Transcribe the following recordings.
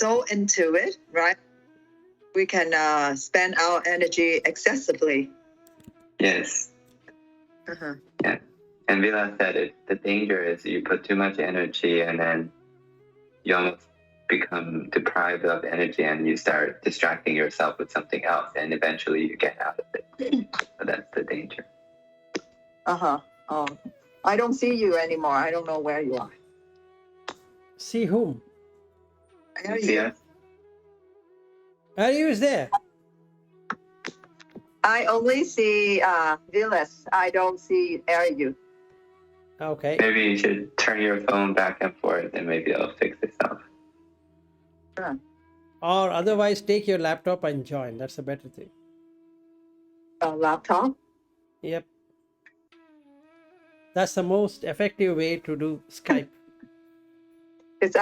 so into it, right? We can spend our energy excessively. Yes. Yeah. And Vila said it, the danger is you put too much energy and then you almost become deprived of energy and you start distracting yourself with something else and eventually you get out of it. So that's the danger. Oh, I don't see you anymore. I don't know where you are. See whom? Where are You see you? us? Aryu is there. I only see Vilas. I don't see Aryu. Okay. Maybe you should turn your phone back and forth and maybe it'll fix itself. Or otherwise, take your laptop and join. That's a better thing. A laptop? Yep. That's the most effective way to do Skype. Because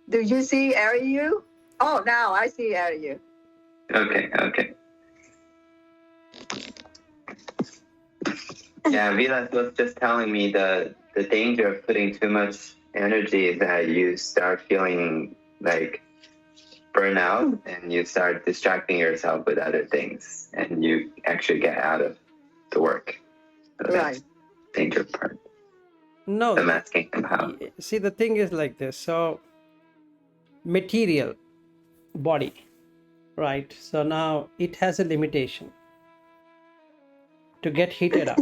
do you see Aryu? Oh, now I see Aryu. Okay. Yeah, Vilas was just telling me the danger of putting too much energy is that you start feeling like burnout and you start distracting yourself with other things and you actually get out of the work. So that's the danger part. No. I'm asking him how. See, the thing is like this. So, material body, right? So now it has a limitation to get heated up,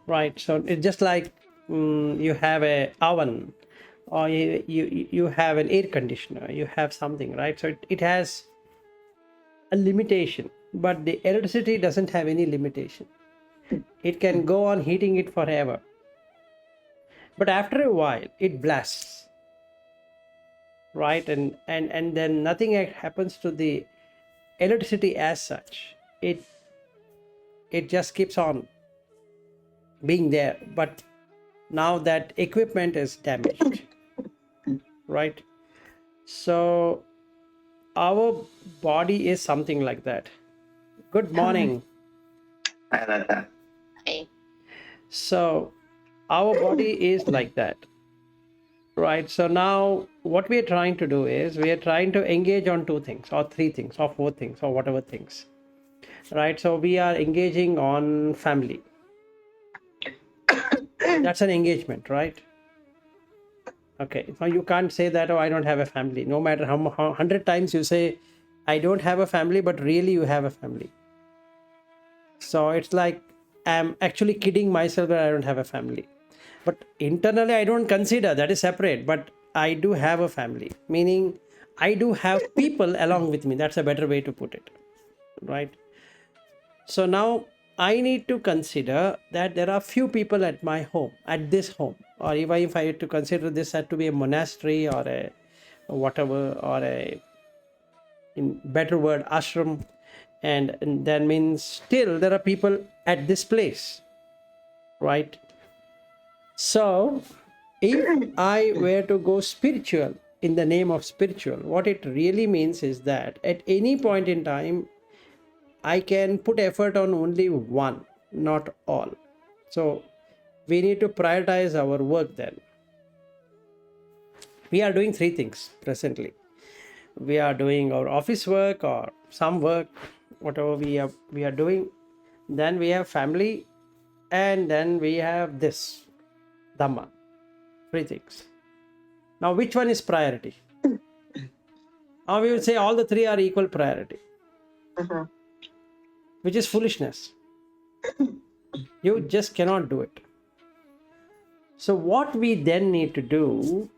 right? So it's just like you have a oven or you have an air conditioner, you have something, right? So it has a limitation, but the electricity doesn't have any limitation. It can go on heating it forever, but after a while it blasts, right? And then nothing happens to the electricity as such. It just keeps on being there, but now that equipment is damaged, right? So our body is something like that. Good morning. I like that. So our body is like that, right? So now what we are trying to do is we are trying to engage on 2 things or 3 things or 4 things or whatever things, right? So we are engaging on family. That's an engagement, right? Okay, so you can't say that, oh, I don't have a family. No matter how 100 times you say, I don't have a family, but really you have a family. So it's like I'm actually kidding myself that I don't have a family. But internally, I don't consider that is separate, but I do have a family, meaning I do have people along with me. That's a better way to put it, right? So now I need to consider that there are few people at my home, at this home, or even if I had to consider this had to be a monastery or a whatever, or a, in better word, ashram, and that means still there are people at this place, right? So if I were to go spiritual in the name of spiritual, what it really means is that at any point in time, I can put effort on only one, not all. So we need to prioritize our work then. We are doing 3 things presently. We are doing our office work or some work, whatever we are doing. Then we have family, and then we have this Dhamma. 3 things. Now, which one is priority? Now we will say all the 3 are equal priority, which is foolishness. You just cannot do it. So what we then need to do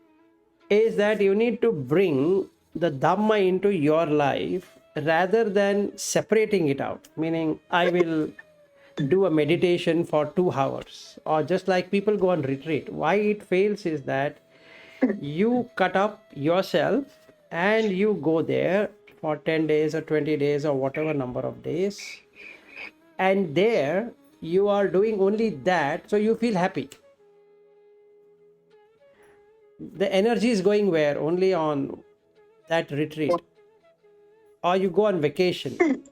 is that you need to bring the Dhamma into your life rather than separating it out. Meaning, I will do a meditation for 2 hours, or just like people go on retreat. Why it fails is that you cut up yourself and you go there for 10 days or 20 days or whatever number of days, and there you are doing only that, so you feel happy. The energy is going where? Only on that retreat. Or you go on vacation.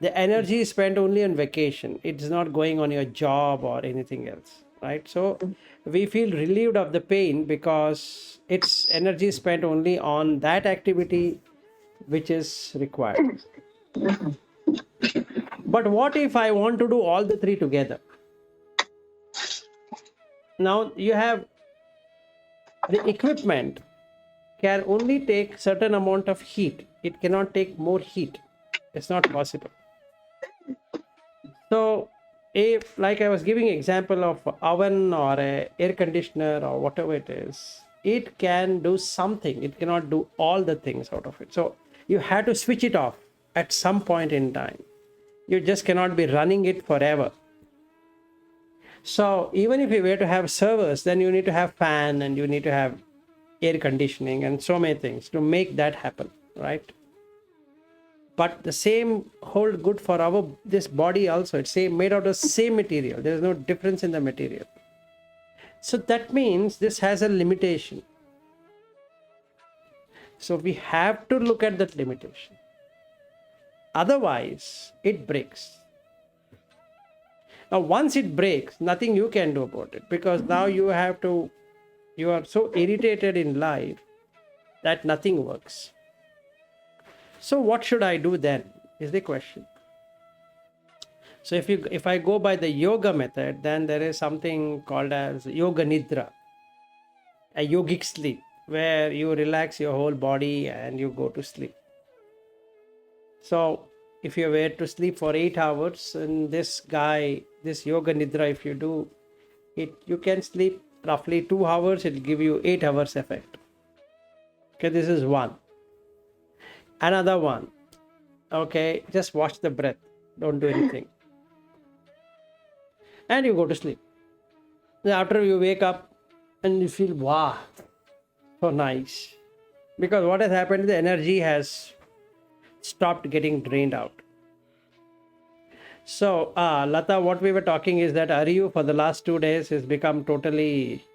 The energy is spent only on vacation. It is not going on your job or anything else, right? So we feel relieved of the pain because its energy is spent only on that activity which is required. But what if I want to do all the three together? Now you have the equipment can only take certain amount of heat. It cannot take more heat. It's not possible. So if, like I was giving example of oven or a air conditioner or whatever it is, it can do something. It cannot do all the things out of it. So you have to switch it off at some point in time. You just cannot be running it forever. So even if you were to have servers, then you need to have fan and you need to have air conditioning and so many things to make that happen, right? But the same hold good for our this body also. It's made out of same material. There is no difference in the material. So that means this has a limitation. So we have to look at that limitation. Otherwise, it breaks. Now, once it breaks, nothing you can do about it, because now you are so irritated in life that nothing works. So what should I do then is the question. So if I go by the yoga method, then there is something called as yoga nidra, a yogic sleep, where you relax your whole body and you go to sleep. So if you were to sleep for 8 hours, and this yoga nidra, if you do it, you can sleep roughly 2 hours, it will give you 8 hours effect. Okay, this is one. Another one, okay, just watch the breath, don't do anything, and you go to sleep. Then after you wake up and you feel, wow, so nice, because what has happened, the energy has stopped getting drained out. So Lata, what we were talking is that Ariyu for the last 2 days has become totally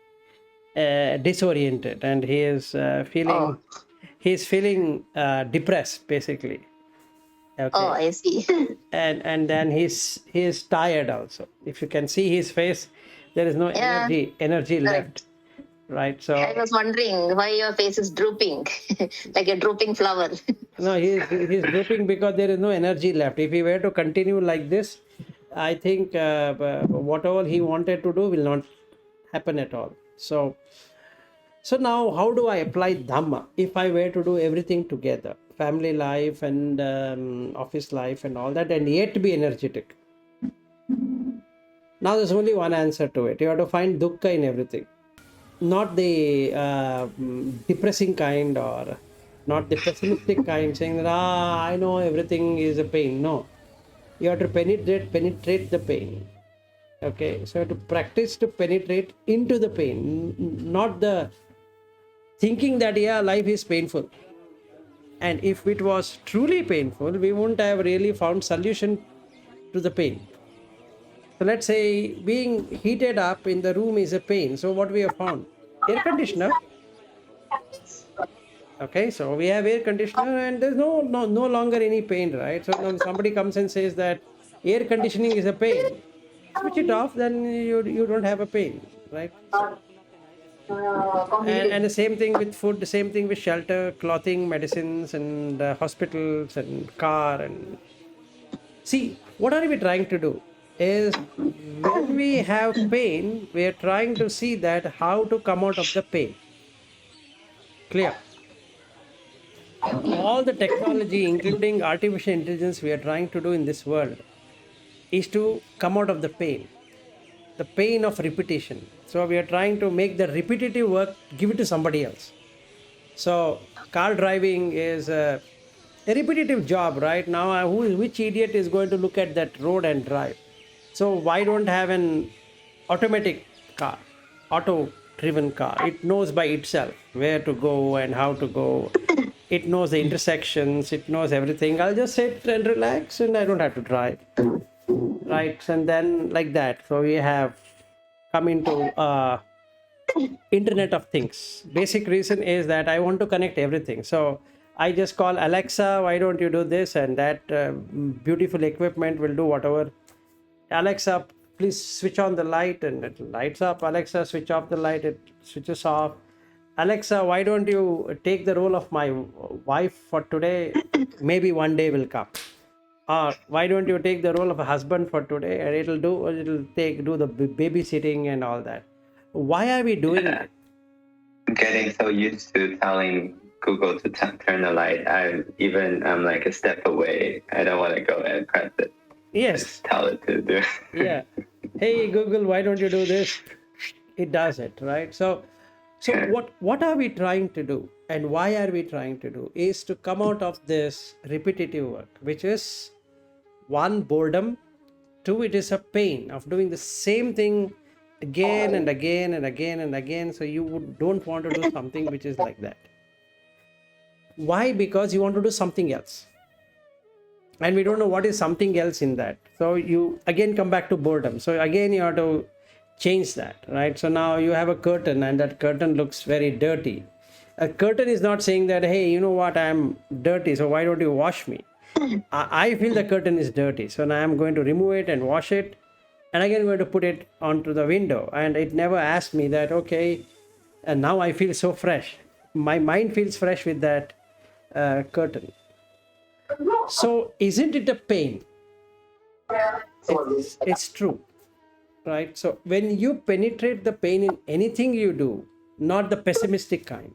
disoriented, and he is feeling depressed basically. Okay. Oh, I see. And then he is tired also. If you can see his face, there is no Yeah. energy left, right? So I was wondering why your face is drooping, like a drooping flower. no, he's drooping because there is no energy left. If he were to continue like this, I think whatever he wanted to do will not happen at all. So now, how do I apply Dhamma if I were to do everything together, family life and office life and all that, and yet be energetic? Now there's only one answer to it. You have to find dukkha in everything, not the depressing kind or not the pessimistic kind, saying that I know everything is a pain. No, you have to penetrate the pain. Okay, so you have to practice to penetrate into the pain, not the thinking that life is painful. And if it was truly painful, we wouldn't have really found solution to the pain. So let's say being heated up in the room is a pain. So what we have found? Air conditioner. Okay, so we have air conditioner and there's no longer any pain, right? So when somebody comes and says that air conditioning is a pain, switch it off, then you don't have a pain, right? And the same thing with food, the same thing with shelter, clothing, medicines, and hospitals and car. And see, what are we trying to do is when we have pain, we are trying to see that how to come out of the pain. Clear? All the technology, including artificial intelligence, we are trying to do in this world is to come out of the pain of repetition. So we are trying to make the repetitive work, give it to somebody else. So car driving is a repetitive job, right? Now which idiot is going to look at that road and drive? So why don't have an automatic car, auto-driven car? It knows by itself where to go and how to go. It knows the intersections, it knows everything. I'll just sit and relax and I don't have to drive. Right, and then like that. So we have come into Internet of Things. Basic reason is that I want to connect everything. So I just call Alexa, why don't you do this? And that beautiful equipment will do whatever. Alexa, please switch on the light, and it lights up. Alexa, switch off the light, it switches off. Alexa, why don't you take the role of my wife for today? Maybe one day will come. Or why don't you take the role of a husband for today, and it'll do the babysitting and all that. Why are we doing it? I'm getting so used to telling Google to turn the light. I'm like a step away. I don't want to go and press it. Yes. Just tell it to do. Yeah. Hey Google, why don't you do this? It does it, right? So Yeah. what are we trying to do, and why are we trying to do, is to come out of this repetitive work, which is one, boredom, two, it is a pain of doing the same thing again and again and again and again. So you don't want to do something which is like that. Why? Because you want to do something else, and we don't know what is something else in that. So you again come back to boredom. So again you have to change that, right? So now you have a curtain, and that curtain looks very dirty. A curtain is not saying that, hey, you know what, I'm dirty, so why don't you wash me? I feel the curtain is dirty, so now I'm going to remove it and wash it, and again I'm going to put it onto the window. And it never asked me that, okay, and now I feel so fresh. My mind feels fresh with that curtain. So isn't it a pain? It's true, right? So when you penetrate the pain in anything you do, not the pessimistic kind,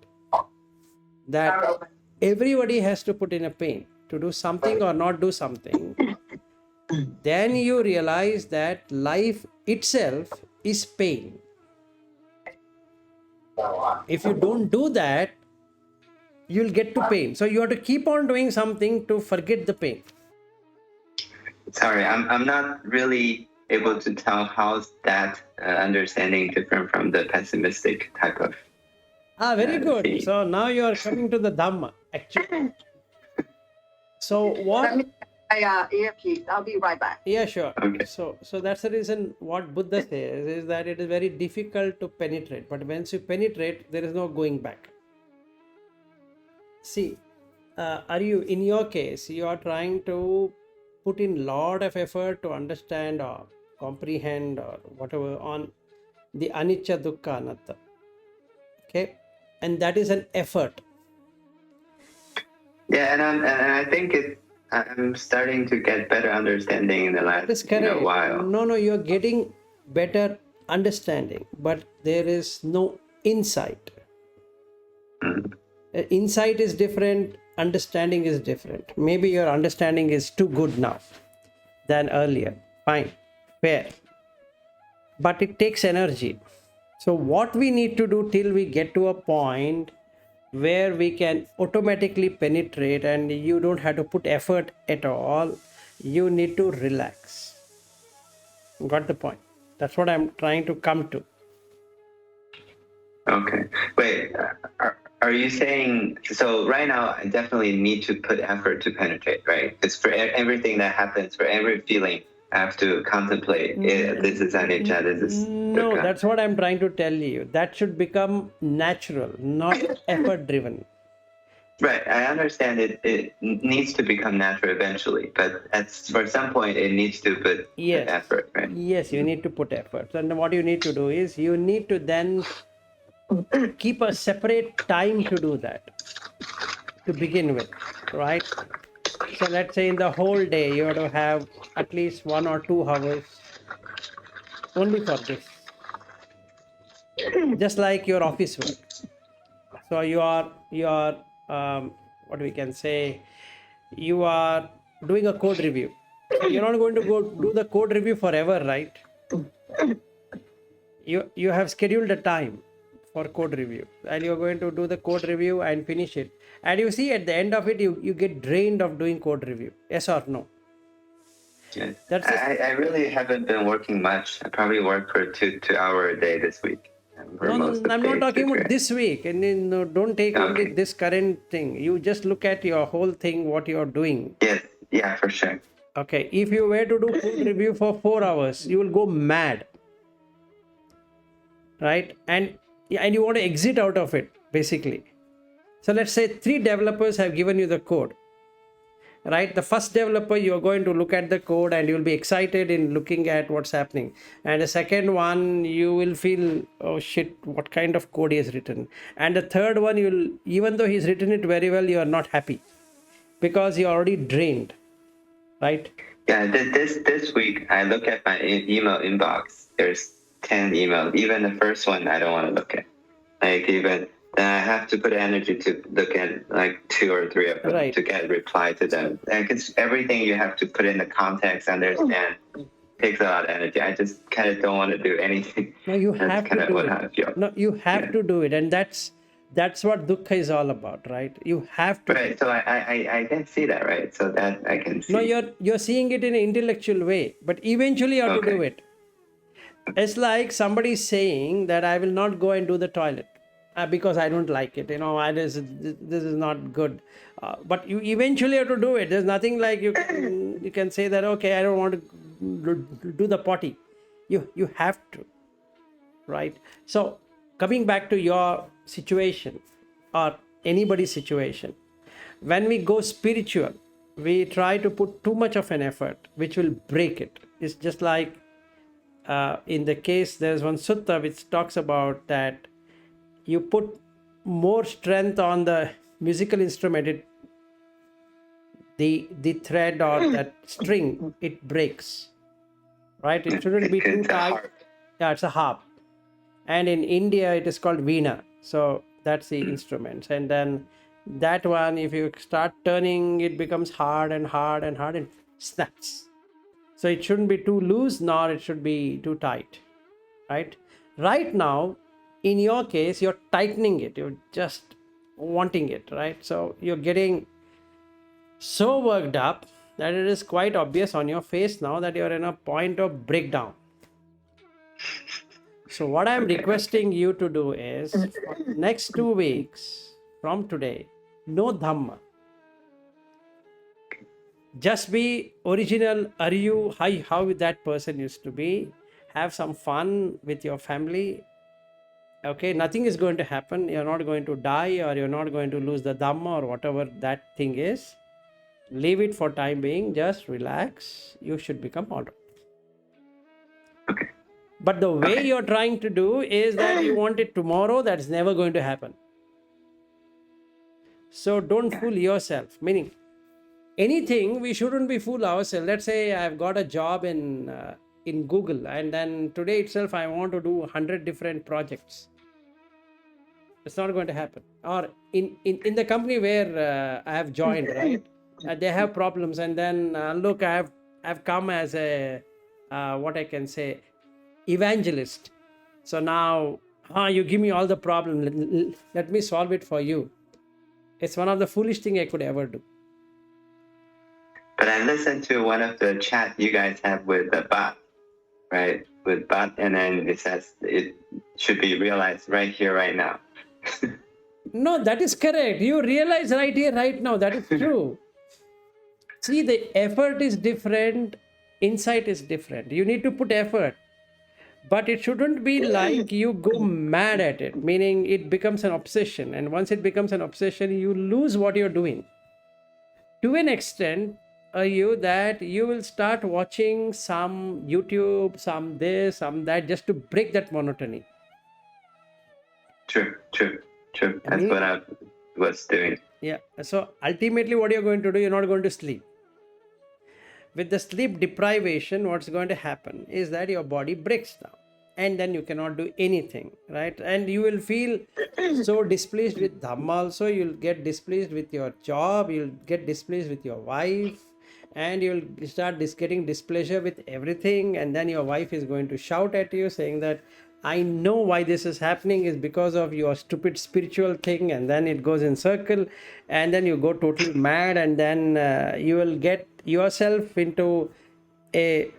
that everybody has to put in a pain to do something or not do something, then you realize that life itself is pain. If you don't do that, you'll get to pain. So you have to keep on doing something to forget the pain. Sorry, I'm not really able to tell how's that understanding different from the pessimistic type of. Very good. see. So now you are coming to the Dhamma, actually. So Let what? me get my earpiece. I'll be right back. Yeah, sure. Okay. So that's the reason what Buddha says is that it is very difficult to penetrate. But once you penetrate, there is no going back. See, are you, in your case, you are trying to put in lot of effort to understand or comprehend or whatever on the anicca, dukkha, anatta. Okay, and that is an effort. Yeah, and I think I'm starting to get better understanding in the That is last correct. while. No, you're getting better understanding, but there is no insight. Mhm. Insight is different, understanding is different. Maybe your understanding is too good now than earlier. Fine, fair. But it takes energy. So what we need to do till we get to a point where we can automatically penetrate and you don't have to put effort at all, you need to relax. Got the point? That's what I'm trying to come to. Okay. Wait, are you saying, so right now I definitely need to put effort to penetrate, right? Because for everything that happens, for every feeling, I have to contemplate, this is anicca, this is No, dukkha. that's what I'm trying to tell you. That should become natural, not effort driven. Right, I understand it needs to become natural eventually, but for some point it needs to put Yes. effort, right? Yes, you need to put effort. And what you need to do is you need to then keep a separate time to do that to begin with, right? So let's say in the whole day you have to have at least 1 or 2 hours only for this, just like your office work. So you are what we can say, you are doing a code review. So you're not going to go do the code review forever, right? You have scheduled a time for code review, and you're going to do the code review and finish it. And you see at the end of it, you get drained of doing code review. Yes or no? Yes. That's it. I really haven't been working much. I probably work for 2 hour a day this week. No, I'm not talking about this week. And then, no, don't take only Okay. this current thing. You just look at your whole thing, what you're doing. Yes, yeah, for sure. Okay, if you were to do code review for 4 hours, you will go mad, right? And you want to exit out of it, basically. So let's say 3 developers have given you the code. right? The first developer, you're going to look at the code and you'll be excited in looking at what's happening. And the second one, you will feel, oh shit, what kind of code he has written. And the third one, you'll, even though he's written it very well, you are not happy because you're already drained, right? Yeah, this week I look at my email inbox. There's 10 emails. Even the first one I don't want to look at. Like even then I have to put energy to look at like 2 or 3 of them Right. to get reply to them. And because everything you have to put in the context, understand, takes a lot of energy. I just kind of don't want to do anything. No, you That's have kind to of do what it. I feel. No, you have Yeah. to do it. And that's what dukkha is all about, right? You have to. Right. So I can see that, right? So that I can see. No, you're seeing it in an intellectual way, but eventually you have to do Okay. it. It's like somebody saying that I will not go and do the toilet because I don't like it. This is not good. But you eventually have to do it. There's nothing like you can say that, okay, I don't want to do the potty. You have to, right? So coming back to your situation or anybody's situation, when we go spiritual, we try to put too much of an effort, which will break it. It's just like in the case, there's one sutta which talks about that you put more strength on the musical instrument, the thread or that string, it breaks, right? It shouldn't be too It's a tight. harp. Yeah, it's a harp. And in India, it is called veena. So that's the instruments. And then that one, if you start turning, it becomes hard and hard and hard and snaps. So it shouldn't be too loose, nor it should be too tight, right? Right now, in your case, you're tightening it. You're just wanting it, right? So you're getting so worked up that it is quite obvious on your face now that you're in a point of breakdown. So what I'm requesting you to do is, for next 2 weeks from today, no dhamma. Just be original. Are you how that person used to be? Have some fun with your family. Okay, nothing is going to happen. You're not going to die, or you're not going to lose the dhamma or whatever that thing is. Leave it for time being. Just relax. You should become all right. Okay. But the way you're trying to do is that you want it tomorrow. That's never going to happen. So don't fool yourself. Meaning, anything, we shouldn't be fool ourselves. Let's say I've got a job in Google, and then today itself I want to do 100 different projects. It's not going to happen. Or in the company where I have joined, right? They have problems, and then look, I've come as a what I can say, evangelist. So now you give me all the problem. Let me solve it for you. It's one of the foolish thing I could ever do. But I listened to one of the chat you guys have with the bot, right? With bot, and then it says it should be realized right here, right now. No, that is correct. You realize right here, right now. That is true. See, the effort is different. Insight is different. You need to put effort. But it shouldn't be like you go mad at it, meaning it becomes an obsession. And once it becomes an obsession, you lose what you're doing. To an extent, that you will start watching some YouTube, some this, some that, just to break that monotony. True. I That's mean- what I was doing. Yeah. So ultimately, what you're going to do, you're not going to sleep. With the sleep deprivation, what's going to happen is that your body breaks down, and then you cannot do anything, right? And you will feel so displeased with dhamma also. You'll get displeased with your job. You'll get displeased with your wife, and you'll start getting displeasure with everything. And then your wife is going to shout at you, saying that, I know why this is happening is because of your stupid spiritual thing. And then it goes in circle, and then you go totally mad, and then you will get yourself into a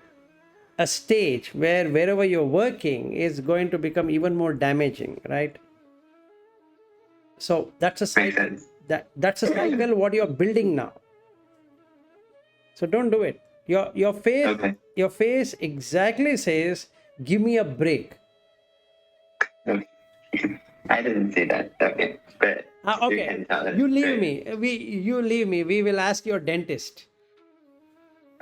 stage where wherever you're working is going to become even more damaging, right? So that's a Makes cycle. sense. That's a cycle what you're building now. So don't do it. Your face Okay. your face exactly says, give me a break. Okay. I didn't see that. Okay. But You Okay, can tell it. you leave Right. me. You leave me. We will ask your dentist.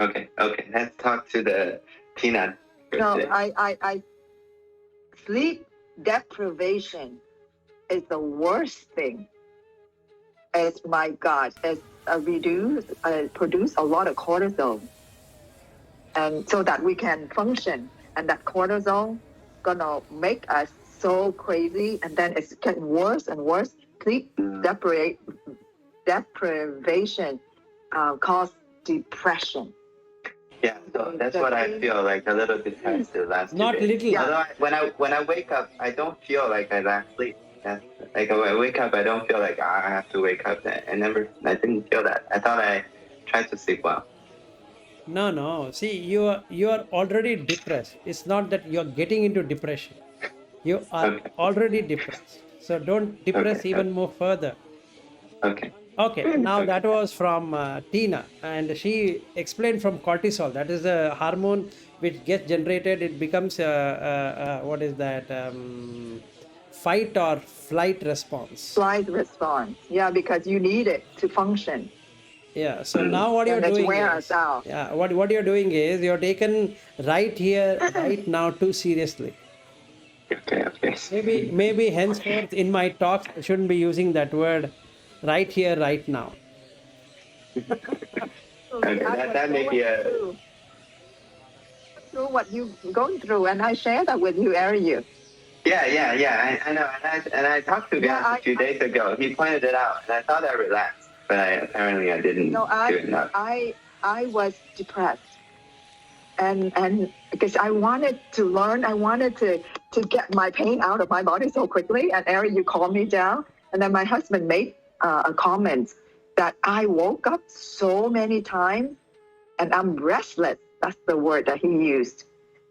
Okay. Let's talk to the peanut for No, today. I sleep deprivation is the worst thing. As my God, as produce a lot of cortisol, and so that we can function. And that cortisol gonna make us so crazy, and then it's getting worse and worse. Sleep deprivation cause depression. Yeah, so that's what I feel like, a little depressed the last 2 Not days. little. Yeah. Although when I wake up, I don't feel like I lack sleep. Yeah. Like when I wake up, I don't feel like I have to wake up. I didn't feel that. I thought I tried to sleep well. No. See, you are already depressed. It's not that you're getting into depression. You are Okay. already depressed. So don't depress Okay. even more further. Okay. Okay, now Okay. that was from Tina, and she explained from cortisol. That is a hormone which gets generated. It becomes what is that? Fight or flight response. Flight response. Yeah, because you need it to function. Yeah. So now what you're And that's doing wear us is, out. yeah, what you're doing is you're taken right here, right now too seriously. Okay. Maybe henceforth in my talks I shouldn't be using that word right here, right now. Okay, that may be a... through what you're going through, and I share that with you, Ariel. Yeah. I know, and I talked to Vance a few days ago. He pointed it out, and I thought I relaxed, but apparently I didn't do enough. I was depressed, and because I wanted to learn, I wanted to get my pain out of my body so quickly. And Ariel, you calmed me down, and then my husband made a comment that I woke up so many times, and I'm restless. That's the word that he used.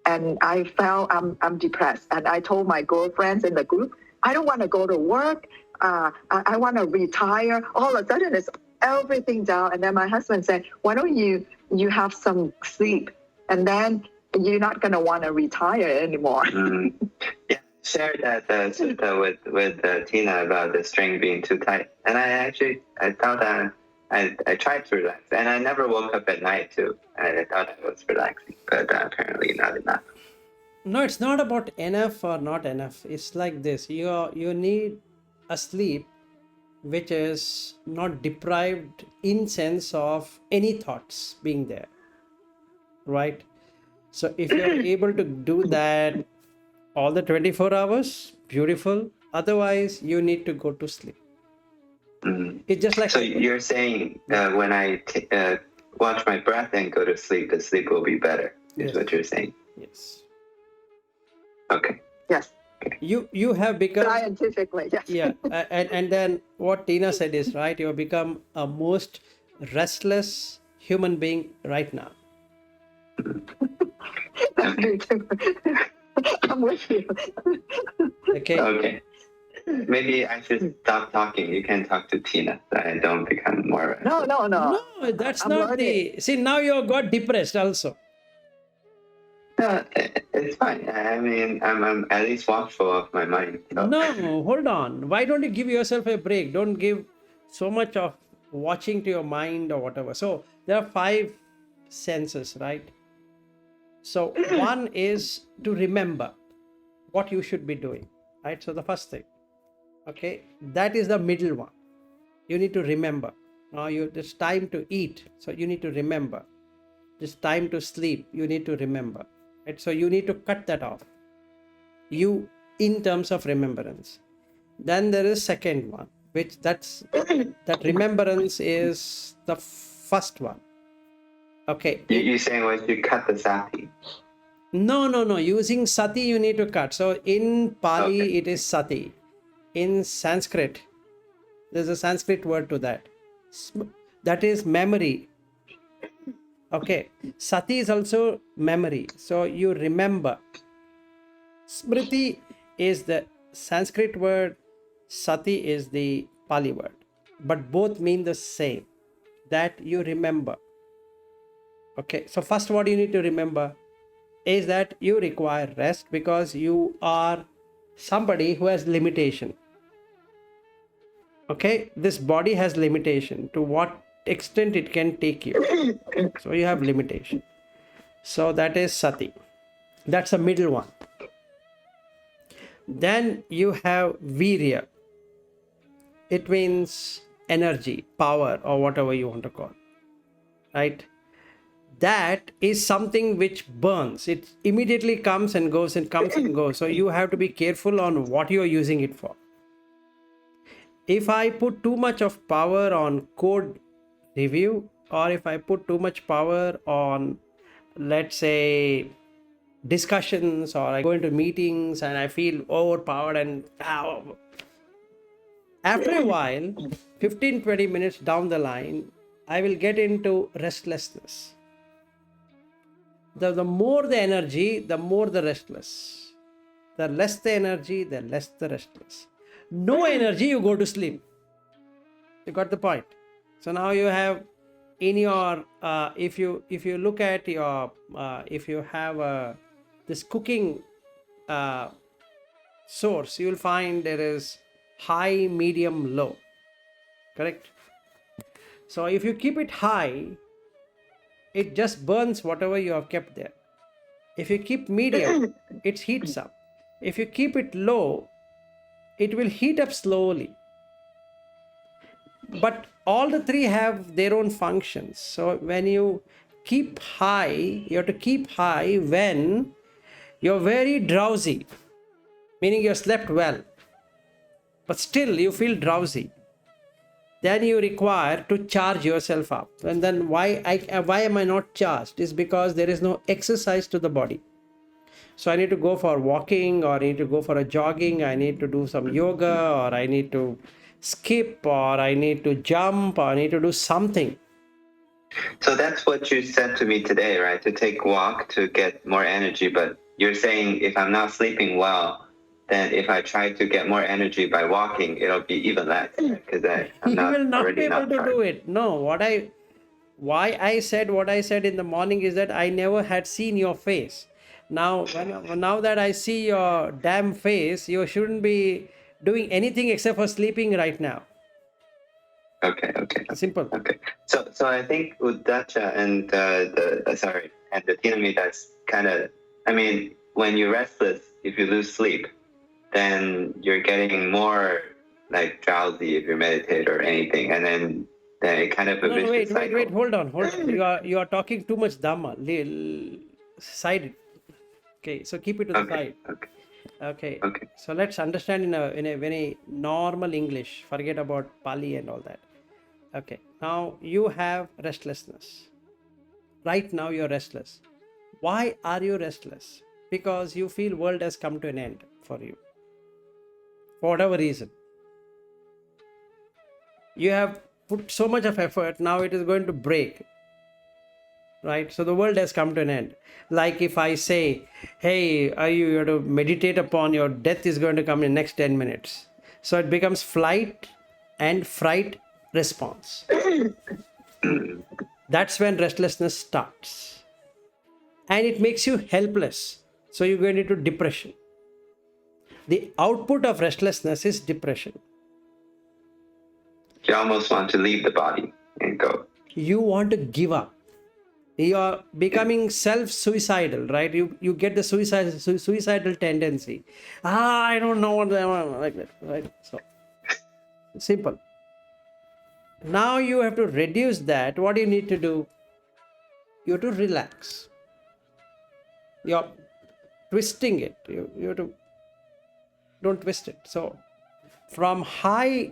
And I felt I'm depressed. And I told my girlfriends in the group, I don't want to go to work. I want to retire. All of a sudden, it's everything down. And then my husband said, why don't you have some sleep? And then you're not going to want to retire anymore. Yeah, shared that Sutta with Tina about the string being too tight. And I thought that I tried to relax. And I never woke up at night too. I thought I was relaxing, but apparently not enough. No, it's not about enough or not enough. It's like this. You need a sleep which is not deprived in sense of any thoughts being there. Right? So if you're able to do that all the 24 hours, beautiful. Otherwise, you need to go to sleep. It's just like... So you're saying when I watch my breath and go to sleep, the sleep will be better, is what you're saying? Yes. Okay. Yes. You have become... Scientifically, yes. Yeah. And then what Tina said is right. You have become a most restless human being right now. That's me too. I'm with you. Okay. Maybe I should stop talking. You can talk to Tina so I don't become more... No. No, that's I'm not learning. the... See, now you got depressed also. No, it's fine. I mean, I'm at least watchful of my mind. So. No, hold on. Why don't you give yourself a break? Don't give so much of watching to your mind or whatever. So there are 5 senses, right? So one is to remember what you should be doing, right? So the first thing, okay, that is the middle one. You need to remember. Now it's time to eat, so you need to remember. It's time to sleep, you need to remember. Right? So you need to cut that off. You in terms of remembrance. Then there is second one, which that remembrance is the first one. Okay. You're saying once you cut the Sati? No. Using Sati, you need to cut. So in Pali, it is Sati. In Sanskrit, there's a Sanskrit word to that. That is memory. Okay. Sati is also memory. So you remember. Smriti is the Sanskrit word. Sati is the Pali word. But both mean the same. That you remember. Okay. So first what you need to remember is that you require rest because you are somebody who has limitation. Okay, this body has limitation to what extent it can take you. So you have limitation. So that is Sati. That's a middle one. Then you have Virya. It means energy, power, or whatever you want to call. Right? That is something which burns. It immediately comes and goes and comes and goes. So you have to be careful on what you are using it for. If I put too much of power on code review, or if I put too much power on, let's say, discussions, or I go into meetings and I feel overpowered, and after a while, 15-20 minutes down the line, I will get into restlessness. The more the energy, the more the restless. The less the energy, the less the restless. No energy, you go to sleep. You got the point. So now you have in your if you look at your if you have this cooking source, you will find there is high, medium, low. Correct? So if you keep it high, it just burns whatever you have kept there. If you keep medium, it heats up. If you keep it low, it will heat up slowly. But all the three have their own functions. So when you keep high, you have to keep high when you're very drowsy, meaning you slept well, but still you feel drowsy. Then you require to charge yourself up. And then why am I not charged? Is because there is no exercise to the body. So I need to go for walking, or I need to go for a jogging, I need to do some yoga, or I need to skip, or I need to jump, or I need to do something. So that's what you said to me today, right? To take walk to get more energy. But you're saying if I'm not sleeping well, then if I try to get more energy by walking, it'll be even less, because I'm You will not be able to charged. do it. No, why I said what I said in the morning is that I never had seen your face. Now that I see your damn face, you shouldn't be doing anything except for sleeping right now. Okay. Simple. Okay. So I think Uddacha and the Tinami, that's kind of, I mean, when you're restless, if you lose sleep, then you're getting more like drowsy if you meditate or anything, and then it kind of a vicious cycle. Wait, hold on. You are talking too much Dhamma. Side it. Okay, so keep it to the side. Okay. So let's understand in a very normal English. Forget about Pali and all that. Okay. Now you have restlessness. Right now you're restless. Why are you restless? Because you feel world has come to an end for you. For whatever reason. You have put so much of effort, now it is going to break. Right? So the world has come to an end. Like if I say, hey, you have to meditate upon your death is going to come in the next 10 minutes. So it becomes flight and fright response. That's when restlessness starts. And it makes you helpless. So you go into depression. The output of restlessness is depression. You almost want to leave the body and go. You want to give up. You are becoming self-suicidal, right? You get the suicidal tendency. I don't know what I want, like that, right? So simple. Now you have to reduce that. What do you need to do? You have to relax. You're twisting it. You have to don't twist it. So from high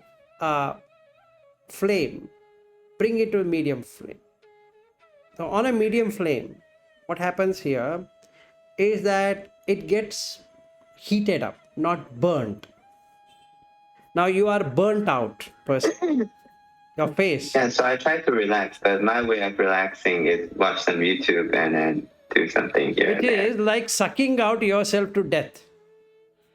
flame, bring it to a medium flame. So on a medium flame, what happens here is that it gets heated up, not burnt. Now you are burnt out person. Your face. Yeah, so I try to relax, but my way of relaxing is watch some YouTube and then do something here. It is like sucking out yourself to death.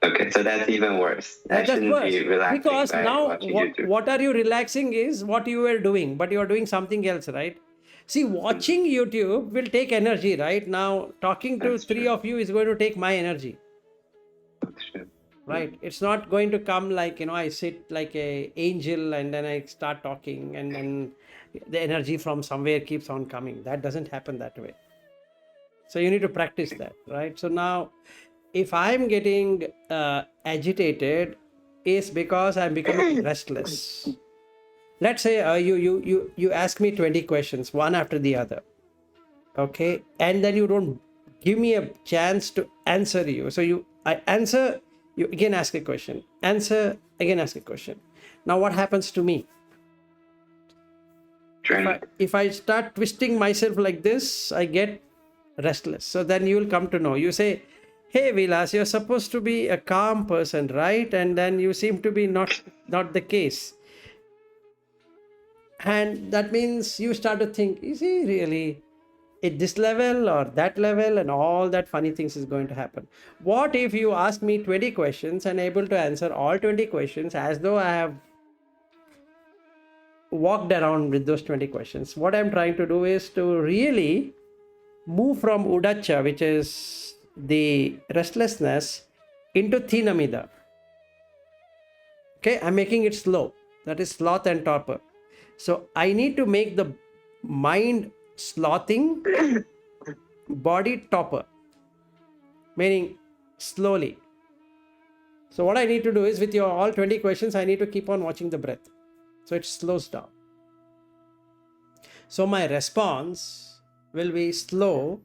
Okay, so that's even worse. I shouldn't be relaxing because by now watching YouTube. what are you relaxing is what you were doing, but you are doing something else, right? See, watching YouTube will take energy, right? Now talking to That's three true. of you is going to take my energy. That's true. right? It's not going to come like, I sit like a angel and then I start talking and then the energy from somewhere keeps on coming. That doesn't happen that way. So you need to practice that, right? So now, if I'm getting agitated, is because I'm becoming restless. Let's say you ask me 20 questions, one after the other, okay, and then you don't give me a chance to answer you. So I answer, you again ask a question, answer, again ask a question. Now what happens to me? If I start twisting myself like this, I get restless. So then you will come to know. You say, "Hey Vilas, you're supposed to be a calm person, right?" And then you seem to be not the case. And that means you start to think, is he really at this level or that level? And all that funny things is going to happen. What if you ask me 20 questions and able to answer all 20 questions as though I have walked around with those 20 questions? What I'm trying to do is to really move from udacha, which is the restlessness, into thinamida. Okay, I'm making it slow. That is sloth and torpor. So I need to make the mind slothing, body torpor, meaning slowly. So what I need to do is, with your all 20 questions, I need to keep on watching the breath. So it slows down. So my response will be slow,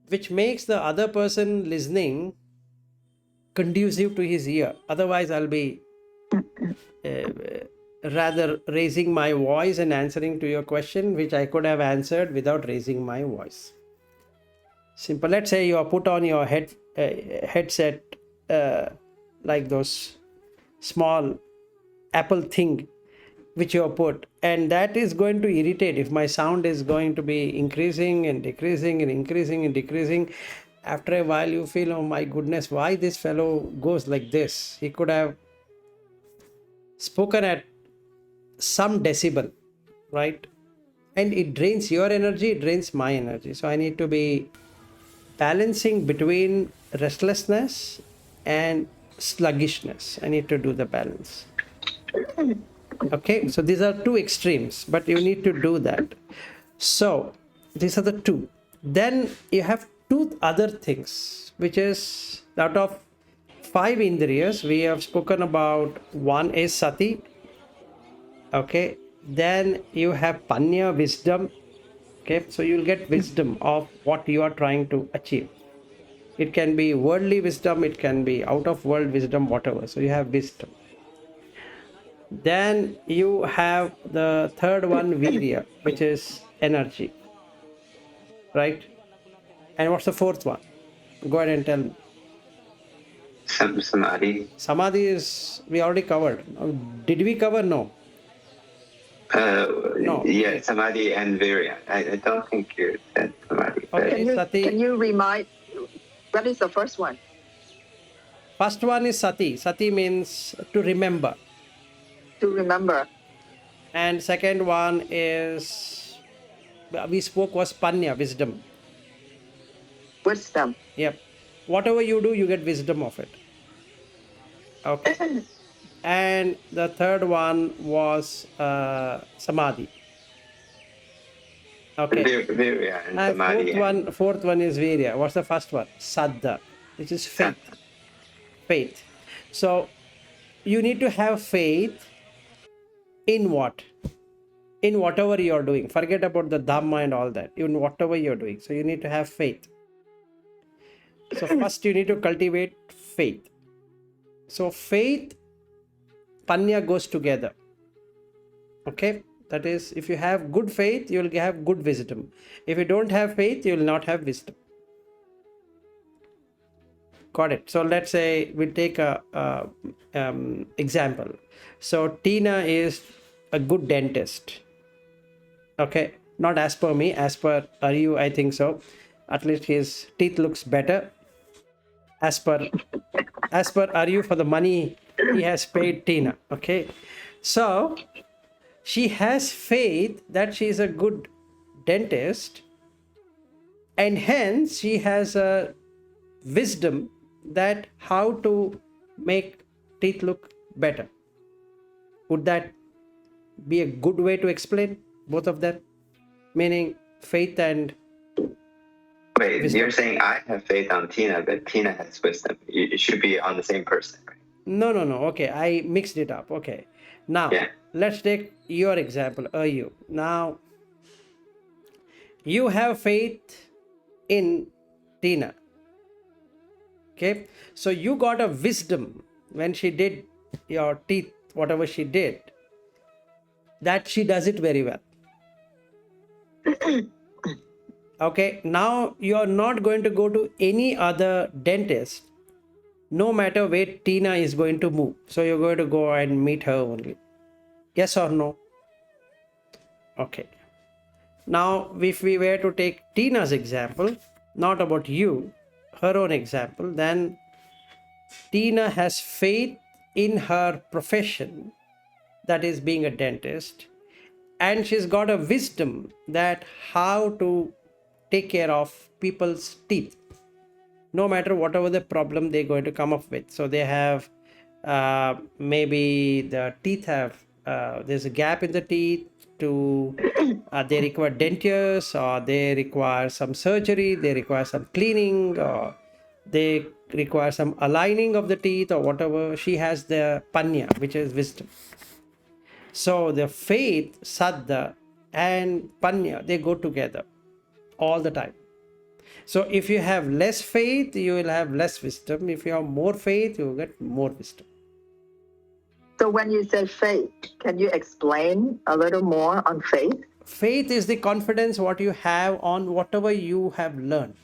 which makes the other person listening conducive to his ear. Otherwise, I'll be rather raising my voice and answering to your question, which I could have answered without raising my voice. Simple. Let's say you are put on your headset, like those small Apple thing which you have put, and that is going to irritate. If my sound is going to be increasing and decreasing and increasing and decreasing, after a while you feel, oh my goodness, why this fellow goes like this? He could have spoken at some decibel, right? And it drains your energy, it drains my energy. So I need to be balancing between restlessness and sluggishness. I need to do the balance. Okay, so these are two extremes, but you need to do that. So these are the two. Then you have two other things, which is out of 5 Indriyas, we have spoken about. One is Sati. Okay, then you have Panna, wisdom. Okay, so you'll get wisdom of what you are trying to achieve. It can be worldly wisdom, it can be out of world wisdom, whatever. So you have wisdom. Then you have the third one, Virya, which is energy, right? And what's the fourth one? Go ahead and tell me. Samadhi. Samadhi is, we already covered. Did we cover? No. No. Yeah, Samadhi and Virya. I don't think you said Samadhi. Okay, Can you remind, what is the first one? First one is Sati. Sati means to remember. To remember. And second one is, we spoke, was Panna, wisdom. Wisdom. Yep. Whatever you do, you get wisdom of it. Okay. And the third one was Samadhi. Okay. Virya and Samadhi. Fourth one is Virya. What's the first one? Saddha, which is faith. Faith. So you need to have faith in what? In whatever you're doing. Forget about the Dhamma and all that. In whatever you're doing. So you need to have faith. So first you need to cultivate faith. So faith, Panna goes together. Okay. That is, if you have good faith, you will have good wisdom. If you don't have faith, you will not have wisdom. Got it. So let's say we take a example. So Tina is a good dentist. Okay, not as per me, as per Aryu, I think so. At least his teeth looks better. As per Aryu, for the money he has paid Tina. Okay, so she has faith that she is a good dentist, and hence she has a wisdom that how to make teeth look better. Would that be a good way to explain both of them? Meaning faith and Wait, wisdom. you're saying I have faith on Tina, but Tina has wisdom. It should be on the same person, right? No. Okay, I mixed it up. Okay. Now, Yeah. let's take your example, you. Now, you have faith in Tina. Okay. So you got a wisdom when she did your teeth, whatever she did, that she does it very well. Okay. Now you are not going to go to any other dentist, no matter where Tina is going to move. So you're going to go and meet her only. Yes or no? Okay. Now, if we were to take Tina's example, not about you, her own example, then Tina has faith in her profession, that is being a dentist, and she's got a wisdom that how to take care of people's teeth, no matter whatever the problem they're going to come up with. So they have maybe the teeth have there's a gap in the teeth, to they require dentures, or they require some surgery, they require some cleaning, or they require some aligning of the teeth, or whatever. She has the Panna, which is wisdom. So the faith, Saddha and Panna, they go together all the time. So if you have less faith, you will have less wisdom. If you have more faith, you will get more wisdom. So when you say faith, can you explain a little more on faith? Faith is the confidence what you have on whatever you have learned.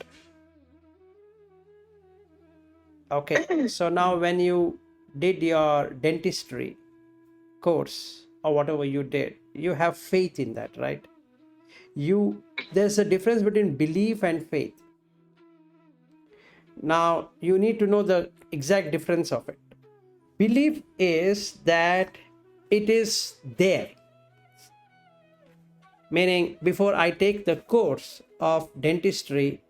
Okay, so now when you did your dentistry course or whatever you did, you have faith in that, right? There's a difference between belief and faith. Now you need to know the exact difference of it. Belief is that it is there. Meaning, before I take the course of dentistry,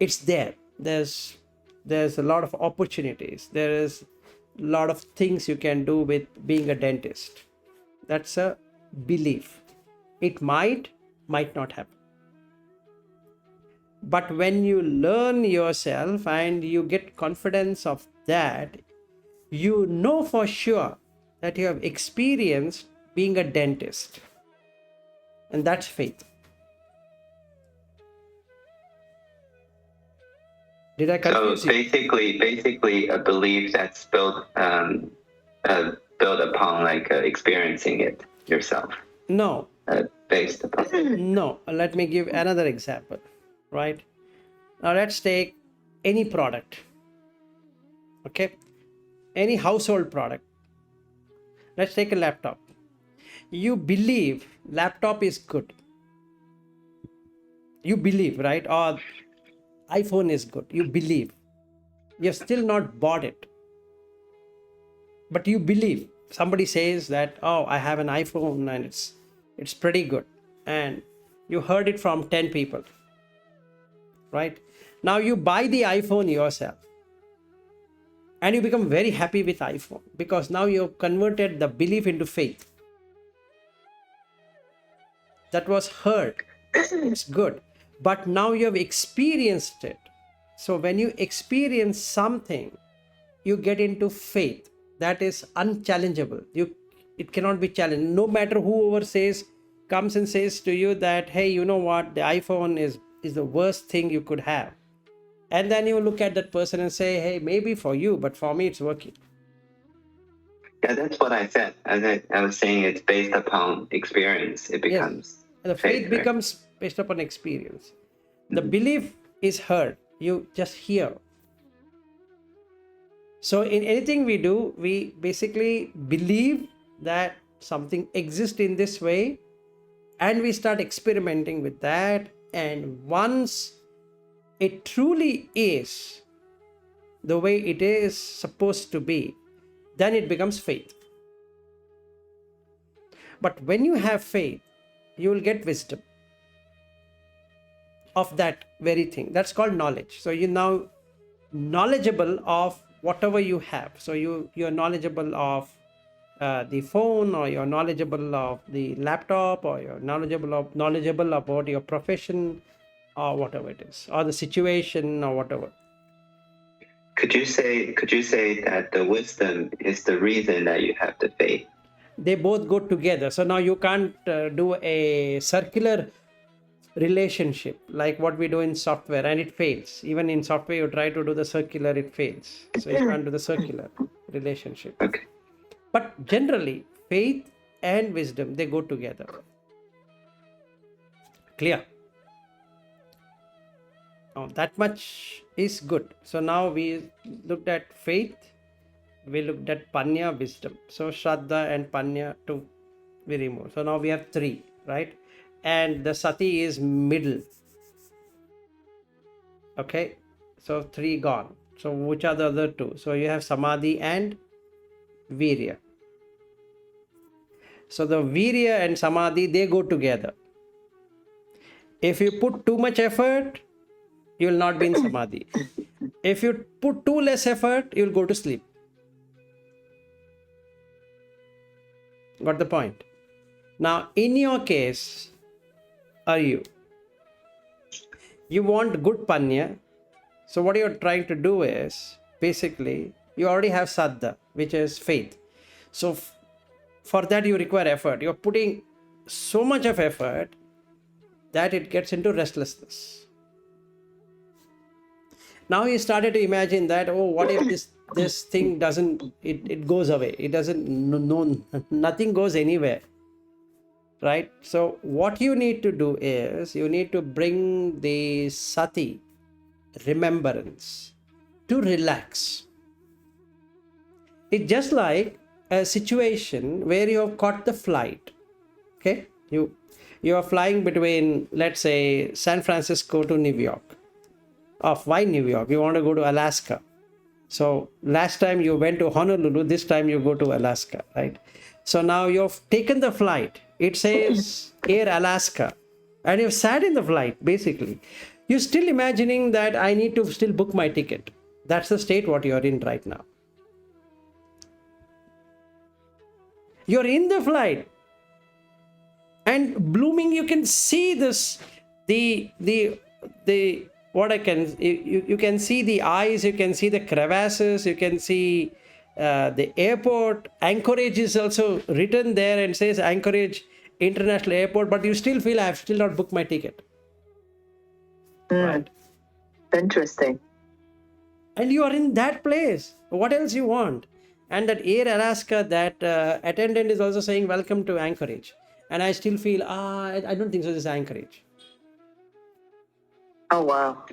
it's there. There's a lot of opportunities. There is a lot of things you can do with being a dentist. That's a belief. It might not happen. But when you learn yourself and you get confidence of that, you know for sure that you have experienced being a dentist. And that's faith. Did I confuse So you? basically a belief that's built upon experiencing it yourself. No. Based upon. No. Let me give another example. Right? Now let's take any product. Okay? Any household product. Let's take a laptop. You believe laptop is good. You believe, right? Or iPhone is good. You believe. You've still not bought it. But you believe. Somebody says that, oh, I have an iPhone and it's pretty good. And you heard it from 10 people. Right? Now you buy the iPhone yourself. And you become very happy with iPhone because now you've converted the belief into faith. That was heard. It's good. But now you have experienced it. So when you experience something, you get into faith. That is unchallengeable. It cannot be challenged. No matter whoever comes and says to you that, hey, you know what? The iPhone is the worst thing you could have. And then you look at that person and say, hey, maybe for you, but for me, it's working. Yeah, that's what I said. I was saying it's based upon experience. It becomes the faith becomes based upon experience. The belief is heard. You just hear. So in anything we do, we basically believe that something exists in this way, and we start experimenting with that. And once it truly is the way it is supposed to be, then it becomes faith. But when you have faith, you will get wisdom of that very thing. That's called knowledge. So you're now knowledgeable of whatever you have. So you're knowledgeable of the phone, or you're knowledgeable of the laptop, or you're knowledgeable about your profession, or whatever it is, or the situation, or whatever. Could you say that the wisdom is the reason that you have the faith? They both go together. So now you can't do a circular relationship like what we do in software, and it fails. Even in software, you try to do the circular, it fails. So you can't do the circular relationship. Okay. But generally, faith and wisdom, they go together. Clear? Now, that much is good. So now we looked at faith, we looked at Panya, wisdom. So Saddha and Panya, two we remove. So now we have three, right? And the Sati is middle. Okay, so three gone. So which are the other two? So you have Samadhi and Virya. So the Virya and Samadhi, they go together. If you put too much effort, you will not be in Samadhi. If you put too less effort, you will go to sleep. Got the point? Now, in your case, you want good Panya. So what you're trying to do is, basically, you already have Saddha, which is faith. So for that, you require effort. You're putting so much of effort that it gets into restlessness. Now you started to imagine that, oh, what if this thing doesn't, it goes away. It doesn't, no, nothing goes anywhere. Right? So what you need to do is, you need to bring the Sati, remembrance, to relax. It's just like a situation where you have caught the flight. Okay? You are flying between, let's say, San Francisco to New York. Why New York? You want to go to Alaska. So last time you went to Honolulu, this time you go to Alaska, right? So now you've taken the flight. It says Air Alaska. And you've sat in the flight, basically. You're still imagining that I need to still book my ticket. That's the state what you're in right now. You're in the flight. And blooming, you can see this, what I can, you can see the eyes, you can see the crevasses, you can see the airport. Anchorage is also written there and says Anchorage International Airport, but you still feel I have still not booked my ticket. Right? Interesting. And you are in that place. What else you want? And that Air Alaska, that attendant is also saying welcome to Anchorage. And I still feel, I don't think so, this is Anchorage. Oh, wow.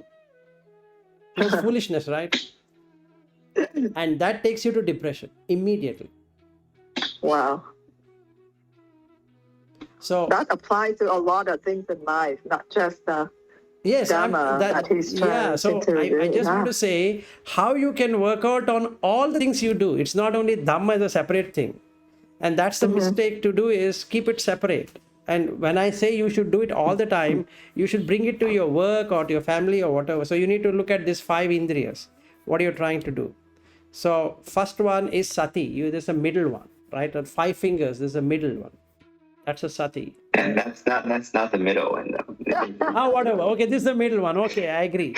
It's foolishness, right? And that takes you to depression immediately. Wow. So that applies to a lot of things in life, not just yes, Dharma that he's trying I just want to say how you can work out on all the things you do. It's not only Dhamma as a separate thing. And that's the mistake to do, is keep it separate. And when I say you should do it all the time, you should bring it to your work or to your family or whatever. So you need to look at these 5 Indriyas, what you're trying to do. So first one is Sati. There's a middle one, right? On 5 fingers, there's a middle one. That's a Sati. And that's not the middle one though. Whatever. Okay, this is the middle one. Okay, I agree.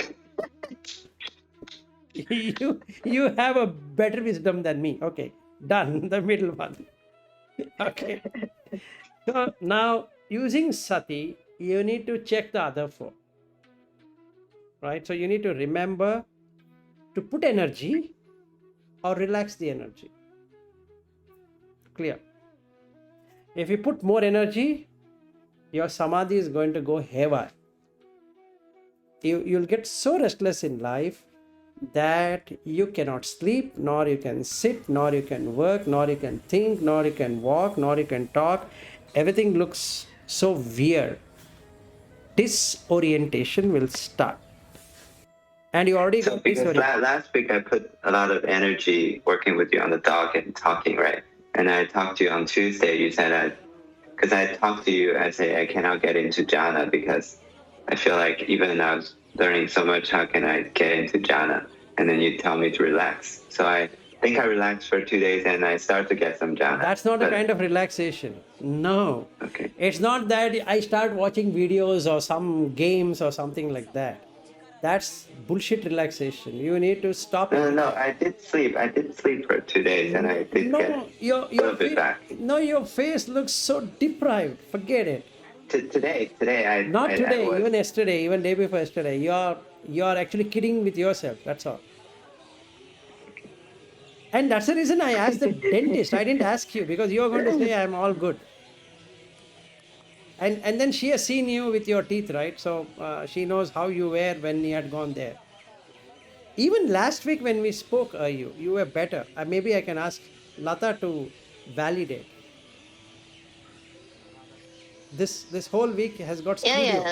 You have a better wisdom than me. Okay, done. The middle one. Okay. So now using Sati, you need to check the other 4. Right? So you need to remember to put energy or relax the energy. Clear? If you put more energy, your Samadhi is going to go haywire. You'll get so restless in life that you cannot sleep, nor you can sit, nor you can work, nor you can think, nor you can walk, nor you can talk. Everything looks so weird. Disorientation will start. And you already got because last week I put a lot of energy working with you on the dog and talking, right? And I talked to you on Tuesday. You said because I talked to you, I say I cannot get into jhana because I feel like even I was learning so much, how can I get into jhana? and then you tell me to relax. So I think I relaxed for 2 days and I start to get some jhana. That's not a But- kind of relaxation. No. Okay. It's not that I start watching videos or some games or something like that. That's bullshit relaxation. You need to stop it. No, I did sleep. I did sleep for 2 days and I did get No, a little bit back. your face looks so deprived. Forget it. Today, Not I today, was. even yesterday, even day before yesterday. You're actually kidding with yourself. That's all. And that's the reason I asked the dentist. I didn't ask you because you're going to say I'm all good. And then she has seen you with your teeth, right? So she knows how you were when you had gone there. Even last week when we spoke, you were better. Maybe I can ask Lata to validate. This whole week has got studio.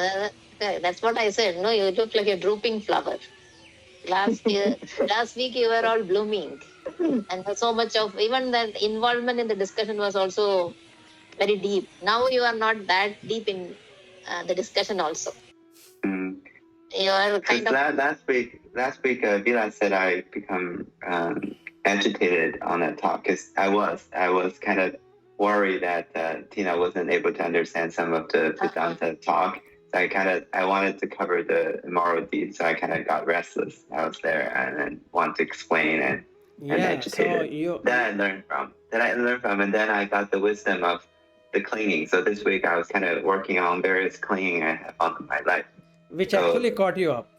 That's what I said. No, you look like a drooping flower. Last week you were all blooming, and so much of even that involvement in the discussion was also very deep. Now you are not that deep in the discussion. Also, you are kind of. Last week, Vilas said I become agitated on that talk because I was kind of worried that Tina wasn't able to understand some of the Vedanta talk. So I wanted to cover the immoral deeds, so I kind of got restless. I was there and then wanted to explain and agitated. So That I learned from, and then I got the wisdom of the clinging. So this week I was kind of working on various clinging I have on my life. which actually caught you up.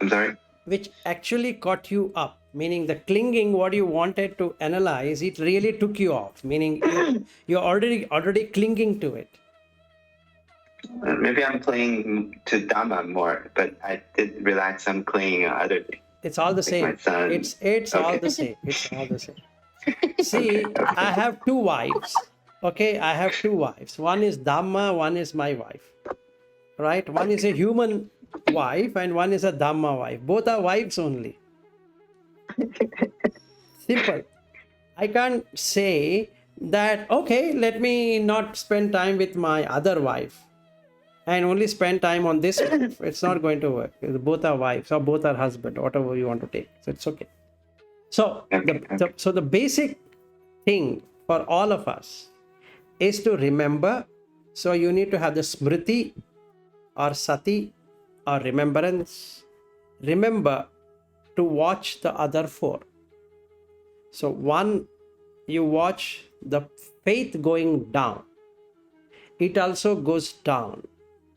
I'm sorry? Which actually caught you up, meaning the clinging, what you wanted to analyze, it really took you off, meaning you're already clinging to it. Maybe I'm clinging to Dhamma more, but I did relax some clinging on other things. It's all the same. My son. It's all the same. It's all the same. See, I have two wives. Okay, I have two wives. One is Dhamma, one is my wife. Right? One is a human wife and one is a Dhamma wife. Both are wives only. Simple. I can't say that, okay, let me not spend time with my other wife and only spend time on this wife. It's not going to work. Both are wives or both are husband, whatever you want to take. So it's okay. So, the basic thing for all of us is to remember. So you need to have the smriti or sati or remembrance. Remember to watch the other four. So one, you watch the faith going down. It also goes down.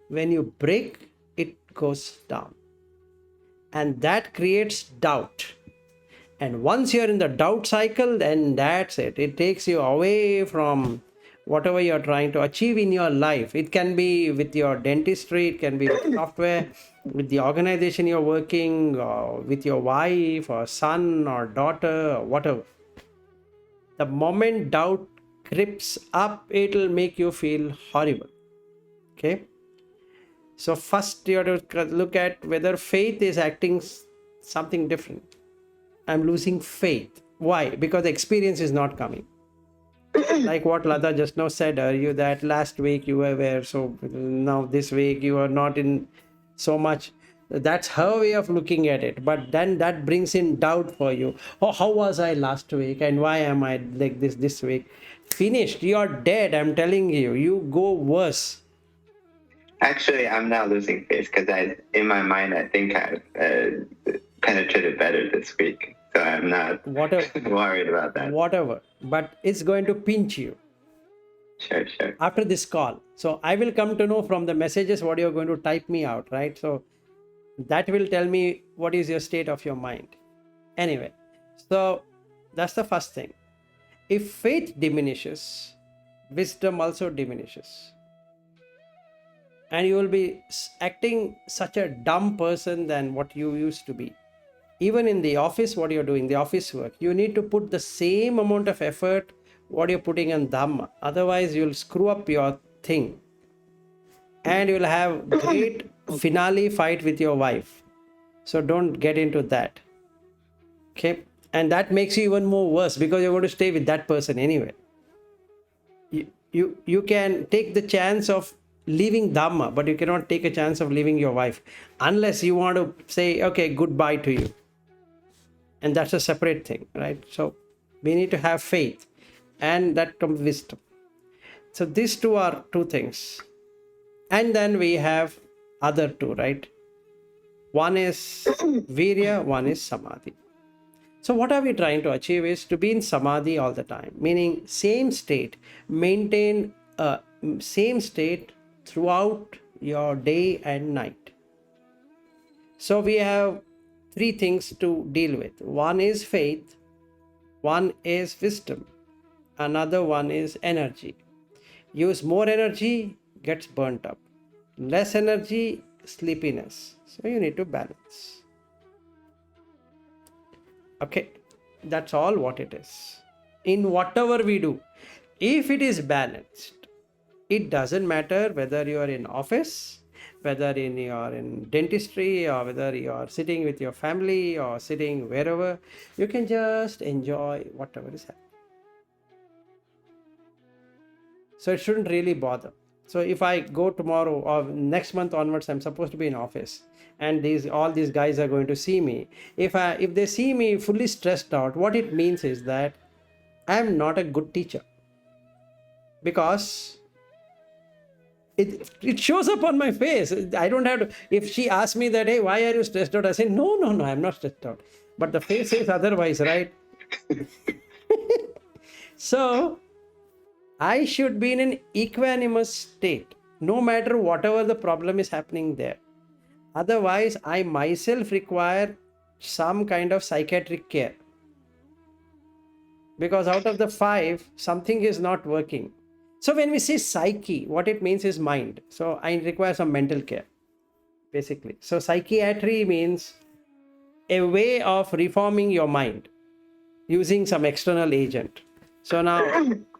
When you break, it goes down. And that creates doubt. And once you're in the doubt cycle, then that's it. It takes you away from whatever you're trying to achieve in your life. It can be with your dentistry, it can be with software, with the organization you're working, or with your wife or son or daughter or whatever. The moment doubt creeps up, it'll make you feel horrible. Okay? So first you have to look at whether faith is acting something different. I'm losing faith. Why? Because the experience is not coming. Like what Lata just now said, you that last week you were there, so now this week you are not in so much. That's her way of looking at it. But then that brings in doubt for you. Oh, how was I last week? And why am I like this week? Finished. You're dead. I'm telling you. You go worse. Actually, I'm not losing faith because in my mind, I think I've penetrated better this week. So I'm not worried about that. Whatever. But it's going to pinch you. Sure. After this call. So I will come to know from the messages what you're going to type me out, right? So that will tell me what is your state of your mind. Anyway, so that's the first thing. If faith diminishes, wisdom also diminishes. And you will be acting such a dumb person than what you used to be. Even in the office, what you're doing, the office work, you need to put the same amount of effort what you're putting in Dhamma. Otherwise, you'll screw up your thing. And you'll have great finale fight with your wife. So don't get into that. Okay? And that makes you even more worse because you're going to stay with that person anyway. You can take the chance of leaving Dhamma, but you cannot take a chance of leaving your wife unless you want to say, okay, goodbye to you. And that's a separate thing, right? So we need to have faith, and that comes wisdom. So these two are two things. And then we have other two, right? One is Virya, one is Samadhi. So what are we trying to achieve is to be in Samadhi all the time, meaning same state, maintain same state throughout your day and night. So we have three things to deal with. One is faith, one is wisdom, another one is energy. Use more energy, gets burnt up. Less energy, sleepiness. So you need to balance. Okay, that's all what it is. In whatever we do, if it is balanced, it doesn't matter whether you are in office, whether you are in dentistry, or whether you are sitting with your family or sitting wherever, you can just enjoy whatever is happening. So it shouldn't really bother. So if I go tomorrow or next month onwards, I'm supposed to be in office, and all these guys are going to see me. If they see me fully stressed out, what it means is that I'm not a good teacher, because it shows up on my face. I don't have to. If she asks me that, hey, why are you stressed out? I say, no, I'm not stressed out. But the face says otherwise, right? So I should be in an equanimous state, no matter whatever the problem is happening there. Otherwise, I myself require some kind of psychiatric care. Because out of the 5, something is not working. So when we say psyche, what it means is mind. So I require some mental care, basically. So psychiatry means a way of reforming your mind using some external agent. So now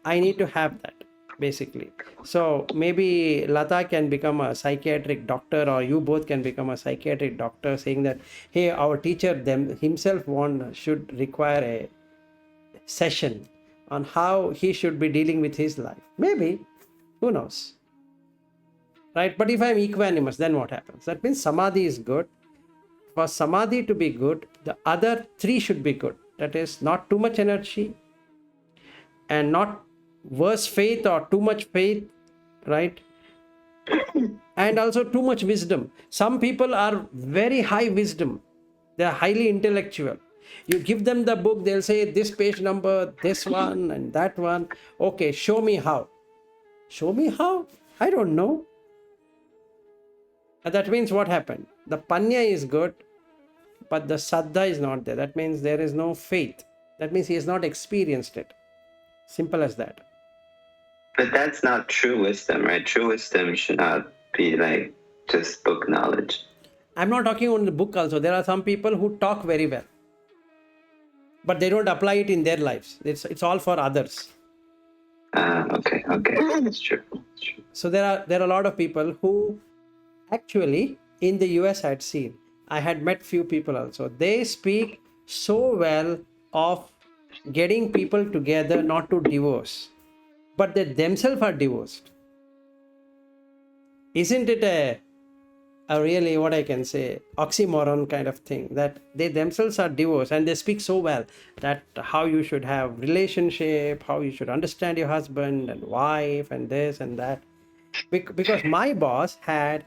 I need to have that, basically. So maybe Lata can become a psychiatric doctor, or you both can become a psychiatric doctor, saying that, hey, our teacher himself should require a session on how he should be dealing with his life. Maybe, who knows, right? But if I'm equanimous, then what happens? That means Samadhi is good. For Samadhi to be good, the other 3 should be good. That is, not too much energy, and not worse faith or too much faith, right? And also too much wisdom. Some people are very high wisdom. They are highly intellectual. You give them the book, they'll say this page number, this one and that one. Okay, show me how. Show me how? I don't know. And that means what happened? The Panna is good, but the Saddha is not there. That means there is no faith. That means he has not experienced it. Simple as that. But that's not true wisdom, right? True wisdom should not be like just book knowledge. I'm not talking on the book also. There are some people who talk very well, but they don't apply it in their lives. It's all for others. Okay, that's true. So there are a lot of people who actually in the US I had met few people also. They speak so well of getting people together, not to divorce, but they themselves are divorced. Isn't it a really, what I can say, oxymoron kind of thing, that they themselves are divorced and they speak so well that how you should have relationship, how you should understand your husband and wife and this and that. Because my boss had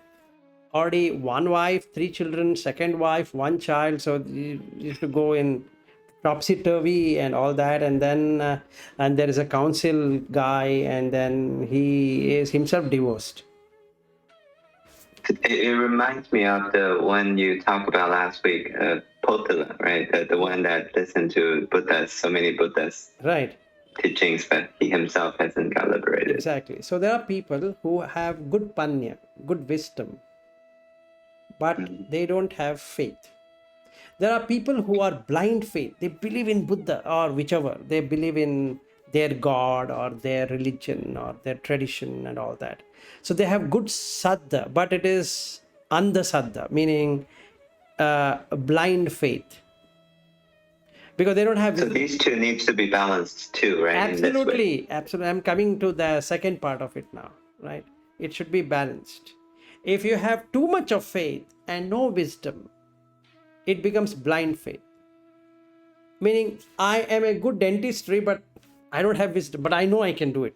already 1 wife, 3 children, second wife, 1 child. So you used to go in topsy-turvy and all that, and then and there is a council guy, and then he is himself divorced. It reminds me of the one you talked about last week, Potala, right? The one that listened to Buddhas, so many Buddhas, right, teachings, but he himself hasn't got liberated. Exactly. So there are people who have good panya, good wisdom, but they don't have faith. There are people who are blind faith. They believe in Buddha or whichever. They believe in their God or their religion or their tradition and all that. So they have good saddha, but it is andhasaddha, meaning blind faith. Because they don't have... So these two needs to be balanced too, right? Absolutely. Absolutely. I'm coming to the second part of it now, right? It should be balanced. If you have too much of faith and no wisdom, it becomes blind faith. Meaning, I am a good dentistry, but I don't have wisdom, but I know I can do it.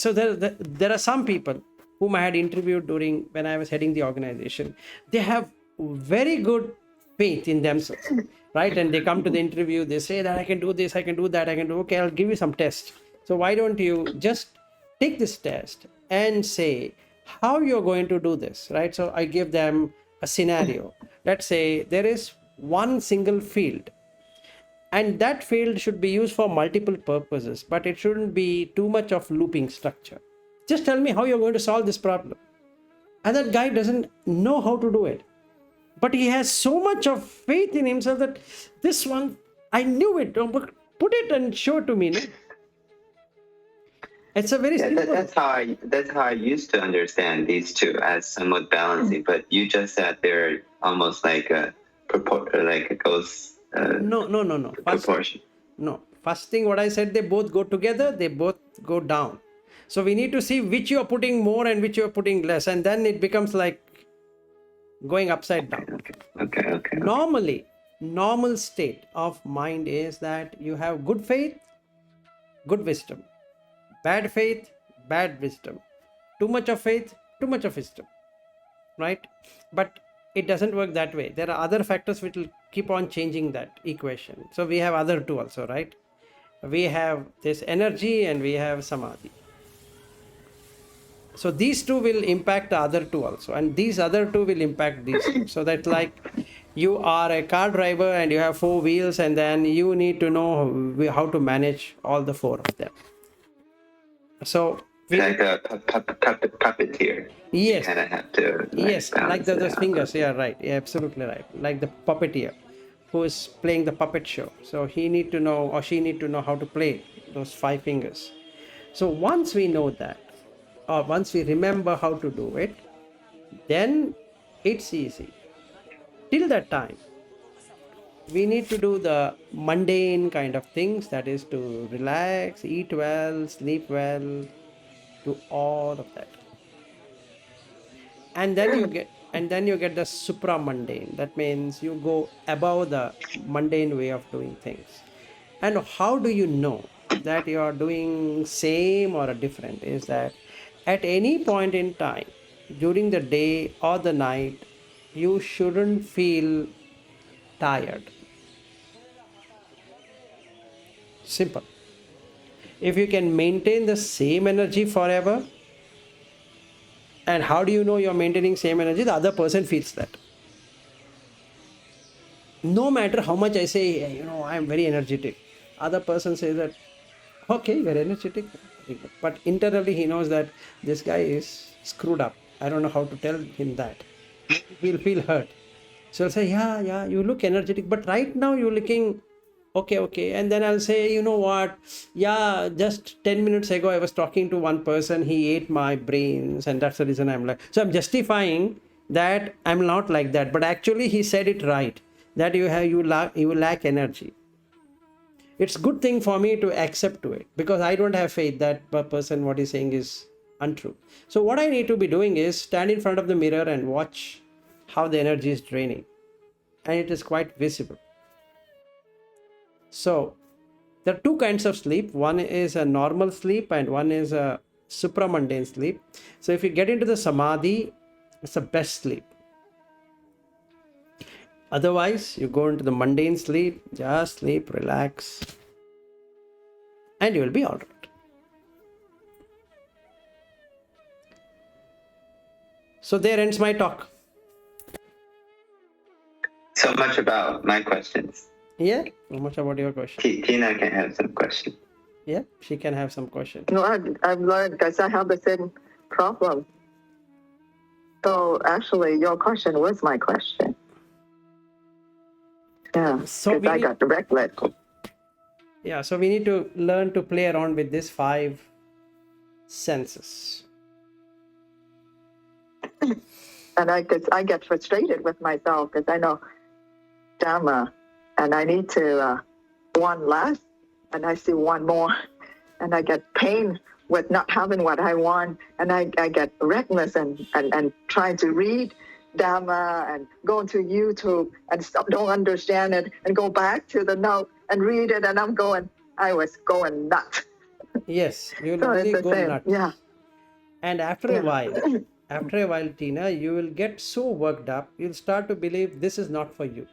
There are some people whom I had interviewed during when I was heading the organization. They have very good faith in themselves, right? And they come to the interview, they say that I can do this, I can do that, I can do. Okay, I'll give you some tests. So why don't you just take this test and say how you're going to do this, right? So I give them a scenario. Let's say there is one single field, and that field should be used for multiple purposes, but it shouldn't be too much of looping structure. Just tell me how you're going to solve this problem. And that guy doesn't know how to do it, but he has so much of faith in himself that this one, I knew it. Put it and show it to me. No? It's a very simple. That's how I used to understand these two as somewhat balancing. But you just said they're almost like a goes. No. Proportion. First thing what I said, they both go together, they both go down. So we need to see which you are putting more and which you are putting less, and then it becomes like going upside down. Okay. Normally, normal state of mind is that you have good faith, good wisdom. Bad faith, bad wisdom. Too much of faith, too much of wisdom. Right? But it doesn't work that way. There are other factors which will keep on changing that equation. So we have other two also, right? We have this energy and we have Samadhi. So these two will impact the other two also, and these other two will impact these two. So that's like you are a car driver and you have 4 wheels, and then you need to know how to manage all the 4 of them. So like a puppeteer. Yes. You kind of have to. Yes, like those fingers. Yeah, right. Yeah, absolutely right. Like the puppeteer who is playing the puppet show. So he need to know, or she need to know how to play those 5 fingers. So once we know that, or once we remember how to do it, then it's easy. Till that time, we need to do the mundane kind of things, that is to relax, eat well, sleep well, do all of that. And then you get the supra mundane. That means you go above the mundane way of doing things. And how do you know that you are doing same or different? Is that at any point in time during the day or the night, you shouldn't feel tired. Simple. If you can maintain the same energy forever, and how do you know you're maintaining same energy? The other person feels that. No matter how much I say, I'm very energetic, other person says that, okay, you're energetic, but internally he knows that this guy is screwed up. I don't know how to tell him that. He'll feel hurt. So I'll say, yeah, you look energetic, but right now you're looking okay. And then I'll say, you know what? Yeah, just 10 minutes ago I was talking to one person, he ate my brains, and that's the reason I'm like. So I'm justifying that I'm not like that, but actually he said it right, that you lack energy. It's a good thing for me to accept to it, because I don't have faith that person, what he's saying is untrue. So what I need to be doing is stand in front of the mirror and watch how the energy is draining, and it is quite visible. So there are 2 kinds of sleep. One is a normal sleep and one is a supramundane sleep. So if you get into the Samadhi, it's the best sleep. Otherwise, you go into the mundane sleep, just sleep, relax, and you will be all right. So there ends my talk. So much about my questions. Yeah, so much about your question. Tina can have some questions. Yeah, she can have some questions. No, I've learned, because I have the same problem. So actually, your question was my question. Yeah, So because I got directly. Yeah, so we need to learn to play around with these 5 senses. And I get frustrated with myself, because I know Dhamma, and I need to one less, and I see one more, and I get pain with not having what I want, and I get reckless and trying to read Dhamma and go to YouTube and don't understand it and go back to the note and read it, and I was going nuts. Yes, you will So it's only the go same. nuts. Yeah. And after a while, Tina, you will get so worked up, you'll start to believe this is not for you.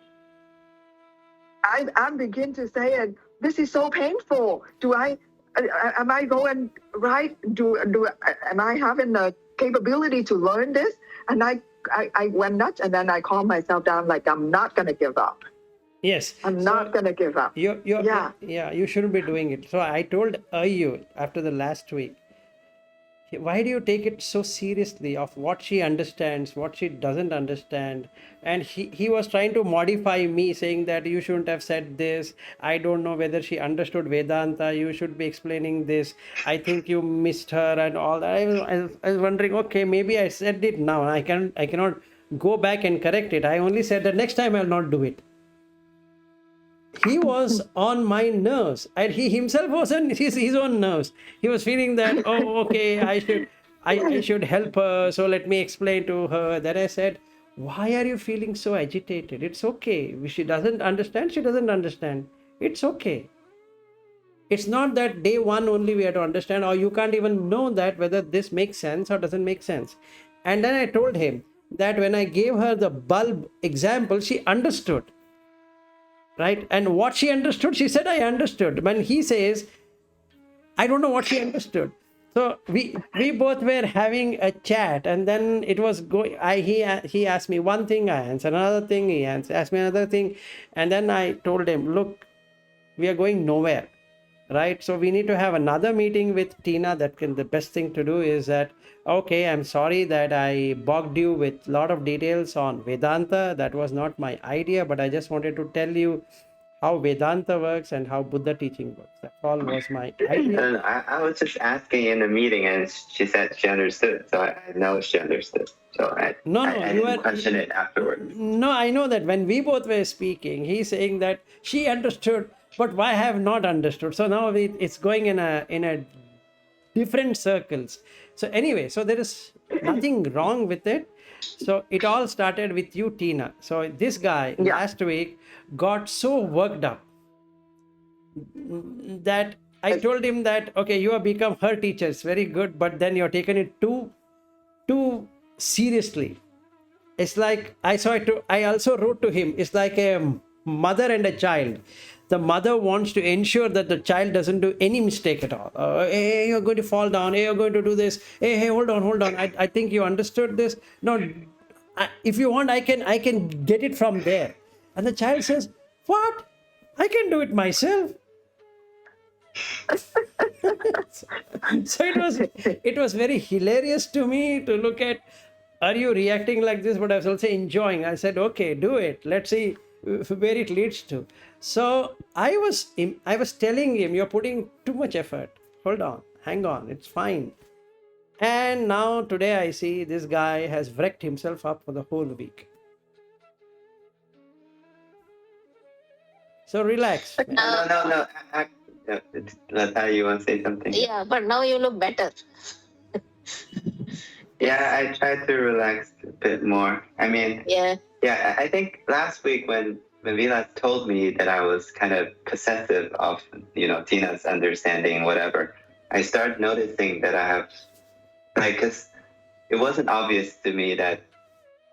I begin to say it. This is so painful. Am I going right? Am I having the capability to learn this? And I went nuts, and then I calmed myself down. Like, I'm not gonna give up. Yes. I'm not gonna give up. You shouldn't be doing it. So I told Ayu after the last week, why do you take it so seriously of what she understands, what she doesn't understand? And he was trying to modify me, saying that you shouldn't have said this. I don't know whether she understood Vedanta. You should be explaining this. I think you missed her and all that. I was wondering, okay, maybe I said it now. I cannot go back and correct it. I only said that next time I'll not do it. He was on my nerves, and he himself was on his own nerves. He was feeling that, oh, okay, I should help her, so let me explain to her. Then I said, why are you feeling so agitated? It's okay. If she doesn't understand, she doesn't understand. It's okay. It's not that day one only we have to understand, or you can't even know that whether this makes sense or doesn't make sense. And then I told him that when I gave her the bulb example, she understood. Right? And what she understood, she said, I understood. When he says, I don't know what she understood. So we both were having a chat, and then it was going. He asked me one thing, I answered another thing. He asked me another thing, and then I told him, look, we are going nowhere, right? So we need to have another meeting with Tina. The best thing to do is that, okay, I'm sorry that I bogged you with a lot of details on Vedanta. That was not my idea, but I just wanted to tell you how Vedanta works and how Buddha teaching works. That all was my idea. And I was just asking in the meeting, and she said she understood. So I know she understood. So I didn't question it afterwards. No, I know that when we both were speaking, he's saying that she understood, but why have not understood? So now it's going in a different circles. So anyway, so there is nothing wrong with it. So it all started with you, Tina. So this guy last week got so worked up that I told him that, okay, you have become her teacher. It's very good, but then you're taken it too seriously. It's like I also wrote to him. It's like a mother and a child. The mother wants to ensure that the child doesn't do any mistake at all. Hey, you're going to fall down. Hey, you're going to do this. Hey, hold on. I think you understood this. No, if you want, I can get it from there. And the child says, what? I can do it myself. So it was very hilarious to me to look at, are you reacting like this? But I was also enjoying. I said, okay, do it. Let's see where it leads to. So I was telling him, you're putting too much effort. Hold on, hang on, it's fine. And now today I see this guy has wrecked himself up for the whole week. So relax. No. Lata, you want to say something? Yeah, but now you look better. Yeah, I tried to relax a bit more. I mean, I think last week when Vilas told me that I was kind of possessive of, Tina's understanding, whatever, I started noticing that I have, because it wasn't obvious to me that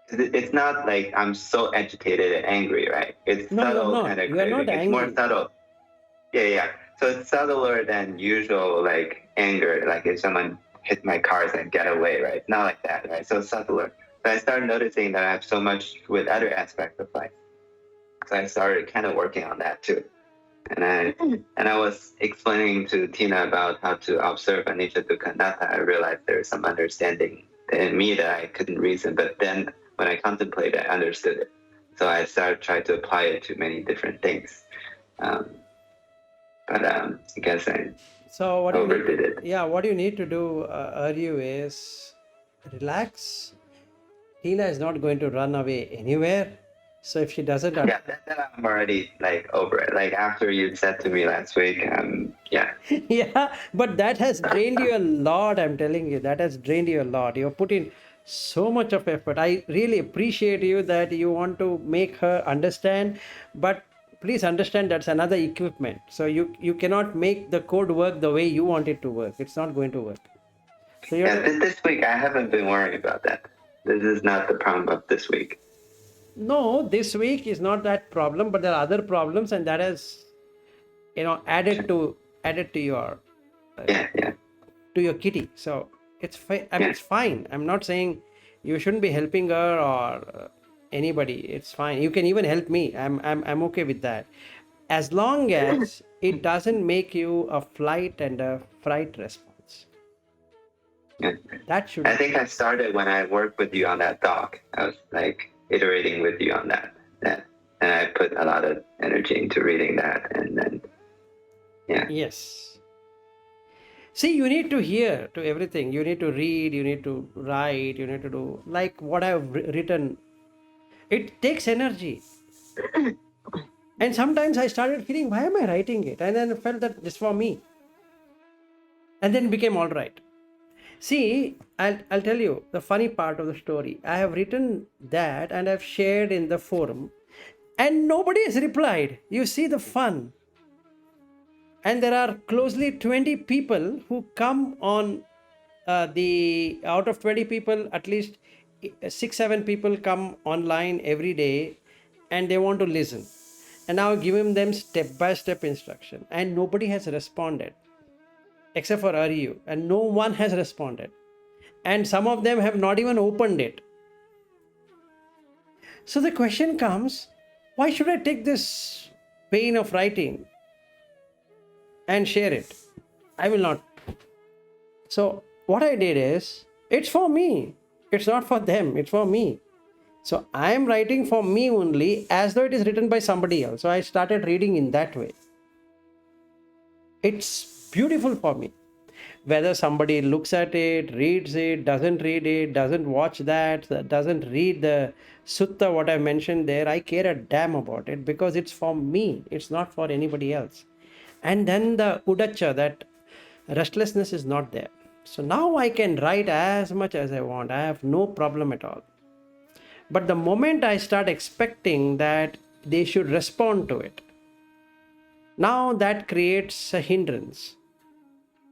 it's not like I'm so agitated and angry, right? It's subtle kind of craving. It's more subtle. Yeah. So it's subtler than usual, like anger, like if someone hit my cars and get away, right? It's not like that, right? So subtler. But I started noticing that I have so much with other aspects of life. So I started kind of working on that too. And I was explaining to Tina about how to observe anicca dukkha anatta. I realized there's some understanding in me that I couldn't reason, but then when I contemplated, I understood it. So I started trying to apply it to many different things. But I guess I overdid it. Yeah, what you need to do, Aryu, is relax. Tina is not going to run away anywhere. So if she doesn't, Yeah, that I'm already like over it. Like after you said to me last week, yeah. yeah, but that has drained you a lot. I'm telling you, that has drained you a lot. You've put in so much of effort. I really appreciate you that you want to make her understand, but please understand that's another equipment. So you cannot make the code work the way you want it to work. It's not going to work. So you Yeah, have to, this week I haven't been worrying about that. This is not the problem of this week. no, this week is not that problem, but there are other problems, and that has added to your Yeah. to your kitty. So it's I mean, it's fine. I'm not saying you shouldn't be helping her or anybody. It's fine. You can even help me. I'm okay with that, as long as it doesn't make you a flight and a fright response. Yeah. That should. I think I started when I worked with you on that doc. I was like iterating with you on that, and I put a lot of energy into reading that, and then Yes. See, you need to hear to everything. You need to read, you need to write, you need to do like what I've written. It takes energy. And sometimes I started feeling, why am I writing it? And then I felt that this for me. And then it became all right. See, I'll tell you the funny part of the story. I have written that and I've shared in the forum, and nobody has replied. You see the fun. And there are closely 20 people who come on out of 20 people, at least 6-7 people come online every day, and they want to listen. And now giving them step-by-step instruction, and nobody has responded except for Aryu, and no one has responded, and some of them have not even opened it. So the question comes, why should I take this pain of writing and share it? I will not. So what I did is, it's for me. It's not for them. It's for me. So I am writing for me only, as though it is written by somebody else. So I started reading in that way. It's beautiful for me. Whether somebody looks at it, reads it, doesn't read it, doesn't watch that, doesn't read the sutta, what I mentioned there, I care a damn about it, because it's for me. It's not for anybody else. And then the udacha, that restlessness, is not there. So now I can write as much as I want. I have no problem at all. But the moment I start expecting that they should respond to it, now that creates a hindrance,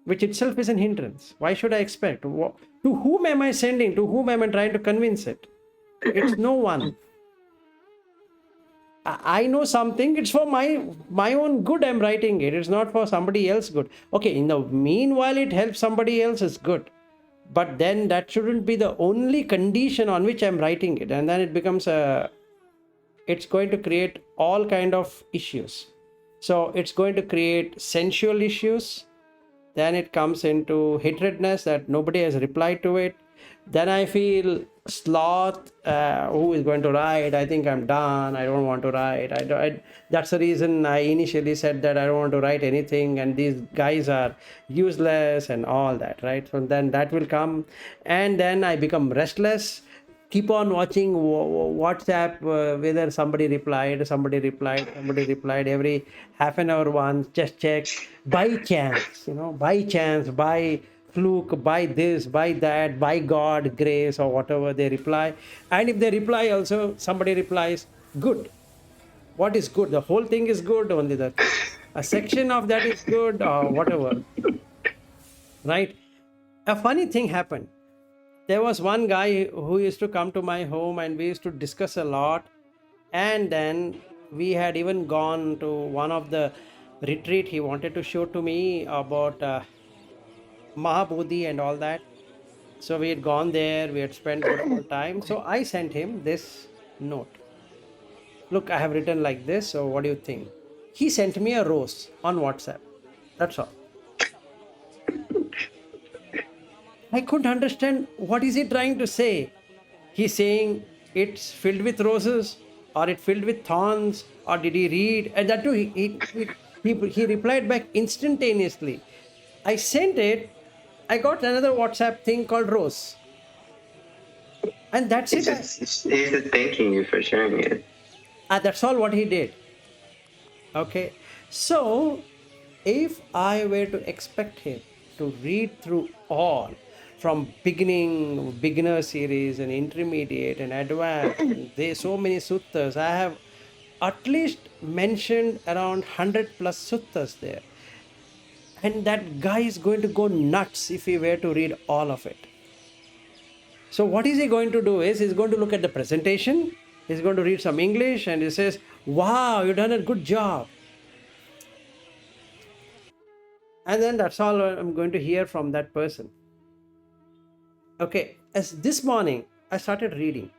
which itself is an hindrance. Why should I expect? To whom am I sending? To whom am I trying to convince it? It's no one. I know something. It's for my own good. I'm writing it. It's not for somebody else's good. Okay, in the meanwhile, it helps somebody else, is good. But then that shouldn't be the only condition on which I'm writing it. And then it becomes it's going to create all kind of issues. So it's going to create sensual issues. Then it comes into hatredness, that nobody has replied to it. Then I feel sloth. Who is going to write? I think I'm done. I don't want to write. That's the reason I initially said that I don't want to write anything, and these guys are useless and all that, right? So then that will come, and then I become restless. Keep on watching WhatsApp, whether somebody replied, every half an hour once, just check by chance, by fluke, by this, by that, by God, grace, or whatever they reply. And if they reply also, somebody replies, good. What is good? The whole thing is good, only that a section of that is good, or whatever, right? A funny thing happened. There was one guy who used to come to my home, and we used to discuss a lot. And then we had even gone to one of the retreat he wanted to show to me about Mahabodhi and all that. So we had gone there, we had spent good time. So I sent him this note. Look, I have written like this, so what do you think? He sent me a rose on WhatsApp. That's all. I couldn't understand what is he trying to say. He's saying it's filled with roses, or it filled with thorns, or did he read? And that too, he replied back instantaneously. I sent it. I got another WhatsApp thing called rose, and that's He's it. just thanking you for sharing it. That's all what he did. Okay, so if I were to expect him to read through all from beginning, beginner series and intermediate and advanced, and there's so many suttas, I have at least mentioned around 100 plus suttas there. And that guy is going to go nuts if he were to read all of it. So what is he going to do is he's going to look at the presentation, he's going to read some English and he says, wow, you've done a good job. And then that's all I'm going to hear from that person. Okay, as this morning I started reading.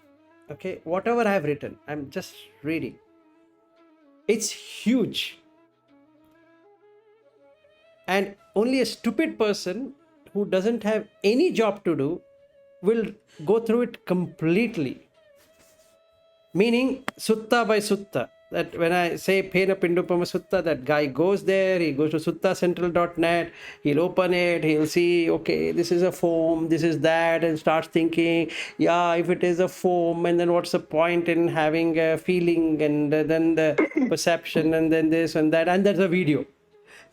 Okay, whatever I have written, I'm just reading. It's huge. And only a stupid person who doesn't have any job to do will go through it completely. Meaning sutta by sutta. That when I say Pena Pindupama Sutta, that guy goes there, he goes to suttacentral.net, he'll open it, he'll see, okay, this is a form, this is that, and starts thinking, yeah, if it is a form, and then what's the point in having a feeling, and then the perception, and then this and that, and there's a video.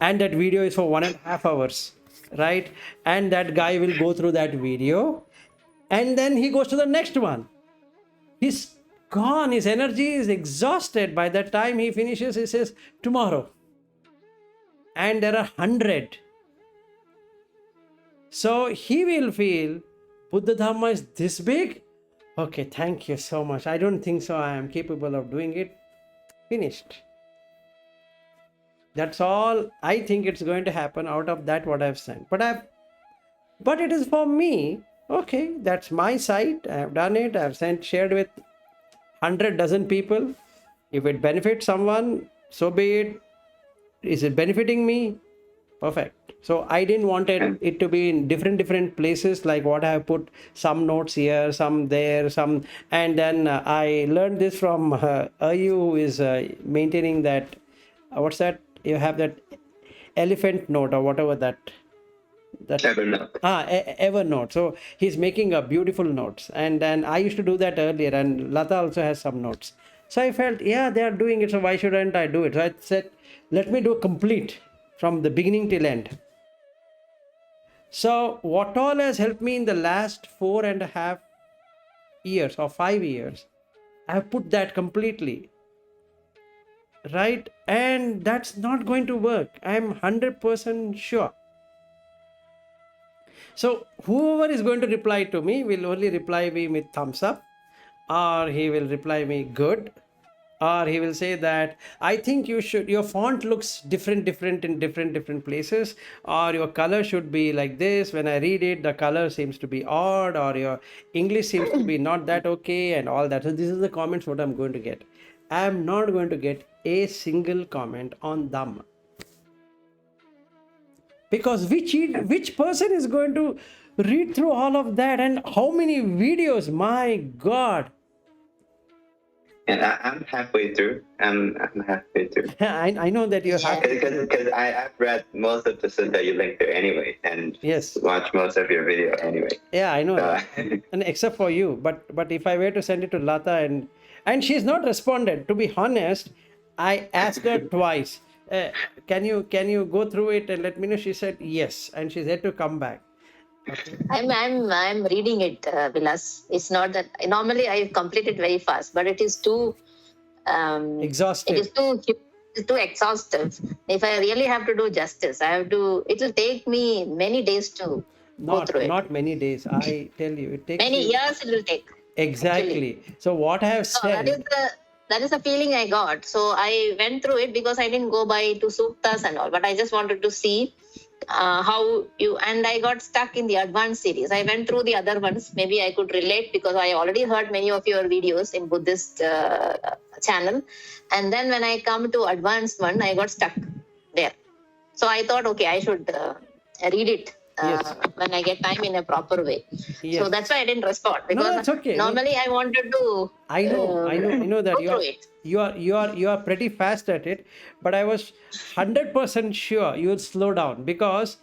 And that video is for 1.5 hours, right? And that guy will go through that video, and then he goes to the next one. He's gone, his energy is exhausted. By the time he finishes, he says, tomorrow. And there are 100. So he will feel, Buddha Dhamma is this big? Okay, thank you so much. I don't think so. I am capable of doing it. Finished. That's all I think it's going to happen out of that what I've sent. But it is for me. Okay, that's my site. I have done it. I've shared with 100 dozen people. If it benefits someone, so be it. Is it benefiting me? Perfect. So I didn't want it to be in different places, like what I have put some notes here, some there, some. And then I learned this from Ayu, who is maintaining that. What's that? You have that elephant note or whatever that Evernote. Evernote. So he's making a beautiful notes, and then I used to do that earlier, and Lata also has some notes. So I felt, yeah, they are doing it, so why shouldn't I do it? So I said, let me do complete from the beginning till end. So what all has helped me in the last 4.5 years or 5 years, I have put that completely, right? And that's not going to work. I'm 100% sure. So whoever is going to reply to me will only reply me with thumbs up, or he will reply me good, or he will say that I think your font looks different in different places, or your color should be like this. When I read it, the color seems to be odd, or your English seems to be not that okay, and all that. So this is the comments what I'm going to get. I am not going to get a single comment on Dhamma. Because which person is going to read through all of that, and how many videos? My God! And I'm halfway through. I'm halfway through. I know that you're happy. Because I've read most of the sutta you linked there anyway, and Yes, watched most of your video anyway. yeah, I know that. And except for you, but if I were to send it to Lata and she's not responded. To be honest, I asked her twice. Can you go through it and let me know? She said yes, and she's yet to come back. Okay. I'm reading it, Vilas. It's not that normally I complete it very fast, but it is too Exhausted. It is too exhaustive. If I really have to do justice, it will take me many days to go through it. Not many days. I tell you, it takes many years. It will take. Exactly. Actually. So what I have said. That is the feeling I got. So I went through it because I didn't go by to suttas and all, but I just wanted to see how you, and I got stuck in the advanced series. I went through the other ones. Maybe I could relate because I already heard many of your videos in Buddhist channel. And then when I come to advanced one, I got stuck there. So I thought, okay, I should read it. When I get time in a proper way. Yes. So that's why I didn't respond, because that's okay. Normally I wanted to I know that you are pretty fast at it, but I was 100% sure you would slow down because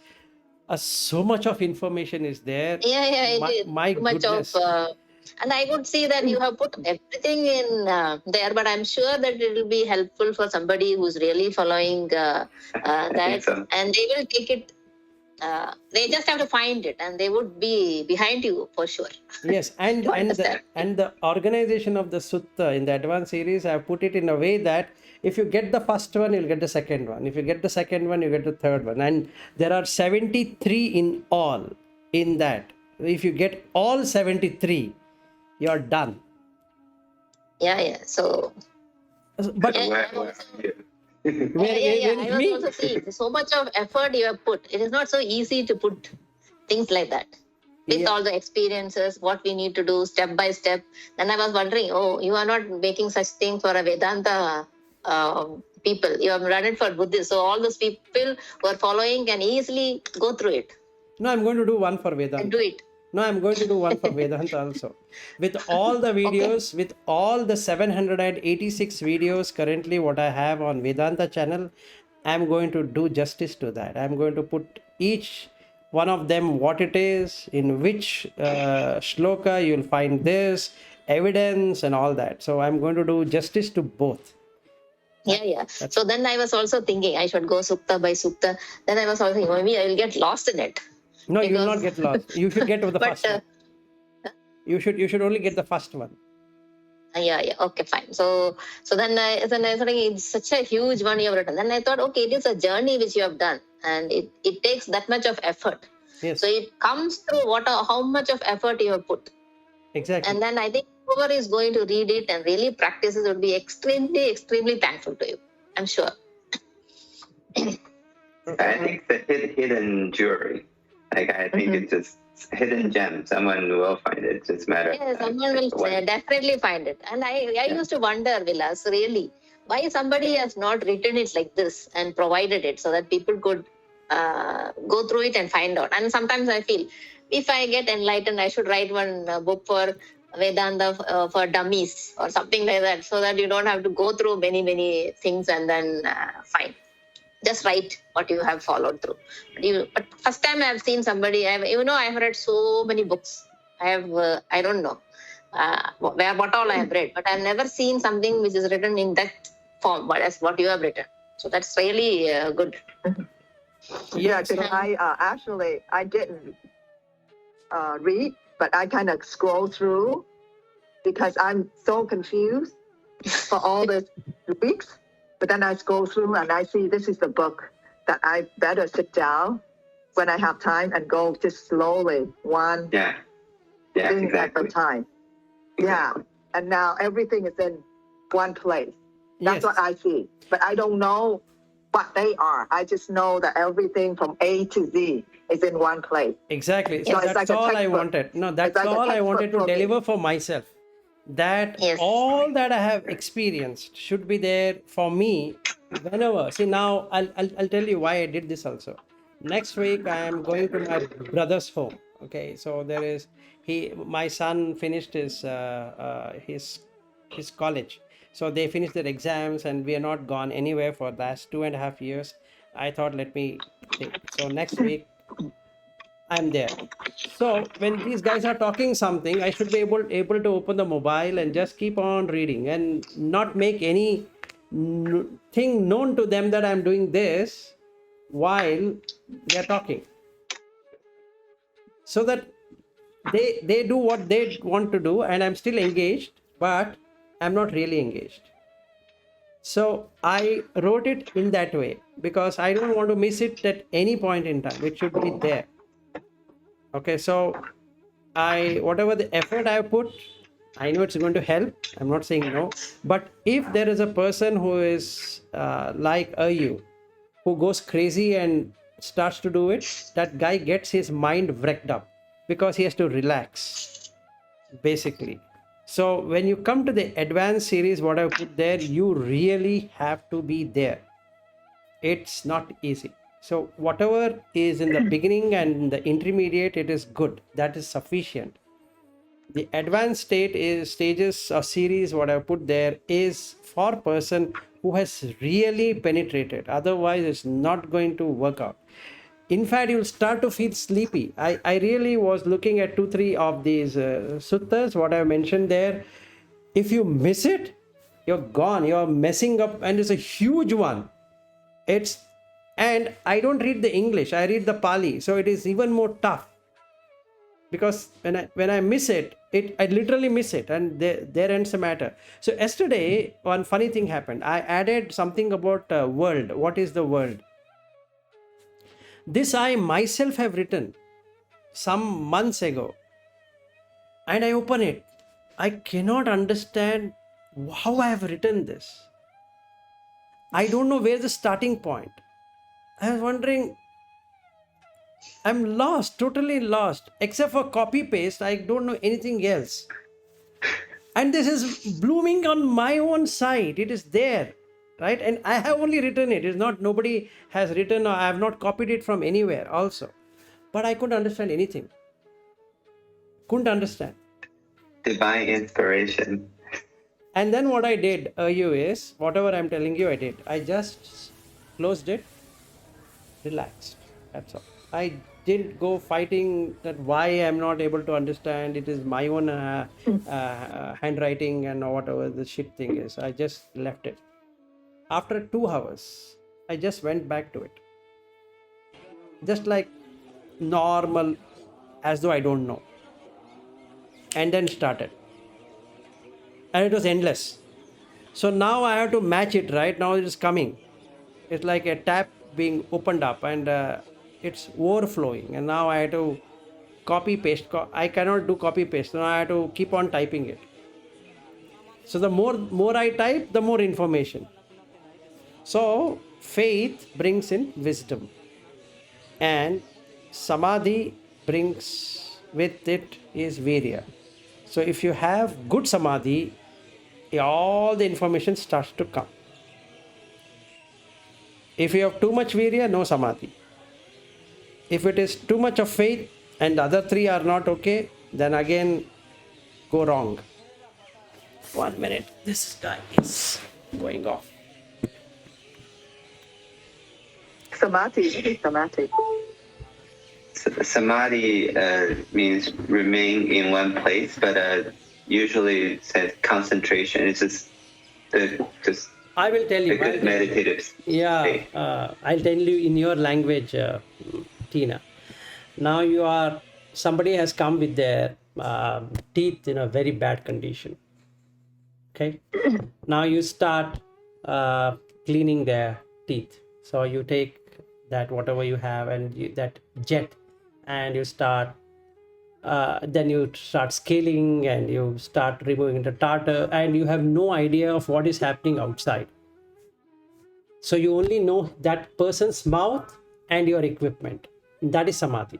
so much of information is there. Yeah, my too much goodness. of And I would see that you have put everything in there, but I'm sure that it will be helpful for somebody who's really following I think that, so. and they will take it. They just have to find it, and they would be behind you for sure. Yes, and To and understand. the organization of the sutta in the advanced series, I have put it in a way that if you get the first one, you'll get the second one. If you get the second one, you get the third one. And there are 73 in all in that. If you get all 73, you're done. Yeah. So But yeah, Where I'm are also. you? where I is was me? also seeing so much of effort you have put. It is not so easy to put things like that with Yeah. all the experiences, what we need to do step by step. Then I was wondering, oh, you are not making such thing for a Vedanta people. You have done it for Buddhists. So all those people who are following can easily go through it No, I'm going to do one for and Vedanta. do it. No, I'm going to do one for Vedanta also. With all the videos, with all the 786 videos currently what I have on Vedanta channel, I'm going to do justice to that. I'm going to put each one of them what it is, in which shloka you'll find this, evidence and all that. So I'm going to do justice to both. Yeah. So then I was also thinking I should go sukta by sukta. Then I was also thinking maybe I will get lost in it. No, you will Because- not get lost. You should get to the But, first one. You should only get the first one. Yeah. Okay, fine. So then I was thinking it's such a huge one you have written. Then I thought, okay, it is a journey which you have done, and it takes that much of effort. Yes. So it comes through how much of effort you have put. Exactly. And then I think whoever is going to read it and really practices would be extremely, extremely thankful to you. I'm sure. I think it's a hidden jewelry. Like I think it's just hidden gem. Someone will find it. It's just matter. Yeah, someone will definitely find it. And I used to wonder, Vilas, really, why somebody has not written it like this and provided it so that people could go through it and find out. And sometimes I feel if I get enlightened, I should write one book for Vedanta for dummies or something like that, so that you don't have to go through many, many things and then find. Just write what you have followed through. But first time I have seen somebody, I have read so many books. I don't know what all I have read, but I've never seen something which is written in that form, but as what you have written. So that's really good. Yeah, because I didn't read, but I kind of scroll through because I'm so confused for all the weeks. But then I scroll through and I see this is the book that I better sit down when I have time and go just slowly, one Yeah, thing exactly. at a time. Yeah, and now everything is in one place. That's Yes. what I see. But I don't know what they are. I just know that everything from A to Z is in one place. Exactly. So So it's that's like a all I textbook. wanted. No, that's like a all I wanted to textbook for me. deliver for myself. That Yes. all that I have experienced should be there for me whenever. See, now I'll tell you why I did this also. Next week I am going to my brother's home. Okay, so there is my son finished his college. So they finished their exams and we are not gone anywhere for the last 2.5 years. I thought let me think. So next week I'm there. So when these guys are talking something, I should be able to open the mobile and just keep on reading and not make any thing known to them that I'm doing this while they're talking. So that they do what they want to do and I'm still engaged, but I'm not really engaged. So I wrote it in that way because I don't want to miss it at any point in time. It should be there. Okay, so whatever the effort I put, I know it's going to help. I'm not saying no, but if there is a person who is like you, who goes crazy and starts to do it, that guy gets his mind wrecked up because he has to relax, basically. So when you come to the advanced series, what I put there, you really have to be there. It's not easy. So whatever is in the beginning and the intermediate, it is good. That is sufficient. The advanced stages or series what I put there is for person who has really penetrated. Otherwise, it's not going to work out. In fact, you'll start to feel sleepy. I really was looking at 2-3 of these suttas, what I mentioned there. If you miss it, you're gone. You're messing up, and it's a huge one. And I don't read the English, I read the Pali, so it is even more tough. Because when I miss it, I literally miss it, and there ends the matter. So yesterday, one funny thing happened. I added something about world. What is the world? This I myself have written some months ago, and I open it. I cannot understand how I have written this. I don't know where the starting point. I was wondering, I'm lost, totally lost. Except for copy paste, I don't know anything else. And this is blooming on my own site. It is there, right? And I have only written it. It's not, nobody has written, or I have not copied it from anywhere also. But I couldn't understand anything. Couldn't understand. Divine inspiration. And then what I did, is, whatever I'm telling you, I did. I just closed it, relaxed. That's all. I didn't go fighting that why I'm not able to understand. It is my own handwriting and whatever the shit thing is. I just left it. After 2 hours, I just went back to it. Just like normal, as though I don't know. And then started. And it was endless. So now I have to match it, right? Now it is coming. It's like a tap being opened up, and it's overflowing. And now I have to copy paste. I cannot do copy paste. Now I have to keep on typing it. So the more I type, the more information. So faith brings in wisdom, and Samadhi brings with it is Virya. So if you have good Samadhi, all the information starts to come. If you have too much Virya, no Samadhi. If it is too much of faith and the other 3 are not okay, then again go wrong. 1 minute, this guy is going off. Samadhi. Samadhi means remain in one place, but usually it says concentration. It's just I will tell you. a good meditative state. I'll tell you in your language, Tina. Now somebody has come with their teeth in a very bad condition. Okay. Now you start cleaning their teeth. So you take that whatever you have and that jet, and you start then you start scaling, and you start removing the tartar, and you have no idea of what is happening outside. So you only know that person's mouth and your equipment. That is Samadhi.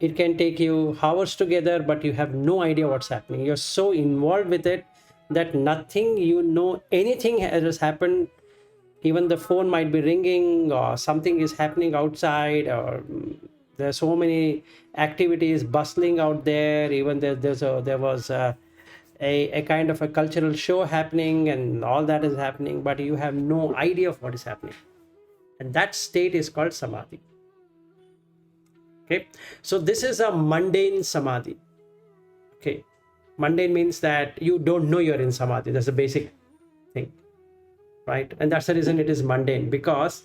It can take you hours together, but you have no idea what's happening. You're so involved with it that nothing, anything has happened. Even the phone might be ringing, or something is happening outside, or there are so many activities bustling out there. Even there was a kind of a cultural show happening, and all that is happening, but you have no idea of what is happening. And that state is called Samadhi. Okay, so this is a mundane Samadhi. Okay, mundane means that you don't know you're in Samadhi. That's the basic thing, right? And that's the reason it is mundane, because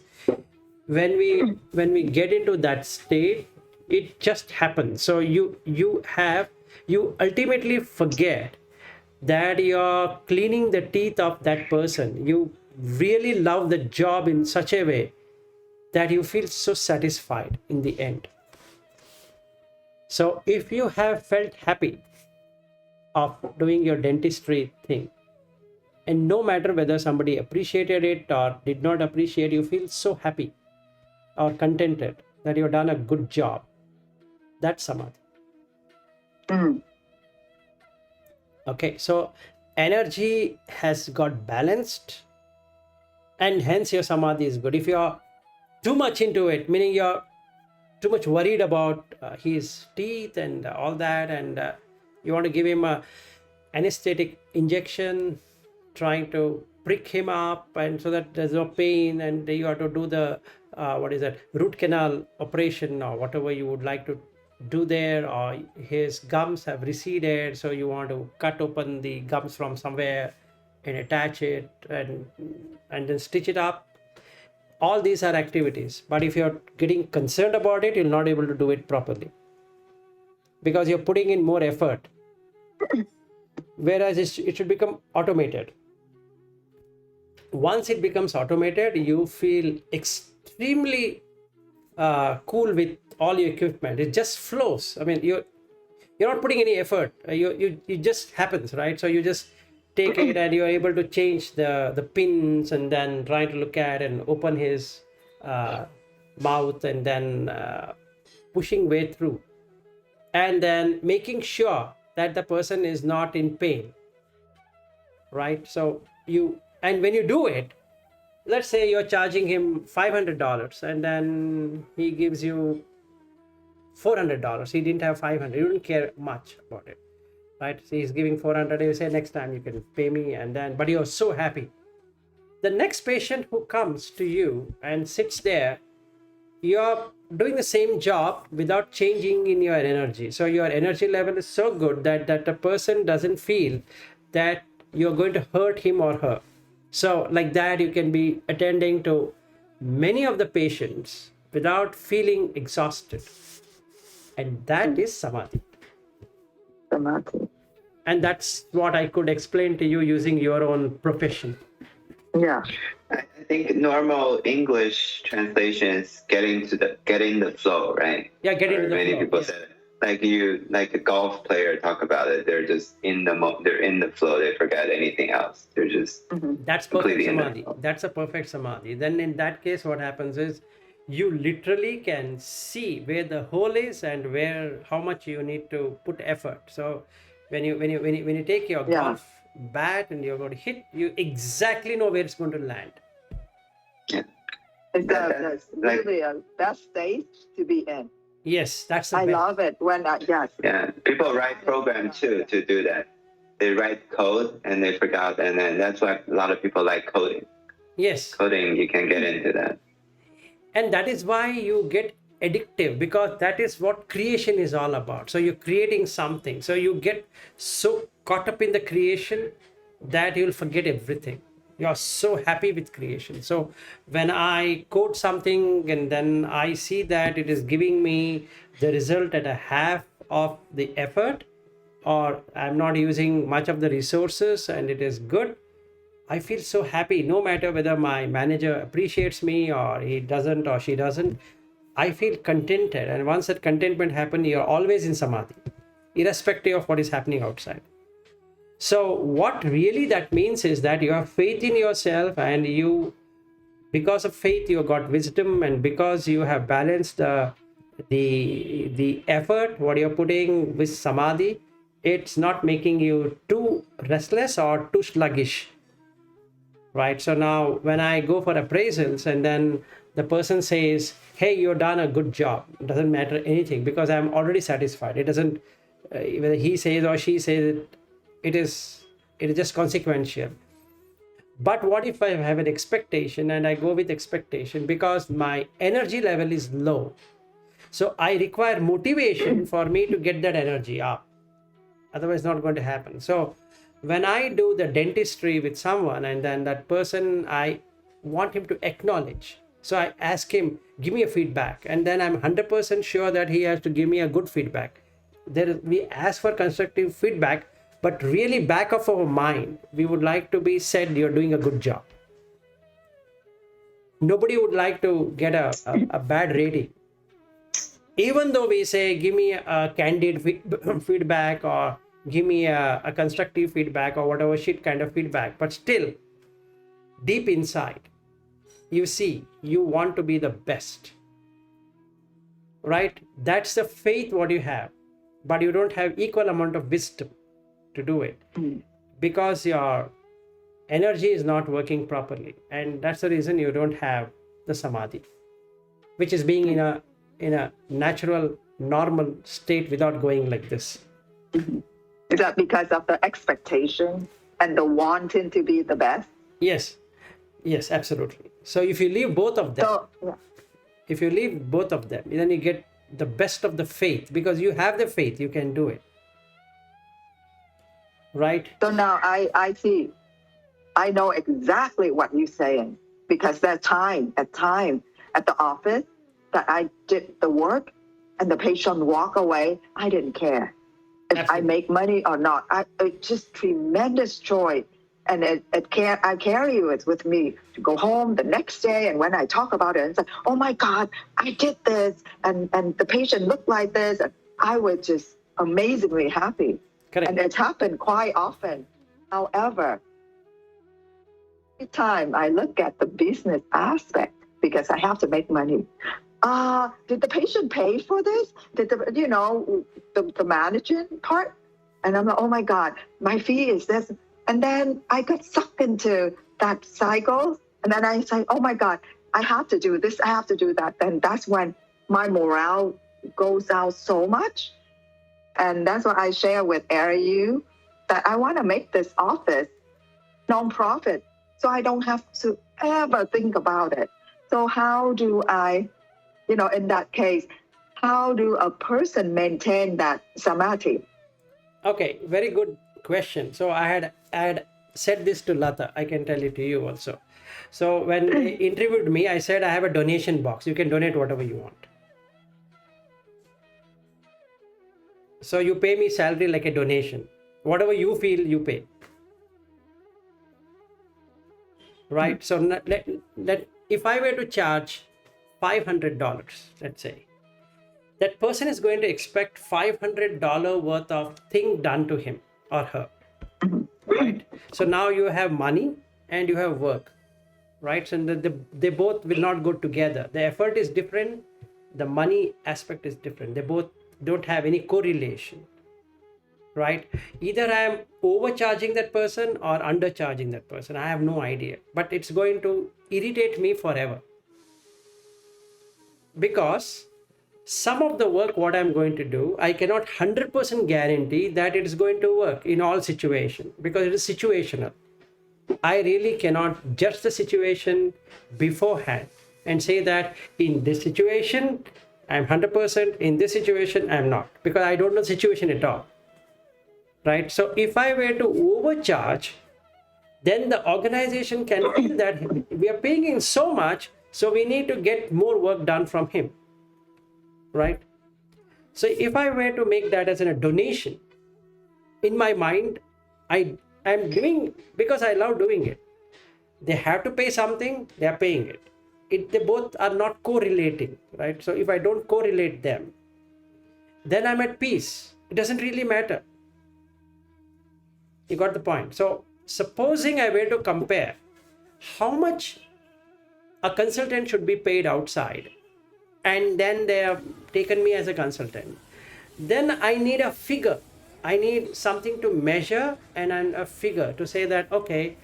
when we get into that state, it just happens. So you ultimately forget that you're cleaning the teeth of that person. You really love the job in such a way that you feel so satisfied in the end. So if you have felt happy of doing your dentistry thing, and no matter whether somebody appreciated it or did not appreciate, you feel so happy or contented that you've done a good job. That's Samadhi. Okay, so energy has got balanced, and hence your Samadhi is good. If you're too much into it, meaning you're too much worried about his teeth and all that, and you want to give him a anesthetic injection, trying to prick him up, and so that there's no pain, and you have to do the root canal operation or whatever you would like to do there, or his gums have receded, so you want to cut open the gums from somewhere and attach it and then stitch it up. All these are activities, but if you're getting concerned about it, you'll not able to do it properly because you're putting in more effort, whereas it should become automated. Once it becomes automated, you feel extremely cool with all your equipment. It just flows. I mean, you're not putting any effort. It just happens, right? So you just take it and you're able to change the pins and then try to look at and open his mouth and then pushing way through and then making sure that the person is not in pain, right? So and when you do it, let's say you're charging him $500 and then he gives you $400. He didn't have 500. You didn't care much about it, right? So he's giving 400. You say next time you can pay me, and then but you're so happy. The next patient who comes to you and sits there, you're doing the same job without changing in your energy. So your energy level is so good that the person doesn't feel that you're going to hurt him or her. So like that, you can be attending to many of the patients without feeling exhausted. And that is Samadhi. Samadhi. And that's what I could explain to you using your own profession. Yeah. I think normal English translation is get in the flow, right? Yeah, get into the Many flow. people Yes. said it. Like a golf player talk about it. They're just they're in the flow. They forget anything else. They're just That's perfect completely in the Samadhi. flow. That's a perfect Samadhi. Then in that case, what happens is you literally can see where the hole is and how much you need to put effort. So when you take your golf bat and you're going to hit, you exactly know where it's going to land. Yeah. It's That's really a best stage to be in. Yes, that's the I best. love it when yes. Yeah, people write programs too to do that. They write code and they forgot, and then that's why a lot of people like coding. Yes. Coding, you can get into that. And that is why you get addictive, because that is what creation is all about. So you're creating something. So you get so caught up in the creation that you'll forget everything. You're so happy with creation. So when I code something and then I see that it is giving me the result at a half of the effort, or I'm not using much of the resources and it is good, I feel so happy. No matter whether my manager appreciates me or he doesn't or she doesn't, I feel contented. And once that contentment happens, you're always in Samadhi, irrespective of what is happening outside. So what really that means is that you have faith in yourself, and because of faith, you got wisdom, and because you have balanced the effort, what you're putting with Samadhi, it's not making you too restless or too sluggish. Right. So now when I go for appraisals and then the person says, hey, you've done a good job, it doesn't matter anything because I'm already satisfied. It doesn't, whether he says or she says it is just consequential. But what if I have an expectation and I go with expectation because my energy level is low? So I require motivation for me to get that energy up. Otherwise, it's not going to happen. So when I do the dentistry with someone and then that person, I want him to acknowledge. So I ask him, give me a feedback. And then I'm 100% sure that he has to give me a good feedback. We ask for constructive feedback, but really back of our mind, we would like to be said, you're doing a good job. Nobody would like to get a bad rating. Even though we say, give me a candid feedback or give me a constructive feedback or whatever shit kind of feedback, but still deep inside, you see, you want to be the best, right? That's the faith what you have, but you don't have equal amount of wisdom to do it because your energy is not working properly. And that's the reason you don't have the Samadhi, which is being in a natural, normal state without going like this. Is that because of the expectation and the wanting to be the best? Yes, yes, absolutely. So if you leave both of them, So yeah. if you leave both of them, then you get the best of the faith, because you have the faith, you can do it, right? So now I see, I know exactly what you're saying, because that time at the office that I did the work and the patient walk away, I didn't care if I Absolutely. make money or not. It's just tremendous joy. And I carry it with me to go home the next day. And when I talk about it, it's like, oh my God, I did this. And the patient looked like this. And I was just amazingly happy. Correct. And it's happened quite often. However, every time I look at the business aspect, because I have to make money. Did the patient pay for this? Did the managing part? And I'm like, oh my God, my fee is this. And then I got sucked into that cycle. And then I say, oh my God, I have to do this, I have to do that. And that's when my morale goes out so much. And that's what I share with Ariu, that I want to make this office nonprofit, so I don't have to ever think about it. So how do I, in that case, how do a person maintain that samadhi? Okay, very good question. So I had said this to Lata. I can tell it to you also. So when they interviewed me, I said I have a donation box. You can donate whatever you want. So you pay me salary like a donation. Whatever you feel, you pay. Right? So if I were to charge $500, let's say, that person is going to expect $500 worth of thing done to him or her. Right? So now you have money and you have work. Right? So they both will not go together. The effort is different. The money aspect is different. They both don't have any correlation. Right? Either I am overcharging that person or undercharging that person. I have no idea. But it's going to irritate me forever. Because some of the work, what I'm going to do, I cannot 100% guarantee that it is going to work in all situations, because it is situational. I really cannot judge the situation beforehand and say that in this situation, I'm 100%, in this situation, I'm not, because I don't know the situation at all. Right? So if I were to overcharge, then the organization can feel that we are paying him so much, so we need to get more work done from him. Right? So if I were to make that as a donation, in my mind, I am doing because I love doing it. They have to pay something, they are paying it. They both are not correlating, right? So if I don't correlate them, then I'm at peace. It doesn't really matter. You got the point. So supposing I were to compare how much a consultant should be paid outside, and then they have taken me as a consultant, then I need a figure. I need something to measure and a figure to say that, okay,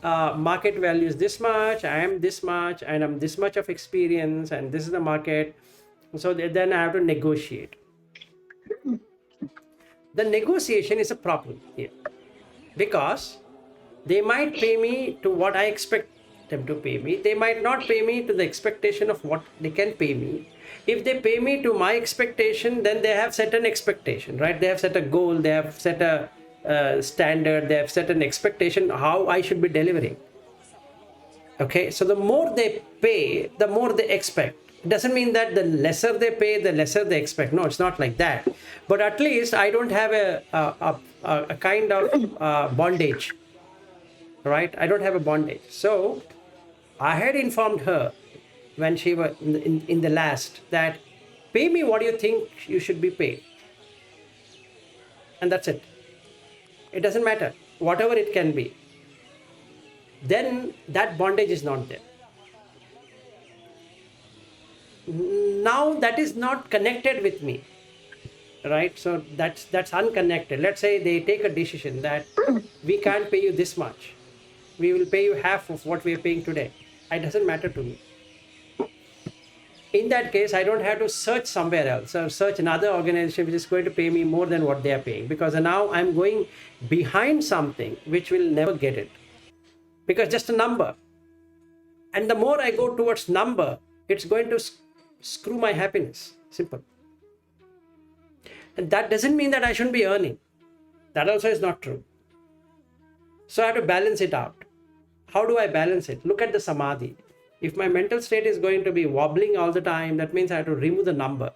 market value is this much, I am this much, and I'm this much of experience, and this is the market. So then I have to negotiate. The negotiation is a problem here, because they might pay me to what I expect them to pay me. They might not pay me to the expectation of what they can pay me. If they pay me to my expectation, then they have set an expectation, right? They have set a goal, they have set a standard, they have set an expectation how I should be delivering. Okay, so the more they pay, the more they expect. It doesn't mean that the lesser they pay, the lesser they expect. No, it's not like that. But at least I don't have a kind of bondage, right? I don't have a bondage. So I had informed her when she was in the last that pay me what you think you should be paid. And that's it. It doesn't matter, whatever it can be. Then that bondage is not there. Now that is not connected with me, right? So that's unconnected. Let's say they take a decision that we can't pay you this much. We will pay you half of what we are paying today. It doesn't matter to me. In that case, I don't have to search somewhere else or search another organization which is going to pay me more than what they are paying, because now I'm going behind something which will never get it. because just a number. And the more I go towards number, it's going to screw my happiness. Simple. And that doesn't mean that I shouldn't be earning. That also is not true. So I have to balance it out. How do I balance it? Look at the Samadhi. If my mental state is going to be wobbling all the time, that means I have to remove the number.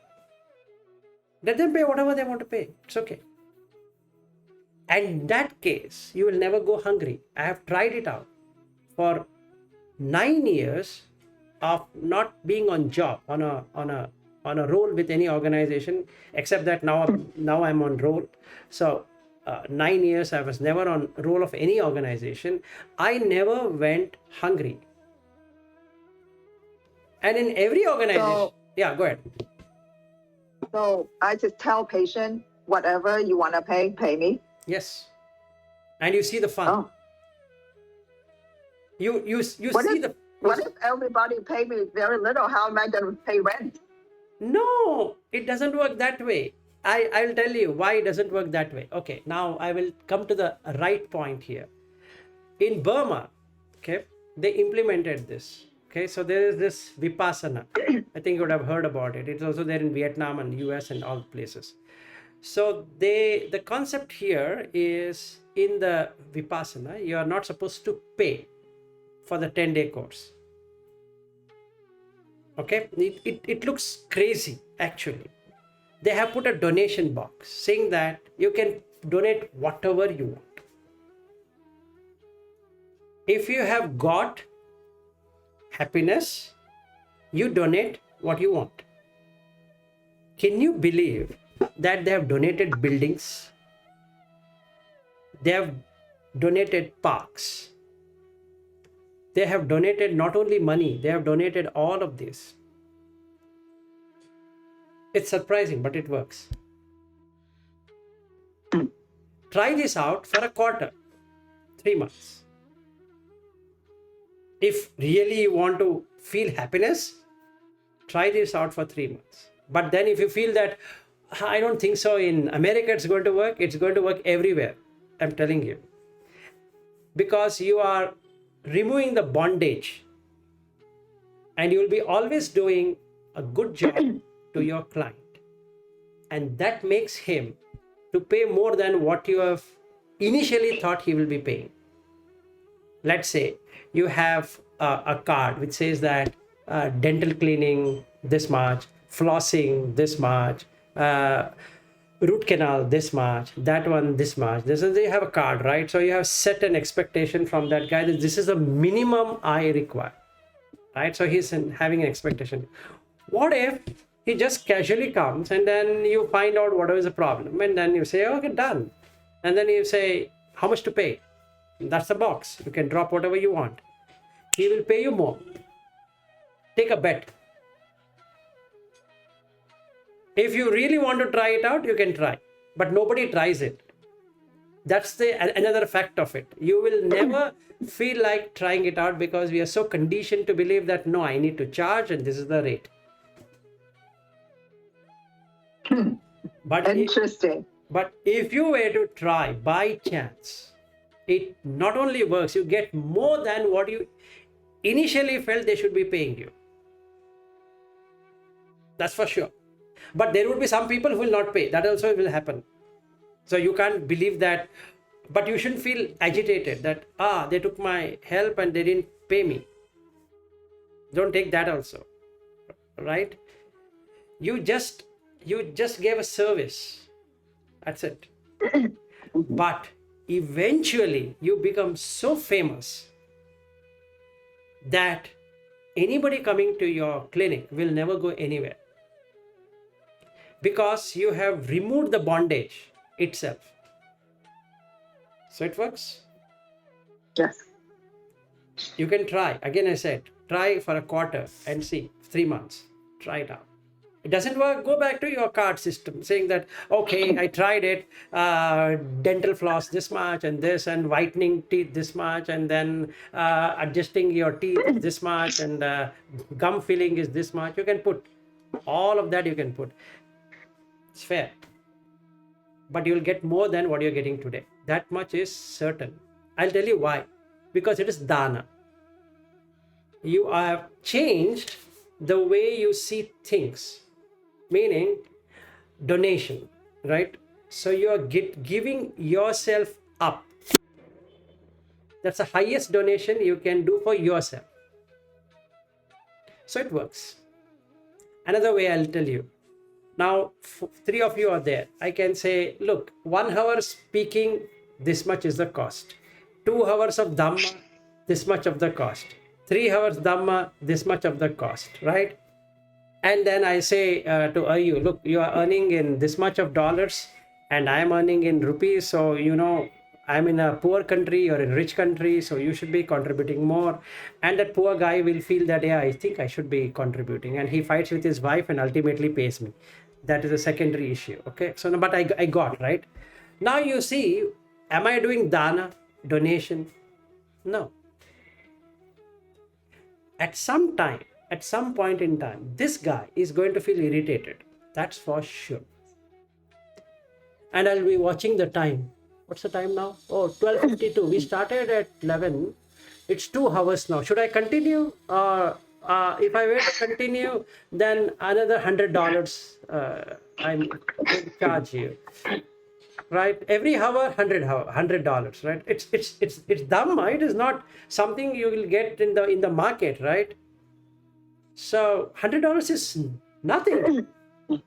Let them pay whatever they want to pay. It's okay. And in that case, you will never go hungry. I have tried it out. For 9 years of not being on job, on a role with any organization, except that now I'm on role. So 9 years I was never on role of any organization. I never went hungry. And in every organization, yeah, go ahead. So I just tell patient, whatever you want to pay me. Yes. And you see the fun. Oh. You What if everybody pay me very little? How am I going to pay rent? No, it doesn't work that way. I'll tell you why it doesn't work that way. Okay, now I will come to the right point here. In Burma, okay, they implemented this. Okay, so there is this Vipassana. I think you would have heard about it. It's also there in Vietnam and US and all places. So the concept here is, in the Vipassana, you are not supposed to pay for the 10-day course. Okay, it looks crazy actually. They have put a donation box saying that you can donate whatever you want. If you have got happiness, you donate what you want. Can you believe that they have donated buildings? They have donated parks. They have donated not only money, they have donated all of this. It's surprising, but it works. Try this out for a quarter, 3 months. If really you want to feel happiness, try this out for 3 months. But then if you feel that, I don't think so, in America it's going to work everywhere. I'm telling you. Because you are removing the bondage, and you will be always doing a good job to your client, and that makes him to pay more than what you have initially thought he will be paying. Let's say you have a card which says that dental cleaning this much, flossing this much, root canal this much, that one this much. This is, you have a card, right? So you have set an expectation from that guy that this is the minimum I require, right? So he's having an expectation. What if he just casually comes and then you find out whatever is the problem, and then you say, okay, done. And then you say, how much to pay? That's the box. You can drop whatever you want. He will pay you more. Take a bet. If you really want to try it out, you can try, but nobody tries it. That's another fact of it. You will never feel like trying it out because we are so conditioned to believe that, no, I need to charge and this is the rate. But Interesting. But if you were to try by chance, it not only works, you get more than what you initially felt they should be paying you. That's for sure. But there would be some people who will not pay. That also will happen. So you can't believe that. But you shouldn't feel agitated that, they took my help and they didn't pay me. Don't take that also. Right? You just gave a service. That's it. But eventually you become so famous that anybody coming to your clinic will never go anywhere. Because you have removed the bondage itself. So it works. Yes. You can try. Again, I said, try for a quarter and see. 3 months. Try it out. It doesn't work, go back to your card system saying that, okay, I tried it, dental floss this much and this, and whitening teeth this much, and then adjusting your teeth this much, and gum filling is this much. You can put all of that, you can put. It's fair. But you'll get more than what you're getting today. That much is certain. I'll tell you why. because it is dana. You have changed the way you see things, meaning donation, right? So you are giving yourself up. That's the highest donation you can do for yourself. So it works. Another way I'll tell you. Now, three of you are there. I can say, look, 1 hour speaking, this much is the cost. 2 hours of Dhamma, this much of the cost. 3 hours Dhamma, this much of the cost, right? And then I say to Ayu, look, you are earning in this much of dollars and I am earning in rupees. So, you know, I'm in a poor country or in a rich country, so you should be contributing more. And that poor guy will feel that, yeah, I think I should be contributing. And he fights with his wife and ultimately pays me. That is a secondary issue. Okay. So, no, but I got, right? Now you see, am I doing dana, donation? No. At some time, at some point in time, this guy is going to feel irritated. That's for sure. And I'll be watching the time. What's the time now? Oh, 12:52. We started at 11. It's 2 hours now. Should I continue? If I were to continue, then another $100 I'm going to charge you. Right? Every hour, $100, right? It's Dhamma. It is not something you will get in the market, right? So $100 is nothing.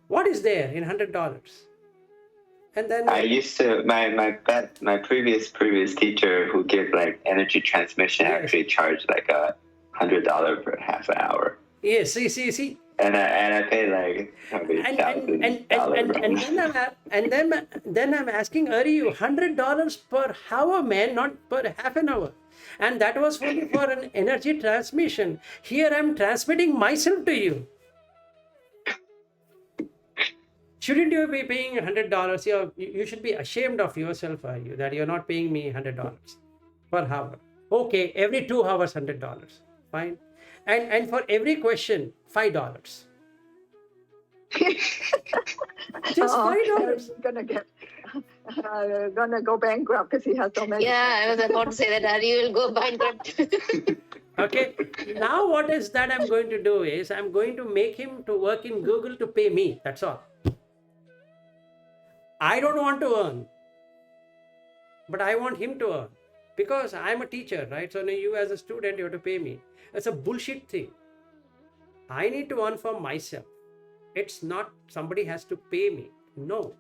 What is there in $100? And then I used to my previous teacher who gave like energy transmission actually charged like $100 per half an hour. Yes, see. And I paid like probably $1,000. And then I'm asking, are you $100 per hour, man, not per half an hour? And that was only for an energy transmission. Here I'm transmitting myself to you. Shouldn't you be paying $100? You should be ashamed of yourself, are you, that you're not paying me $100 per hour. Okay, every 2 hours, $100. Fine. And for every question, $5. Just $5. Gonna go bankrupt because he has so many. Yeah, I was about to say that Hari will go bankrupt. Okay. Now what is that I'm going to do is I'm going to make him to work in Google to pay me. That's all. I don't want to earn, but I want him to earn because I'm a teacher, right? So now you as a student, you have to pay me. It's a bullshit thing. I need to earn for myself. It's not somebody has to pay me. No,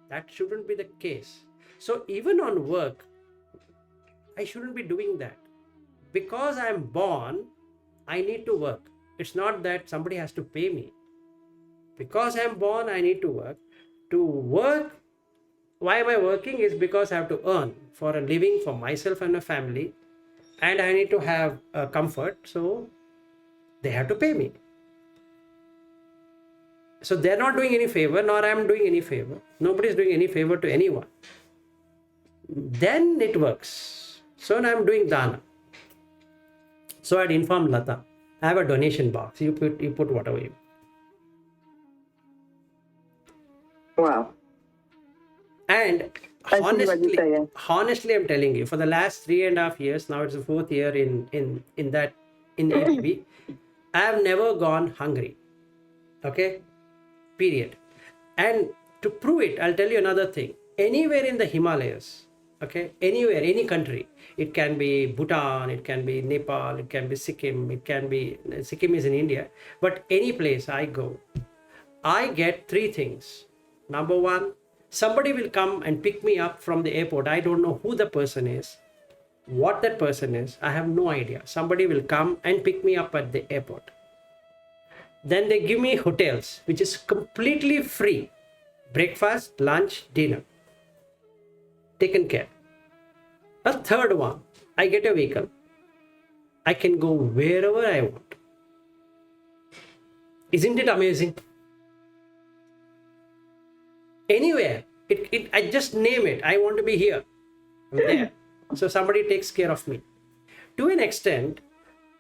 that shouldn't be the case. So even on work, I shouldn't be doing that. Because I'm born, I need to work. It's not that somebody has to pay me. Because I'm born, I need to work. To work, why am I working is because I have to earn for a living for myself and a family, and I need to have a comfort, so they have to pay me. So they're not doing any favor, nor I'm doing any favor. Nobody's doing any favor to anyone. Then it works. So now I'm doing dana. So I'd inform Lata, I have a donation box. You put whatever you. Wow. And honestly, I'm telling you, for the last 3.5 years, now it's the 4th year in ATB, I have never gone hungry. Okay? Period. And to prove it, I'll tell you another thing. Anywhere in the Himalayas, okay, anywhere, any country, it can be Bhutan, it can be Nepal, it can be Sikkim, Sikkim is in India, but any place I go, I get 3 things. Number 1, somebody will come and pick me up from the airport. I don't know who the person is, what that person is. I have no idea. Somebody will come and pick me up at the airport. Then they give me hotels, which is completely free. Breakfast, lunch, dinner. Taken care. A third one, I get a vehicle. I can go wherever I want. Isn't it amazing? Anywhere. I just name it. I want to be here. I'm there. So somebody takes care of me. To an extent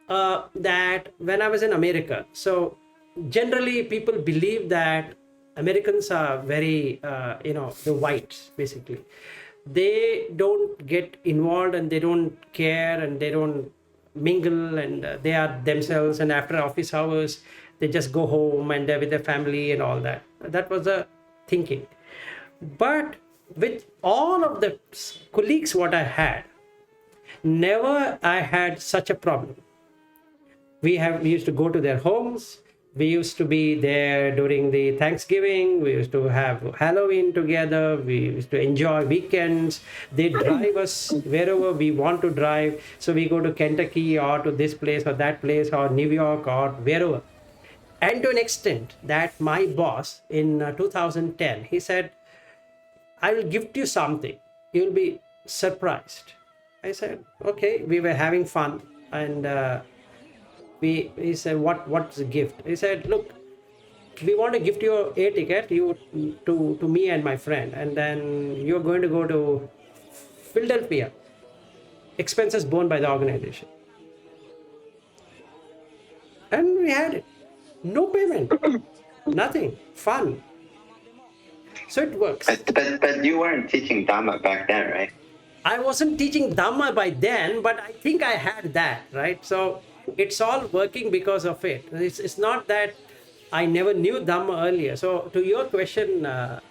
that when I was in America, so generally people believe that Americans are very, the whites basically. they don't get involved and they don't care and they don't mingle, and they are themselves, and after office hours they just go home and they're with their family and all that. That was the thinking. But with all of the colleagues what I had, never I had such a problem. We used to go to their homes. We used to be there during the Thanksgiving. We used to have Halloween together. We used to enjoy weekends. They drive us wherever we want to drive. So we go to Kentucky or to this place or that place or New York or wherever. And to an extent that my boss in 2010, he said, I will gift you something. You'll be surprised. I said, okay. We were having fun. And he said, what's the gift? He said, look, we want to gift you a ticket to me and my friend. And then you're going to go to Philadelphia. Expenses borne by the organization. And we had it. No payment. Nothing. Fun. So it works. But you weren't teaching Dhamma back then, right? I wasn't teaching Dhamma by then, but I think I had that, right? So it's all working because of it. It's not that I never knew Dhamma earlier. So to your question,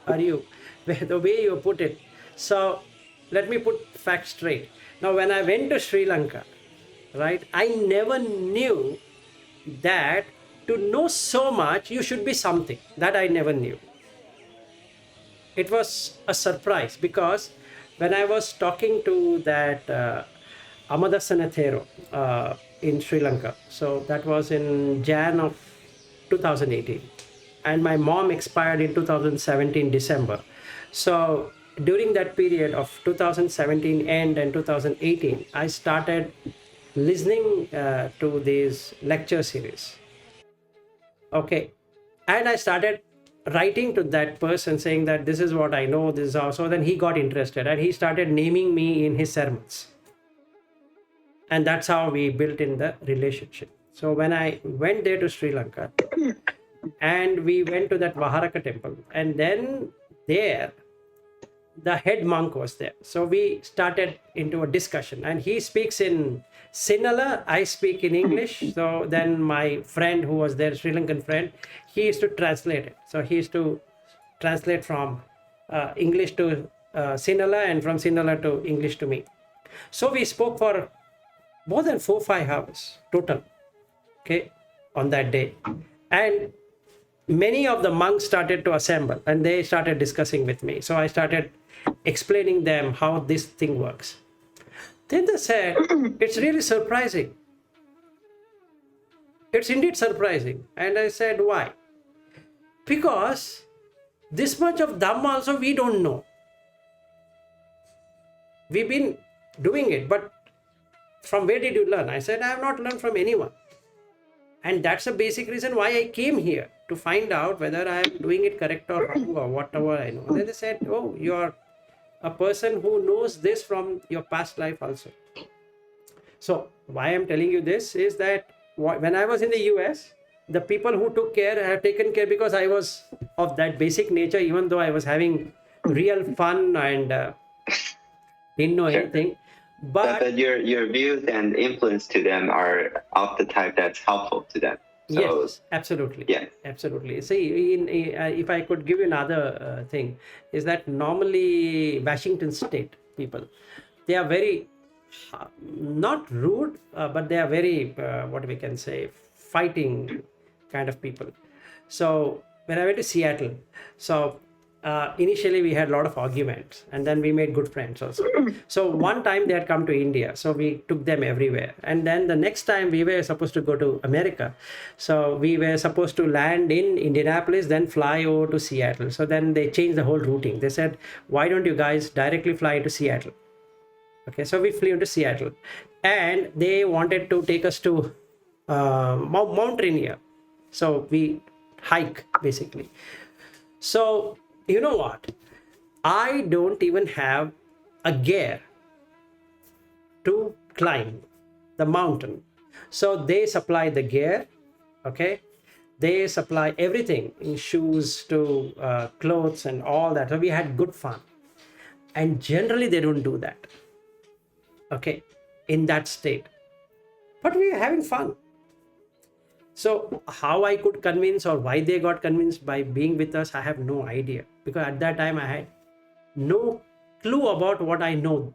Aryu, the way you put it, so let me put facts straight. Now, when I went to Sri Lanka, right, I never knew that to know so much, you should be something. That I never knew. It was a surprise because when I was talking to that Amadasana Thero in Sri Lanka, so that was in Jan of 2018, and my mom expired in 2017 December. So during that period of 2017 end and 2018, I started listening to these lecture series. Okay, and I started writing to that person saying that this is what I know, this is how. So then he got interested and he started naming me in his sermons. And that's how we built in the relationship. So when I went there to Sri Lanka and we went to that Vaharaka temple, and then there the head monk was there. So we started into a discussion and he speaks in Sinhala, I speak in English. So then my friend who was there, Sri Lankan friend, he used to translate it. So he used to translate from English to Sinhala and from Sinhala to English to me. So we spoke for more than 4-5 hours total, okay, on that day. And many of the monks started to assemble and they started discussing with me. So I started explaining them how this thing works. Then they said, it's really surprising. It's indeed surprising. And I said, why? Because this much of Dhamma also we don't know. We've been doing it, but from where did you learn? I said, I have not learned from anyone. And that's the basic reason why I came here, to find out whether I am doing it correct or wrong or whatever I know. And then they said, oh, you're a person who knows this from your past life also. So why I'm telling you this is that when I was in the US, the people who took care have taken care because I was of that basic nature, even though I was having real fun and didn't know anything. But your views and influence to them are of the type that's helpful to them. So, yes, absolutely. Yeah, absolutely. See, if I could give you another thing, is that normally Washington State people, they are very not rude, but they are very what we can say, fighting kind of people. So when I went to Seattle, so initially we had a lot of arguments and then we made good friends also. So one time they had come to India, so we took them everywhere. And then the next time we were supposed to go to America, so we were supposed to land in Indianapolis, then fly over to Seattle. So then they changed the whole routing. They said, why don't you guys directly fly into Seattle? Okay, so we flew into Seattle and they wanted to take us to Mount Rainier. So we hike basically. So you know what? I don't even have a gear to climb the mountain. So they supply the gear, okay? They supply everything, in shoes to clothes and all that. So we had good fun. And generally they don't do that. Okay, in that state. But we are having fun. So how I could convince or why they got convinced by being with us, I have no idea. Because at that time I had no clue about what I know.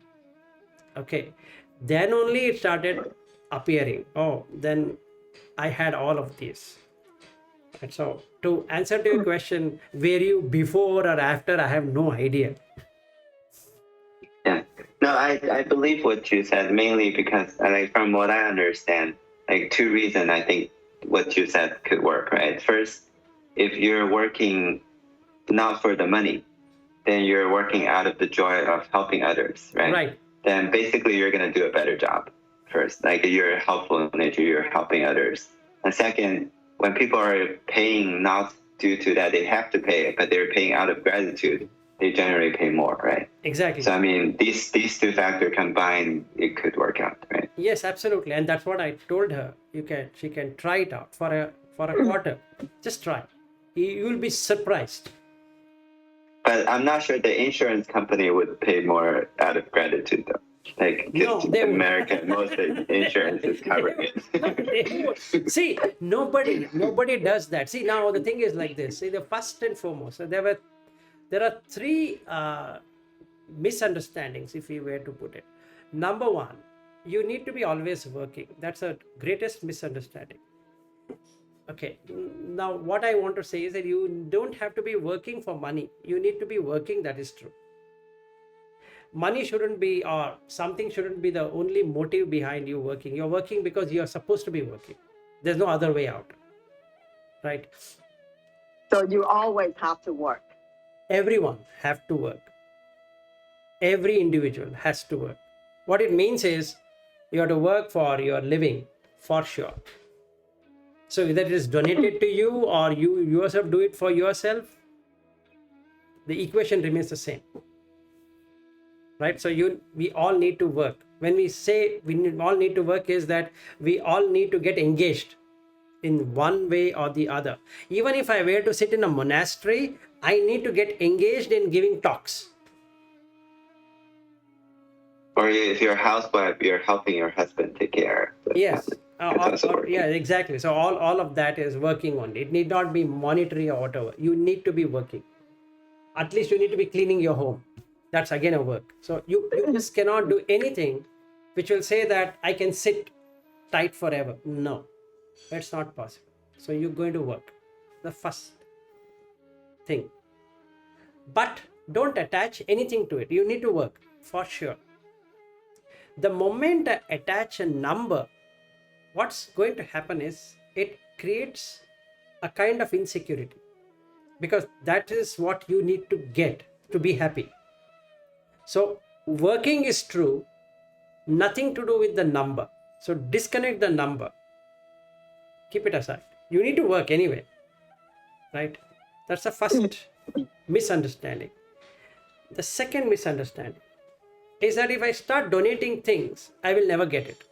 Okay, then only it started appearing. Oh, then I had all of these. And so to answer to your question, were you before or after, I have no idea. Yeah. No, I believe what you said, mainly because like from what I understand, like two reasons I think what you said could work, right? First, if you're working not for the money, then you're working out of the joy of helping others, right? Right. Then basically you're going to do a better job first. Like you're helpful in nature, you're helping others. And second, when people are paying not due to that they have to pay, but they're paying out of gratitude, they generally pay more, right? Exactly. So I mean, these two factors combined, it could work out, right? Yes, absolutely. And that's what I told her. She can try it out for a quarter. Just try. You will be surprised. But I'm not sure the insurance company would pay more out of gratitude, though. Like, No, they American, most of the insurance is covering it. See, nobody does that. See, now the thing is like this. See, the first and foremost, so there are three misunderstandings, if we were to put it. Number one, you need to be always working. That's the greatest misunderstanding. Okay, now what I want to say is that you don't have to be working for money. You need to be working, that is true. Money shouldn't be, or something shouldn't be the only motive behind you working. You're working because you're supposed to be working. There's no other way out, right? So you always have to work. Everyone have to work. Every individual has to work. What it means is you have to work for your living, for sure. So either it is donated to you or you yourself do it for yourself, the equation remains the same. Right? So we all need to work. When we say we all need to work, is that we all need to get engaged in one way or the other. Even if I were to sit in a monastery, I need to get engaged in giving talks. Or if you're a housewife, you're helping your husband take care of the Yes. family. Yeah, exactly. So all of that is working only. It need not be monetary or whatever. You need to be working. At least you need to be cleaning your home. That's again a work. So you just cannot do anything which will say that I can sit tight forever. No, that's not possible. So you're going to work. The first thing. But don't attach anything to it. You need to work for sure. The moment I attach a number, what's going to happen is it creates a kind of insecurity, because that is what you need to get to be happy. So working is true, nothing to do with the number. So disconnect the number, keep it aside. You need to work anyway, right? That's the first misunderstanding. The second misunderstanding is that if I start donating things, I will never get it.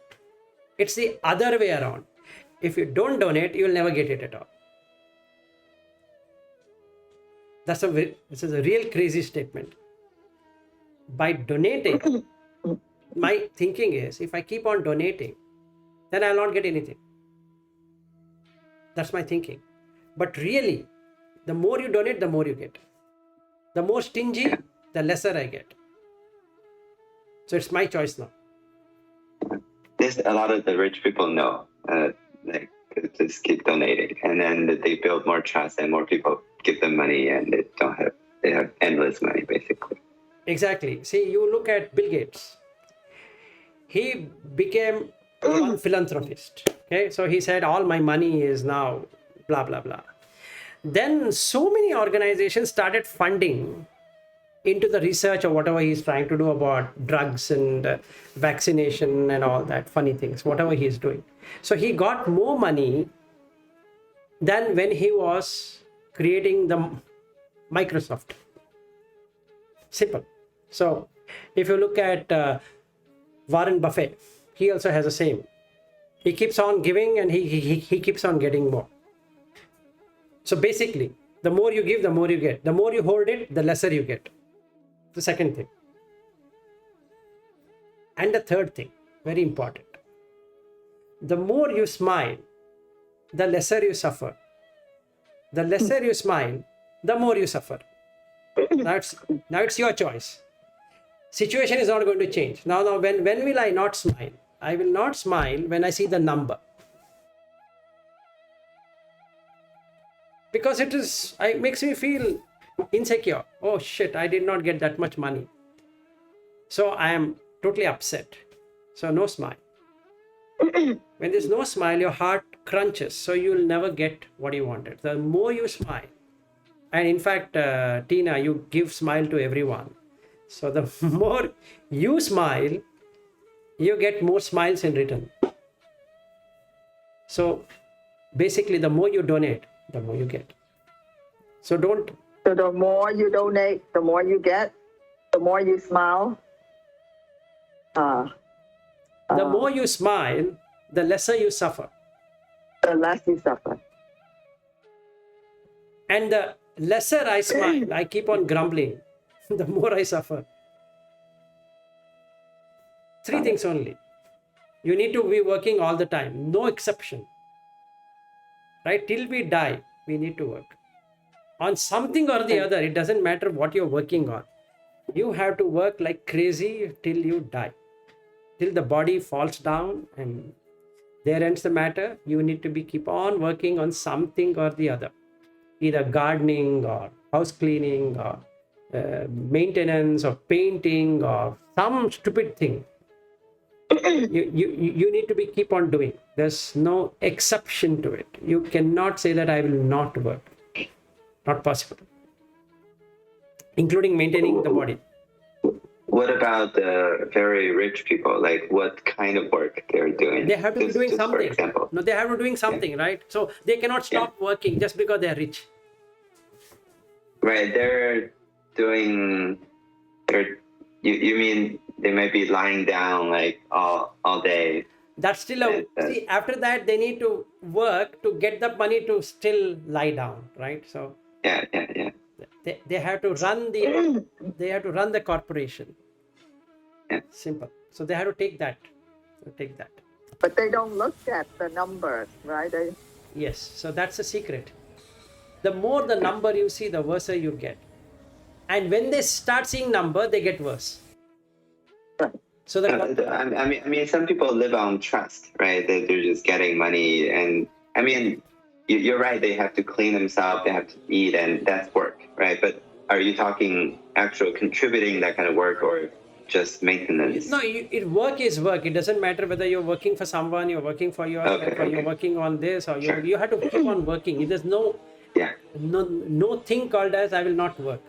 It's the other way around. If you don't donate, you will never get it at all. This is a real crazy statement. By donating, my thinking is, if I keep on donating, then I'll not get anything. That's my thinking. But really, the more you donate, the more you get. The more stingy, the lesser I get. So it's my choice now. This a lot of the rich people know. They just keep donating, and then they build more trust, and more people give them money, and they have endless money basically. Exactly. See, you look at Bill Gates. He became one philanthropist. Okay, so he said, all my money is now blah blah blah. Then so many organizations started funding into the research or whatever he's trying to do about drugs and vaccination and all that funny things, whatever he's doing. So he got more money than when he was creating the Microsoft. Simple. So if you look at Warren Buffett, he also has the same. He keeps on giving and he keeps on getting more. So basically, the more you give, the more you get. The more you hold it, the lesser you get. The second thing. And the third thing, very important, the more you smile, the lesser you suffer. The lesser you smile, the more you suffer. Now it's your choice. Situation is not going to change. Now when will I not smile? I will not smile when I see the number. Because it makes me feel insecure. Oh shit, I did not get that much money. So I am totally upset. So no smile. When there's no smile, your heart crunches. So you'll never get what you wanted. The more you smile, and in fact, Tina, you give smile to everyone. So the more you smile, you get more smiles in return. So basically, the more you donate, the more you get. So don't. So the more you donate, the more you get, the more you smile. The more you smile, the lesser you suffer. The less you suffer. And the lesser I smile, I keep on grumbling, the more I suffer. Three things only. You need to be working all the time, no exception. Right? Till we die, we need to work. On something or the other, it doesn't matter what you're working on. You have to work like crazy till you die. Till the body falls down and there ends the matter. You need to keep on working on something or the other. Either gardening or house cleaning or maintenance or painting or some stupid thing. You need to keep on doing. There's no exception to it. You cannot say that I will not work. Not possible. Including maintaining the body. What about the very rich people? Like what kind of work they're doing? They have to be doing just something. For example. No, they have to be doing something, right? So they cannot stop working just because they're rich. Right, you mean they might be lying down like all day? That's still see, after that they need to work to get the money to still lie down, right? So Yeah. they have to run the corporation. Yeah. Simple. So they have to take that. But they don't look at the numbers, right? Yes. So that's the secret. The more the number you see, the worse you get. And when they start seeing number, they get worse. So I mean, some people live on trust, right? They're just getting money, and I mean, you're right. They have to clean themselves, they have to eat, and that's work, right? But are you talking actual contributing that kind of work, or just maintenance? No, work is work. It doesn't matter whether you're working for someone, you're working for yourself, or you're working on this, or you have to keep on working. There's no thing called as I will not work.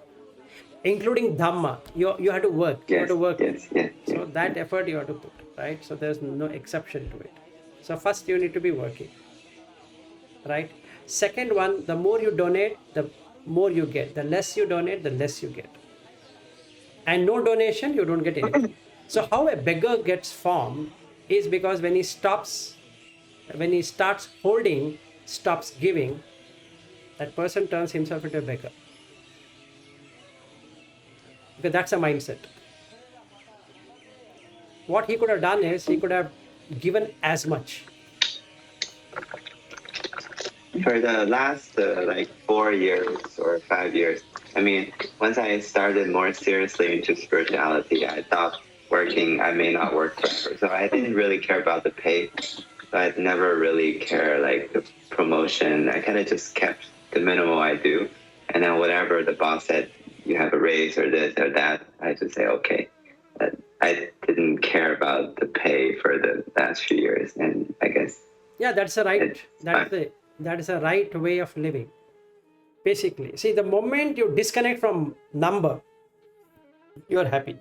Including Dhamma, you have to work. You have to work. So that effort you have to put, right? So there's no exception to it. So first you need to be working, right? Second one, the more you donate, the more you get. The less you donate, the less you get. And no donation, you don't get anything. So how a beggar gets formed is because when he starts holding, stops giving, that person turns himself into a beggar. Because that's a mindset. What he could have done is he could have given as much. For the last 4 years or 5 years, I mean, once I started more seriously into spirituality, I thought I may not work forever. So I didn't really care about the pay. So I'd never really care the promotion. I kind of just kept the minimum I do. And then whatever the boss said, you have a raise or this or that, I just say, okay. I didn't care about the pay for the last few years. And I guess... Yeah, that's a right. That is a right way of living. Basically, see, the moment you disconnect from number, you are happy.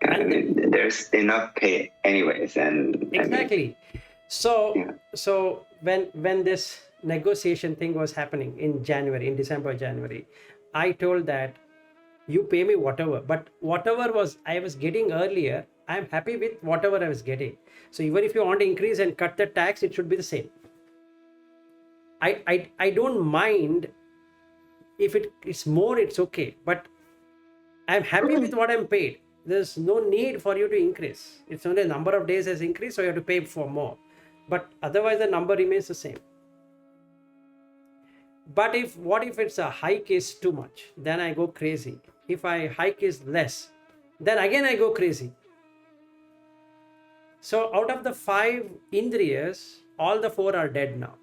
I mean, there's enough pay anyways, and exactly. So when this negotiation thing was happening in December, January, I told that you pay me whatever, but whatever I was getting earlier, I am happy with whatever I was getting. So even if you want to increase and cut the tax, it should be the same. I don't mind if it's more, it's okay, but I'm happy with what I'm paid. There's no need for you to increase. It's only the number of days has increased, so you have to pay for more. But otherwise, the number remains the same. But what if it's a hike is too much? Then I go crazy. If I hike is less, then again I go crazy. So out of the 5 Indriyas, all the 4 are dead now.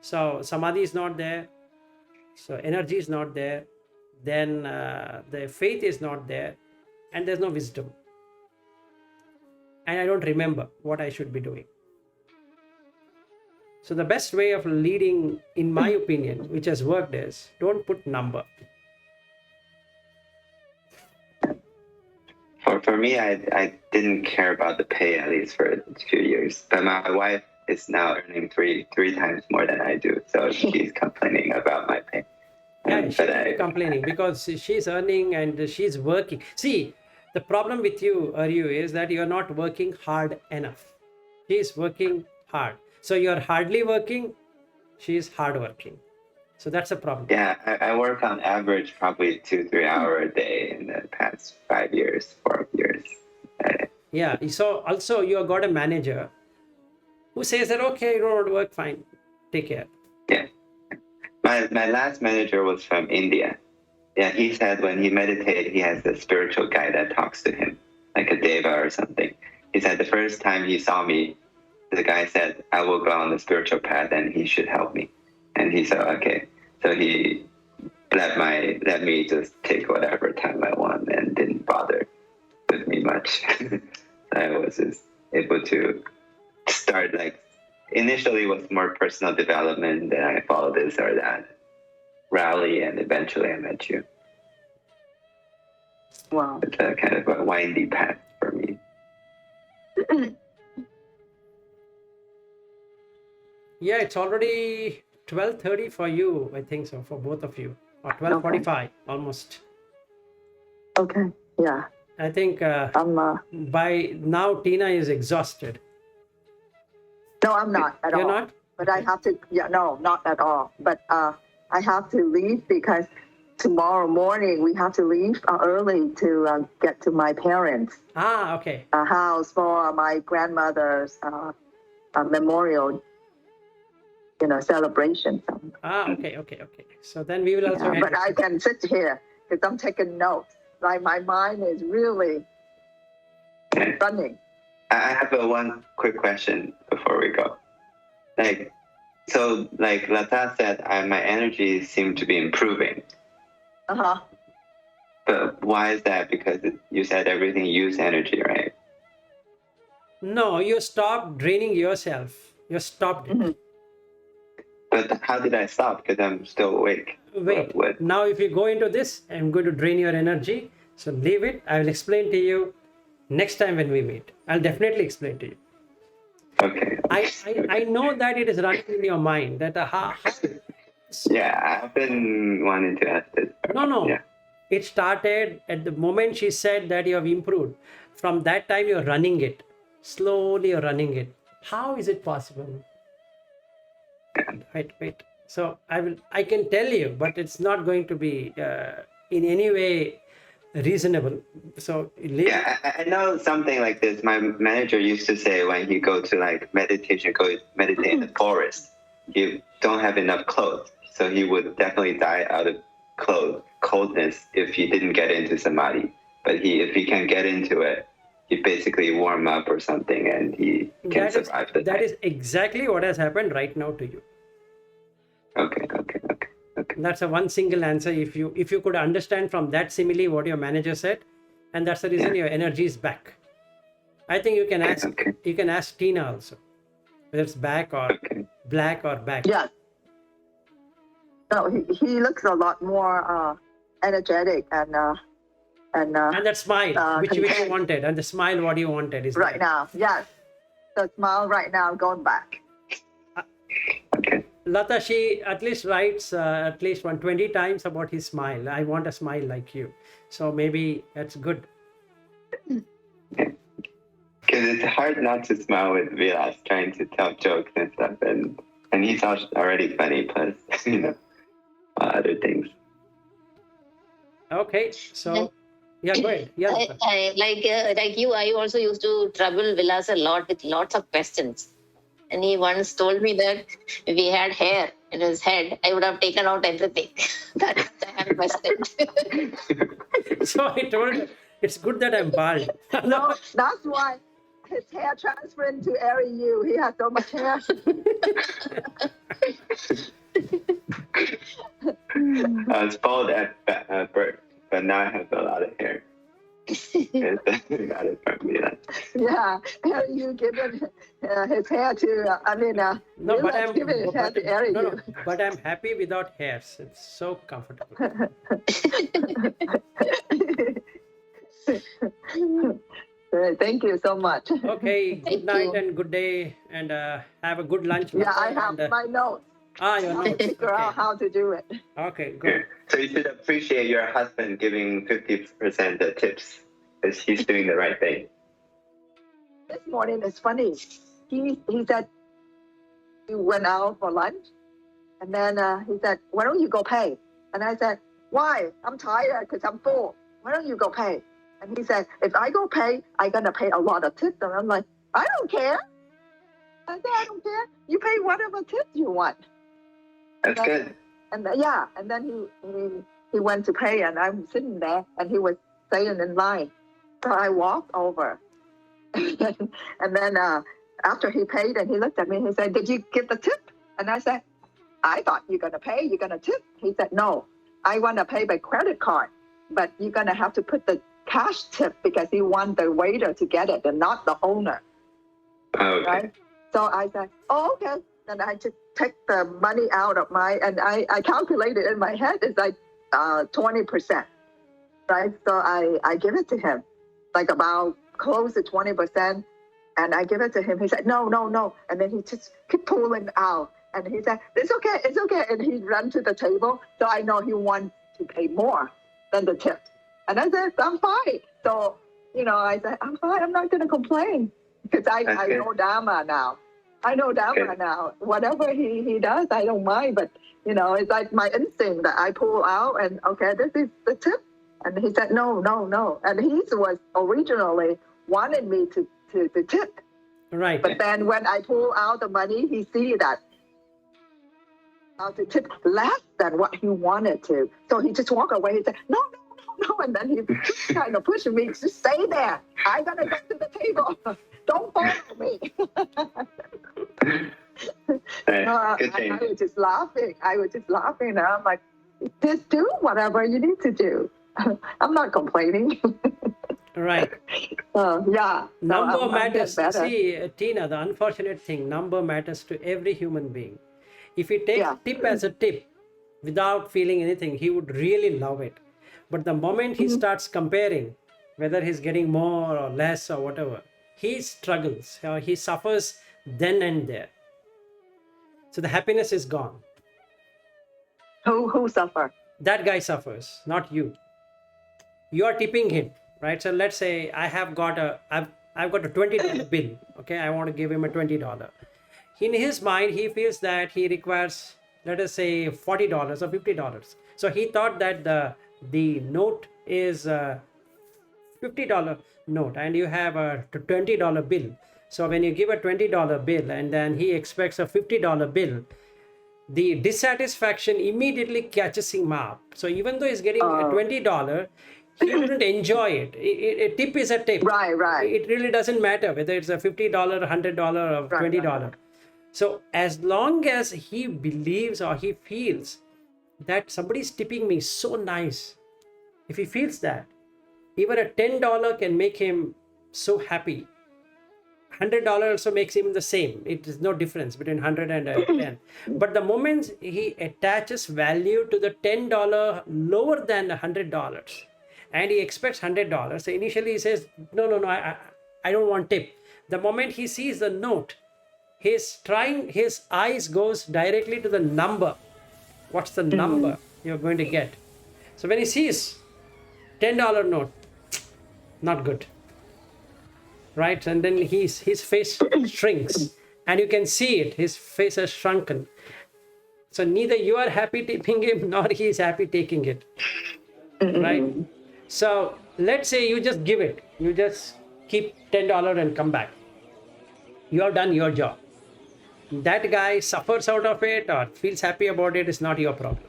So Samadhi is not there. So energy is not there. Then the faith is not there. And there's no wisdom. And I don't remember what I should be doing. So the best way of leading, in my opinion, which has worked, is don't put number. For me, I didn't care about the pay, at least for a few years. But my wife is now earning three times more than I do, so she's complaining about my pay. Yeah, she's complaining because she's earning and she's working. See, the problem with you, Aryu, is that you're not working hard enough. She's working hard. So you're hardly working, she's hard working. So that's a problem. Yeah, I work on average probably 2-3 hours a day in the past 5 years, 4 years. Yeah, so also you have got a manager who says that, okay, you don't want to work, fine, take care. Yeah. My last manager was from India. Yeah, he said when he meditates, he has a spiritual guide that talks to him, like a deva or something. He said the first time he saw me, the guy said, I will go on the spiritual path and he should help me. And he said, okay. So he let me just take whatever time I want and didn't bother with me much. I was just able to start, like, initially was more personal development, then I followed this or that rally, and eventually I met you. Wow. It's a kind of a windy path for me. Yeah, it's already 12:30 for you, I think so, for both of you, or 12:45 almost. Okay. Yeah. I think by now Tina is exhausted. No, I'm not at all. You're not? But I have to. Yeah, no, not at all. But I have to leave because tomorrow morning we have to leave early to get to my parents' Okay. house for my grandmother's memorial, celebration. Okay. So then we will also. But I can sit here because I'm taking notes. Like my mind is really running. I have one quick question before we go. Like Lata said, my energy seemed to be improving. Uh-huh. But why is that? Because you said everything uses energy, right? No, you stopped draining yourself. You stopped it. Mm-hmm. But how did I stop? Because I'm still awake. Wait. Now, if you go into this, I'm going to drain your energy. So leave it. I will explain to you next time when we meet. I'll definitely explain to you. Okay. I know that it is running in your mind that Yeah, I've been wanting to ask this. No. Yeah. It started at the moment she said that you have improved. From that time, you're running it. Slowly you're running it. How is it possible? Wait. So I can tell you, but it's not going to be in any way reasonable. So yeah, I know something like this. My manager used to say when you go to meditate in the forest, you don't have enough clothes. So he would definitely die out of coldness if he didn't get into samadhi. But if he can get into it, he basically warm up or something and he can survive the That night. is exactly what has happened right now to you. Okay. That's a one single answer. If you could understand from that simile what your manager said, and that's the reason your energy is back. I think you can ask you can ask Tina also, whether it's back or black or back. Yes. No, he looks a lot more energetic and that smile, which you content. wanted, and the smile what you wanted is right there. now. Yes, the smile right now going back. Okay. Lata, she at least writes at least 120 times about his smile. I want a smile like you. So maybe that's good. Because it's hard not to smile with Vilas trying to tell jokes and stuff, and he's already funny, plus other things. Okay, so Yeah, go ahead. Yeah, like you, I also used to trouble Vilas a lot with lots of questions. And he once told me that if he had hair in his head, I would have taken out everything. That I have questioned. so I told her, it's good that I'm bald. No, that's why his hair transferred to Ari you. He has so much hair. I was bald at birth, but now I have a lot of hair. Got it from me. Yeah, Ari you given his hair to, No, but I'm given his hair to Ari no, you. no, but I'm happy without hairs. It's so comfortable. Thank you so much. Okay, good Thank night you. and good day, and have a good lunch. Yeah, I Mother, have and, my notes. your I'll notes. figure out how to do it. Okay, good. So you should appreciate your husband giving 50% of tips, because he's doing the right thing. This morning is funny. He said he went out for lunch, and then he said, "Why don't you go pay?" And I said, "Why? I'm tired because I'm full. Why don't you go pay?" And he said, "If I go pay, I'm gonna pay a lot of tips." And I'm like, "I don't care." I said, "I don't care. You pay whatever tips you want." That's good. And then he went to pay, and I'm sitting there, and he was staying in line. So I walked over, and then after he paid, and he looked at me, he said, "Did you give the tip?" And I said, "I thought you're gonna pay, you're gonna tip." He said, "No, I want to pay by credit card, but you're gonna have to put the cash tip because you want the waiter to get it and not the owner." Okay. Right? So I said, "Oh, okay." Then I just take the money out of and I calculated in my head, it's like 20%, right? So I give it to him, like about close to 20%, and I give it to him. He said, "No, no, no." And then he just keep pulling out. And he said, "It's okay, it's okay." And he ran to the table. So I know he wants to pay more than the tip. And I said, "I'm fine." So, I said, "I'm fine. I'm not going to complain." Because I know Dharma now. I know Dharma now. Whatever he does, I don't mind. But, it's like my instinct that I pull out and, okay, this is the tip. And he said, "No, no, no." And he was originally wanted me to tip. Right. But then when I pull out the money, he see that how to tip less than what he wanted to. So he just walked away. He said, "No, no, no, no." And then he kind of pushed me, "Just stay there. I got to go to the table. Don't follow me." I was just laughing. And I'm like, just do whatever you need to do. I'm not complaining. Right. Yeah. Number I'm matters. getting better. See, Tina, the unfortunate thing, number matters to every human being. If he takes tip as a tip without feeling anything, he would really love it. But the moment he starts comparing, whether he's getting more or less or whatever, he struggles. He suffers then and there. So the happiness is gone. Who suffer? That guy suffers, not you. You are tipping him, right? So let's say I've got a $20 bill. Okay, I want to give him a $20. In his mind, he feels that he requires, let us say, $40 or $50. So he thought that the note is a $50 note and you have a $20 bill. So when you give a $20 bill and then he expects a $50 bill, the dissatisfaction immediately catches him up. So even though he's getting a $20, he wouldn't enjoy it. A tip is a tip. Right. It really doesn't matter whether it's a $50, $100, or $20. Right. So as long as he believes or he feels that somebody's tipping me so nice, if he feels that, even a $10 can make him so happy. $100 also makes him the same. It is no difference between 100 and 10. But the moment he attaches value to the $10 lower than $100 and he expects $100, so initially he says, no, I don't want tip. The moment he sees the note, his eyes goes directly to the number. What's the number you're going to get? So when he sees $10 note, not good. Right? And then his face shrinks and you can see it. His face has shrunken. So neither you are happy tipping him nor he is happy taking it. Right? So let's say you just give it, you just keep $10 and come back. You have done your job. That guy suffers out of it or feels happy about it is not your problem.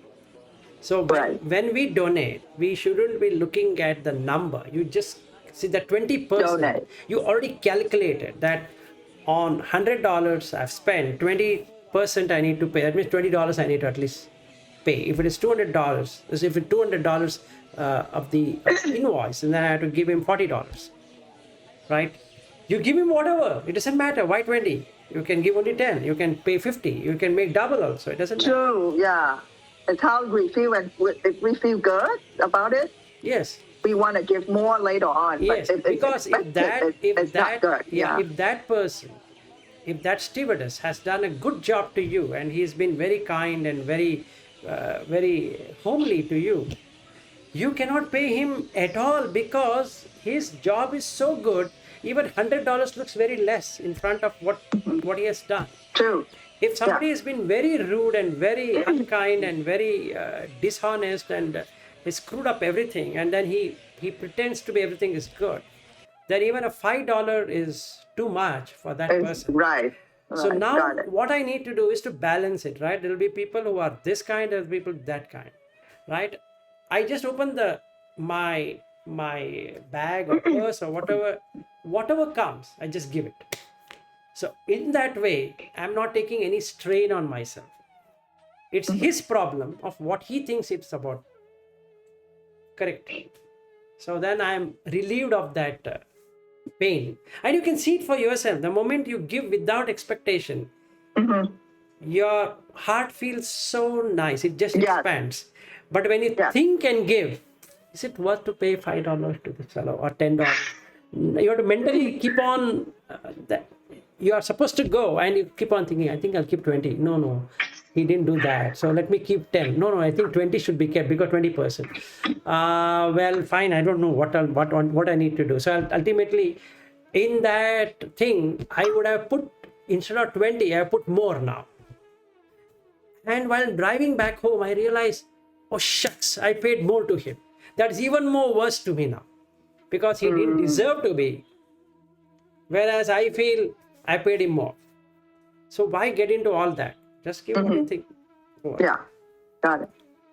So Right. when we donate, we shouldn't be looking at the number. You just see the 20%. Donate. You already calculated that on $100 I've spent, 20% I need to pay. That means $20 I need to at least pay. If it is $200, if it's $200 of the invoice, and then I have to give him $40, right? You give him whatever. It doesn't matter. Why 20? You can give only 10. You can pay 50. You can make double also. It doesn't matter. True, yeah. It's how we feel, and if we feel good about it, Yes. we want to give more later on. Yes, but because it's not good. Yeah. if that person, if that stewardess has done a good job to you, and he's been very kind and very homely to you, you cannot pay him at all because his job is so good. Even $100 looks very less in front of what he has done. True. If somebody has been very rude and very unkind and very dishonest and he screwed up everything, and then he pretends to be everything is good, then even a $5 is too much for that person. Right. So Right. now Got it. what I need to do is to balance it, right? There will be people who are this kind, there will be people that kind, right? I just open my bag or purse or whatever comes, I just give it. So in that way, I'm not taking any strain on myself. It's his problem of what he thinks it's about. Correct. So then I'm relieved of that pain. And you can see it for yourself. The moment you give without expectation, your heart feels so nice. It just Yes. expands. But when you Yes. think and give, is it worth to pay $5 to this fellow or $10? You have to mentally keep on that. You are supposed to go and you keep on thinking, I think I'll keep 20. No, he didn't do that. So let me keep 10. No, I think 20 should be kept because 20%. Well, fine. I don't know what I need to do. So ultimately, in that thing, I would have put, instead of 20, I have put more now. And while driving back home, I realized, oh shucks, I paid more to him. That's even more worse to me now because he didn't deserve to be. Whereas I feel I paid him more. So why get into all that? Just give anything. Yeah. Got it.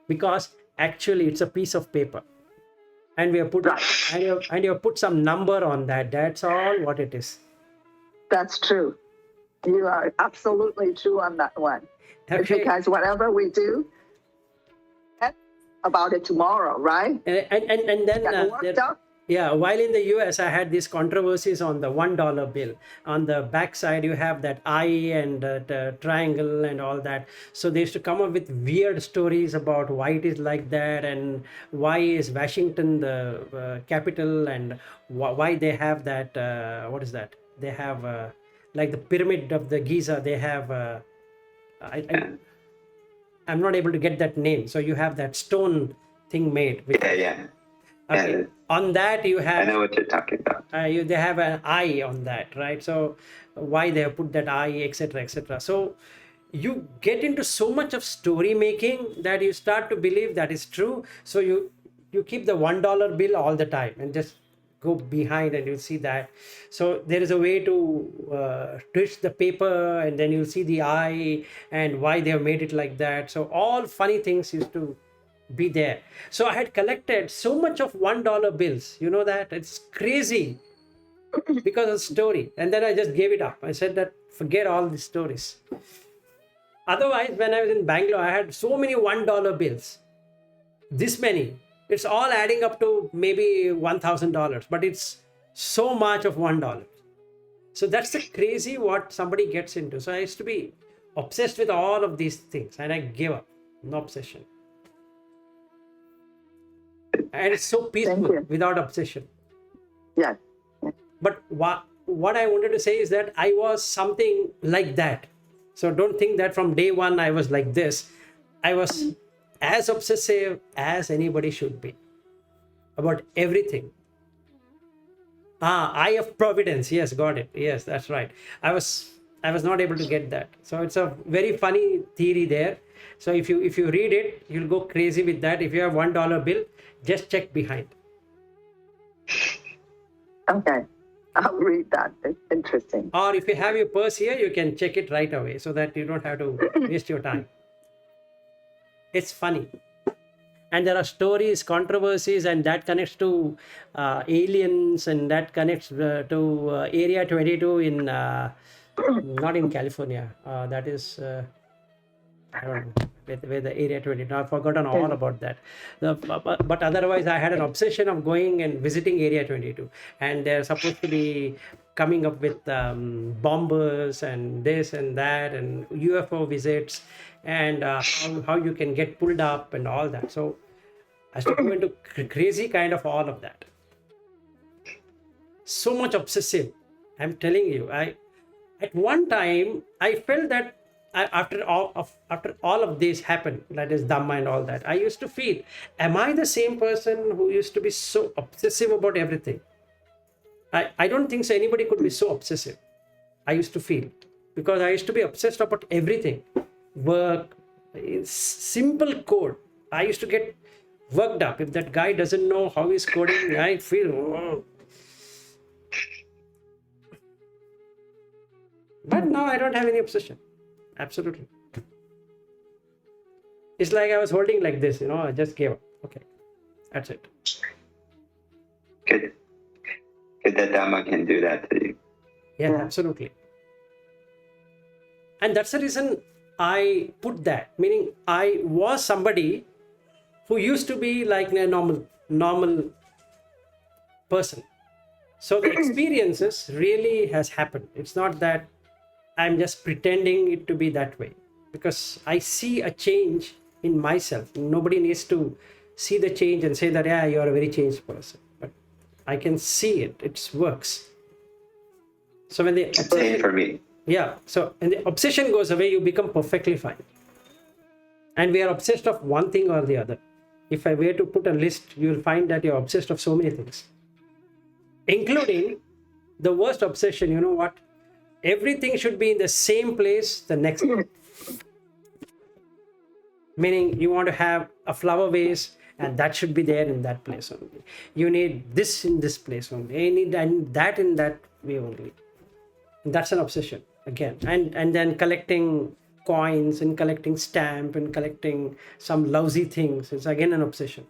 Because actually it's a piece of paper. And we have put Right. and you have put some number on that. That's all what it is. That's true. You are absolutely true on that one. It's Okay. because whatever we do, about it tomorrow, right? And then Got it worked out. yeah, while in the US, I had these controversies on the $1 bill. On the back side, you have that eye and the triangle and all that. So they used to come up with weird stories about why it is like that and why is Washington the capital and why they have that, what is that? They have like the pyramid of the Giza, they have, I'm not able to get that name. So you have that stone thing made. Yeah. Okay. Yeah. On that you I have know what you're talking about. they have an eye on that, right? So why they have put that eye, etc., etc. So you get into so much of story making that you start to believe that is true. So you keep the $1 bill all the time and just go behind and you'll see that. So there is a way to twist the paper and then you'll see the eye and why they have made it like that. So all funny things used to be there. So I had collected so much of $1 bills, you know that it's crazy because of story. And then I just gave it up. I said that forget all these stories. Otherwise, when I was in Bangalore, I had so many $1 bills, this many. It's all adding up to maybe $1,000, but it's so much of $1. So that's the crazy what somebody gets into. So I used to be obsessed with all of these things and I gave up. No obsession. And it's so peaceful without obsession. Yes. But what I wanted to say is that I was something like that. So don't think that from day one I was like this. I was as obsessive as anybody should be about everything. Eye of providence. Yes, got it. Yes, that's right. I was not able to get that. So it's a very funny theory there. So if you read it, you'll go crazy with that. If you have $1 bill, just check behind. Okay. I'll read that. It's interesting. Or if you have your purse here, you can check it right away so that you don't have to waste your time. It's funny. And there are stories, controversies, and that connects to aliens, and that connects to Area 22 in, not in California. That is, I don't know, where the Area 22. I've forgotten all about that. But otherwise, I had an obsession of going and visiting Area 22. And they're supposed to be coming up with bombers and this and that and UFO visits and how you can get pulled up and all that. So I started to go into crazy kind of all of that. So much obsessive. I'm telling you, at one time I felt that after all of this happened, that is Dhamma and all that, I used to feel, am I the same person who used to be so obsessive about everything? I don't think so anybody could be so obsessive. I used to feel, because I used to be obsessed about everything. Work, simple code. I used to get worked up. If that guy doesn't know how he's coding, I feel, oh. But now I don't have any obsession. Absolutely. It's like I was holding like this, I just gave up. Okay, that's it. Good. Good that Dhamma can do that to you. Yeah, absolutely. And that's the reason I put that, meaning I was somebody who used to be like a normal person. So the experiences really has happened. It's not that I'm just pretending it to be that way, because I see a change in myself. Nobody needs to see the change and say that, yeah, you're a very changed person. But I can see it. It works. So when the Same for me. Yeah. So when the obsession goes away, you become perfectly fine. And we are obsessed of one thing or the other. If I were to put a list, you will find that you're obsessed of so many things, including the worst obsession. You know what? Everything should be in the same place the next day. Meaning you want to have a flower vase and that should be there in that place only. You need this in this place only. You need that in that way only. And that's an obsession again. And then collecting coins and collecting stamp and collecting some lousy things. It's again an obsession.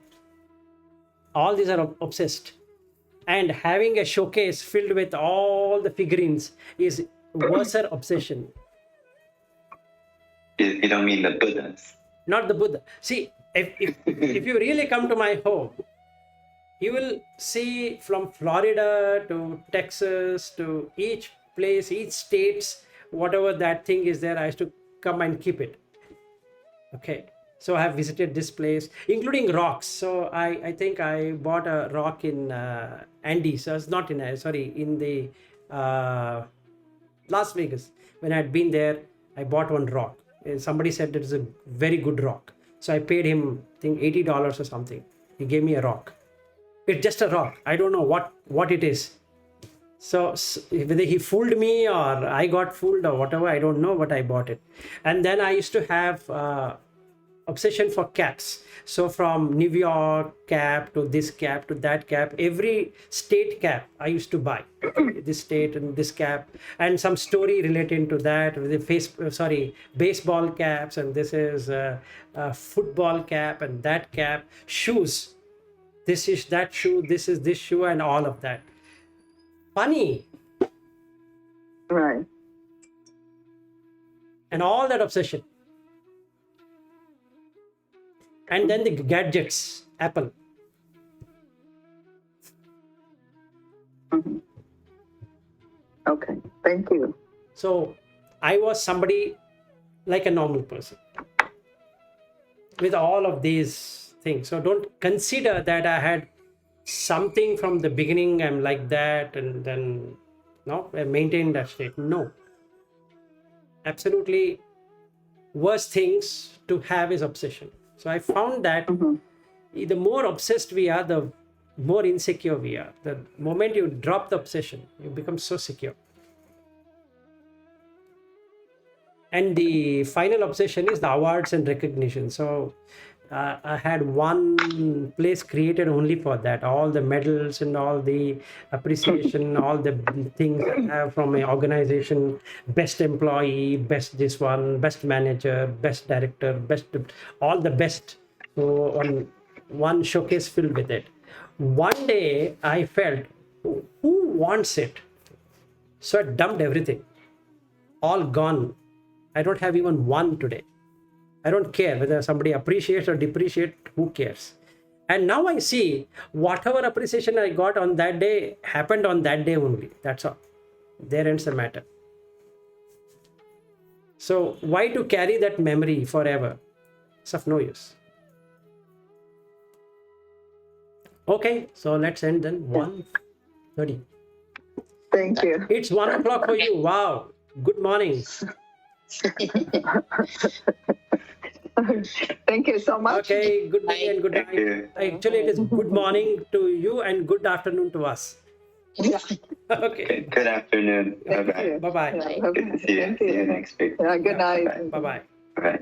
All these are obsessed. And having a showcase filled with all the figurines is worse obsession. You don't mean the Buddhas? Not the Buddha. See, if you really come to my home, you will see from Florida to Texas to each place, each states, whatever that thing is there, I used to come and keep it. Okay. So I have visited this place, including rocks. So I think I bought a rock in Andes. So it's not in the Las Vegas. When I had been there, I bought one rock. And somebody said it is a very good rock. So I paid him, I think $80 or something. He gave me a rock. It's just a rock. I don't know what it is. So whether he fooled me or I got fooled or whatever, I don't know, but I bought it. And then I used to have obsession for caps. So from New York cap to this cap to that cap, every state cap I used to buy. This state and this cap, and some story relating to that. The baseball caps, and this is a football cap, and that cap. Shoes. This is that shoe. This is this shoe, and all of that. Funny. Right. And all that obsession. And then the gadgets, Apple. Mm-hmm. Okay, thank you. So I was somebody like a normal person with all of these things. So don't consider that I had something from the beginning. I'm like that, and then I maintained that state. No. Absolutely worst things to have is obsession. So I found that the more obsessed we are, the more insecure we are. The moment you drop the obsession, you become so secure. And the final obsession is the awards and recognition. So I had one place created only for that. All the medals and all the appreciation, all the things I have from my organization, best employee, best this one, best manager, best director, best, all the best. So on one showcase filled with it. One day I felt, who wants it? So I dumped everything, all gone. I don't have even one today. I don't care whether somebody appreciates or depreciates, who cares? And now I see whatever appreciation I got on that day happened on that day only. That's all. There ends the matter. So why to carry that memory forever? It's of no use. Okay, so let's end then. 1:30. Thank you. It's 1 o'clock for you. Wow. Good morning. Thank you so much. Okay, good day and good Thank night. you. Actually, it is good morning to you and good afternoon to us. Yeah. Okay. Good afternoon. Thank Bye-bye. you. Bye-bye. Yeah, Good to see you. thank See you next week. Yeah, good night. Bye-bye. Bye.